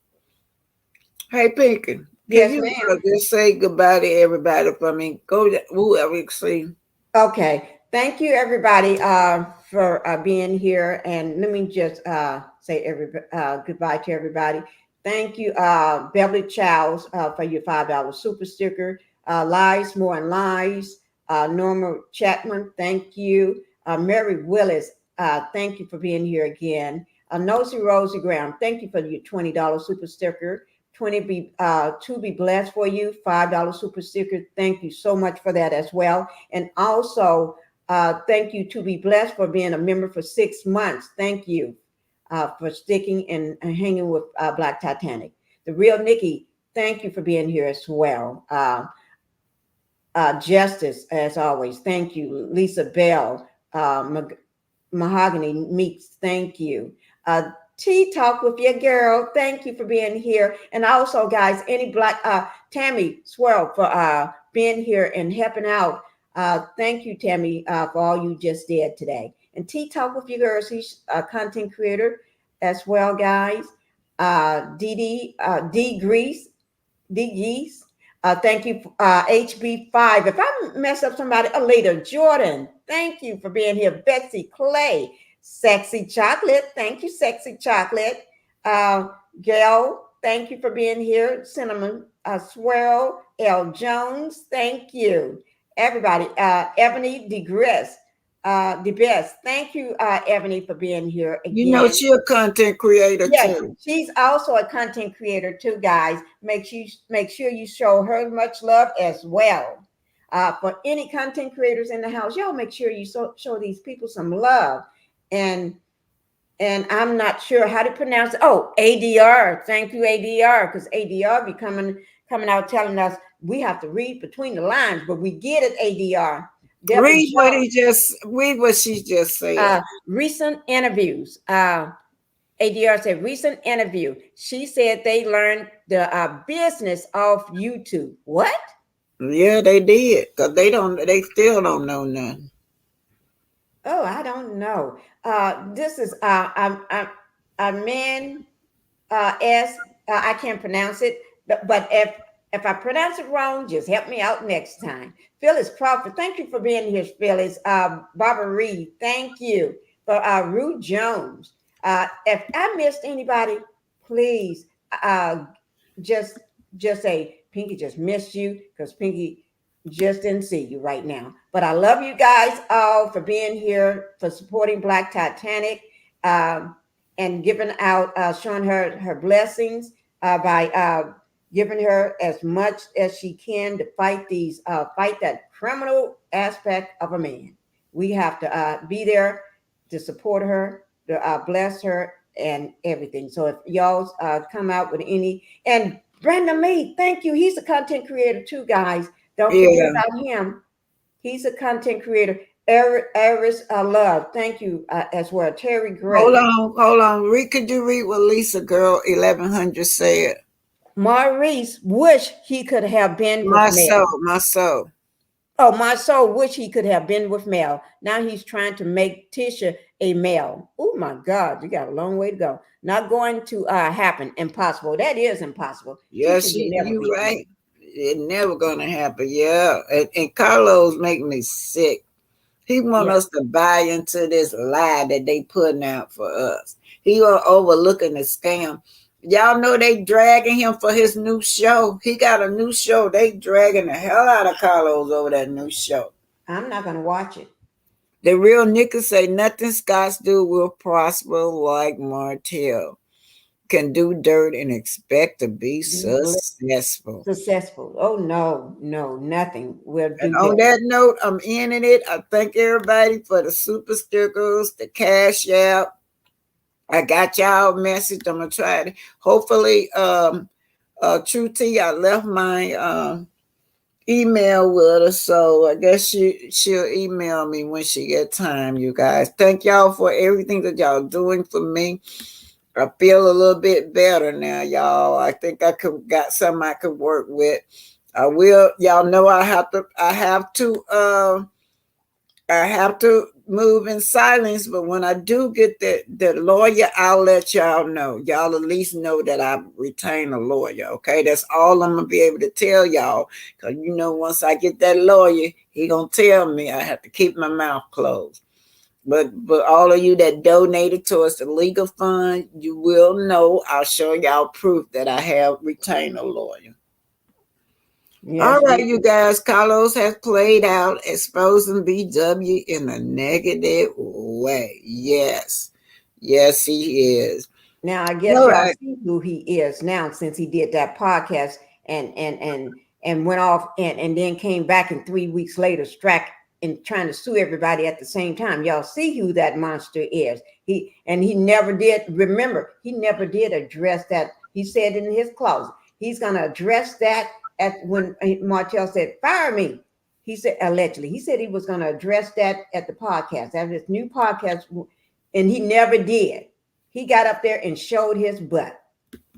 hey, Pinky, can Yes, you ma'am. just say goodbye to everybody for me? Go to whoever you see. Okay. Thank you, everybody, for being here. And let me just say goodbye to everybody. Thank you, Beverly Childs, for your $5 super sticker. Lies, More and Lies. Norma Chapman, thank you. Mary Willis, thank you for being here again. Nosy Rosie Graham, thank you for your $20 super sticker. 20 to be blessed for you, $5 super sticker. Thank you so much for that as well. And also, thank you to be blessed for being a member for 6 months. Thank you for sticking and hanging with Black Titanic. The Real Nikki, thank you for being here as well. Justice, as always, thank you. Lisa Bell, Mahogany Meeks, thank you. Tea Talk with your girl, thank you for being here. And also, guys, any Black, Tammy Swirl for being here and helping out. Thank you, Tammy, for all you just did today. And Tea Talk with your girl, she's a content creator as well, guys. D Grease, D Geese. Thank you, HB5. If I mess up somebody, Alita Jordan, thank you for being here. Betsy Clay, Sexy Chocolate, thank you, Sexy Chocolate. Gail, thank you for being here. Cinnamon Swirl, L. Jones, thank you. Everybody, Ebony DeGress, the best. Thank you, Ebony, for being here again. You know, she's a content creator too. She's also a content creator too, guys. Make sure you show her much love as well. For any content creators in the house, y'all make sure you show these people some love. And I'm not sure how to pronounce it. Oh, ADR. Thank you, ADR, because ADR be coming out telling us we have to read between the lines, but we get it, ADR. Read what she just said. Recent interviews. ADR said recent interview. She said they learned the business of YouTube. What? Yeah, they did, because they still don't know nothing. Oh, I don't know. This is a man S. I can't pronounce it, but if I pronounce it wrong, just help me out next time. Phyllis Crawford, thank you for being here, Phyllis. Barbara Reed, thank you. For Ruth Jones. If I missed anybody, please just say Pinky just missed you, because Pinky just didn't see you right now. But I love you guys all for being here, for supporting Black Titanic, and giving out, showing her blessings by giving her as much as she can to fight that criminal aspect of a man. We have to be there to support her, to bless her, and everything. So if y'all come out with any, and Brandon Lee, thank you. He's a content creator too, guys. Don't forget about him. He's a content creator. Eris Love, thank you as well. Terry Gray. Hold on. Could you read what Lisa Girl 1100 said? Maurice wish he could have been with Mel. My soul. Oh, my soul wish he could have been with Mel. Now he's trying to make Tisha a Mel. Oh my God, you got a long way to go. Not going to happen. Impossible. That is impossible. Yes, you right. It's never gonna happen. Yeah, and Carlos make me sick. He want us to buy into this lie that they putting out for us. He overlooking the scam. Y'all know they dragging him for his new show. He got a new show. They dragging the hell out of Carlos over that new show. I'm not going to watch it. The real niggas say nothing Scots do will prosper like Martell. Can do dirt and expect to be successful. Oh, no, nothing will do. And on that note, I'm ending it. I thank everybody for the super stickers, the cash out. I got y'all message. I'm gonna try to hopefully True T, I left my email with her, so I guess she'll email me when she get time. You guys, thank y'all for everything that y'all doing for me. I feel a little bit better now, y'all. I think I got something I could work with. I will. Y'all know I have to move in silence, but when I do get the lawyer, I'll let y'all know. Y'all at least know that I retain a lawyer. Okay, that's all I'm gonna be able to tell y'all. Cause once I get that lawyer, he gonna tell me I have to keep my mouth closed. But all of you that donated towards the legal fund, you will know. I'll show y'all proof that I have retained a lawyer. Yes, all right, you guys. Carlos has played out exposing BW in a negative way. Yes, he is. Now I guess y'all see who he is now since he did that podcast and went off and then came back and 3 weeks later and trying to sue everybody at the same time. Y'all see who that monster is. He never did. Remember, he never did address that. He said in his closet, he's gonna address that when Martell said, "Fire me." He said allegedly. He said he was gonna address that at the podcast, at his new podcast, and he never did. He got up there and showed his butt.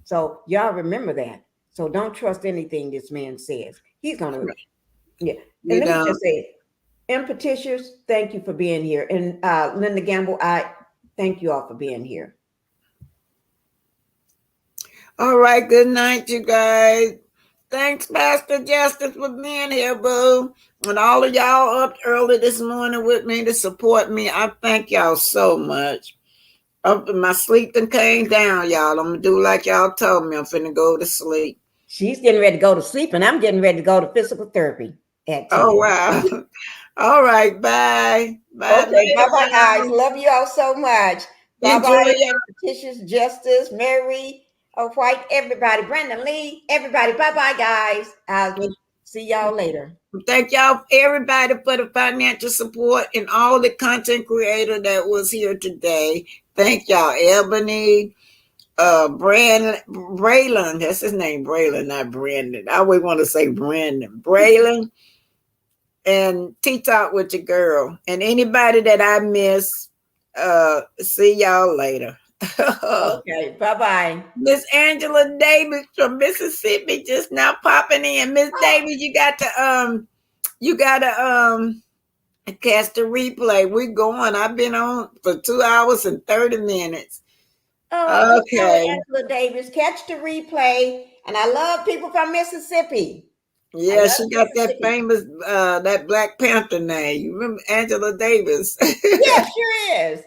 So y'all remember that. So don't trust anything this man says. He's gonna, yeah. And let me just say, Impetitious, thank you for being here. And Linda Gamble, I thank you all for being here. All right, good night, you guys. Thanks, Pastor Justice, for being here, boo. And all of y'all up early this morning with me to support me. I thank y'all so much. My sleep done came down, y'all. I'm gonna do like y'all told me. I'm finna go to sleep. She's getting ready to go to sleep, and I'm getting ready to go to physical therapy at 10. Oh, wow. All right, bye. Bye. Okay, bye-bye, guys. Love you all so much. Bye-bye, Impetitious, Justice, Mary, White, everybody, Brandon Lee, everybody. Bye-bye, guys. I'll see y'all later. Thank y'all, everybody, for the financial support and all the content creator that was here today. Thank y'all, Ebony, Braylon. That's his name, Braylon, not Brandon. I always want to say Brandon. Braylon, and T-Talk with your girl. And anybody that I miss, see y'all later. Okay, bye-bye. Miss Angela Davis from Mississippi just now popping in. Miss Davis, you got to catch the replay. We're going. I've been on for 2 hours and 30 minutes. Oh, okay. Angela Davis, catch the replay. And I love people from Mississippi. Yeah, she got that famous that Black Panther name. You remember Angela Davis? Yeah, sure is.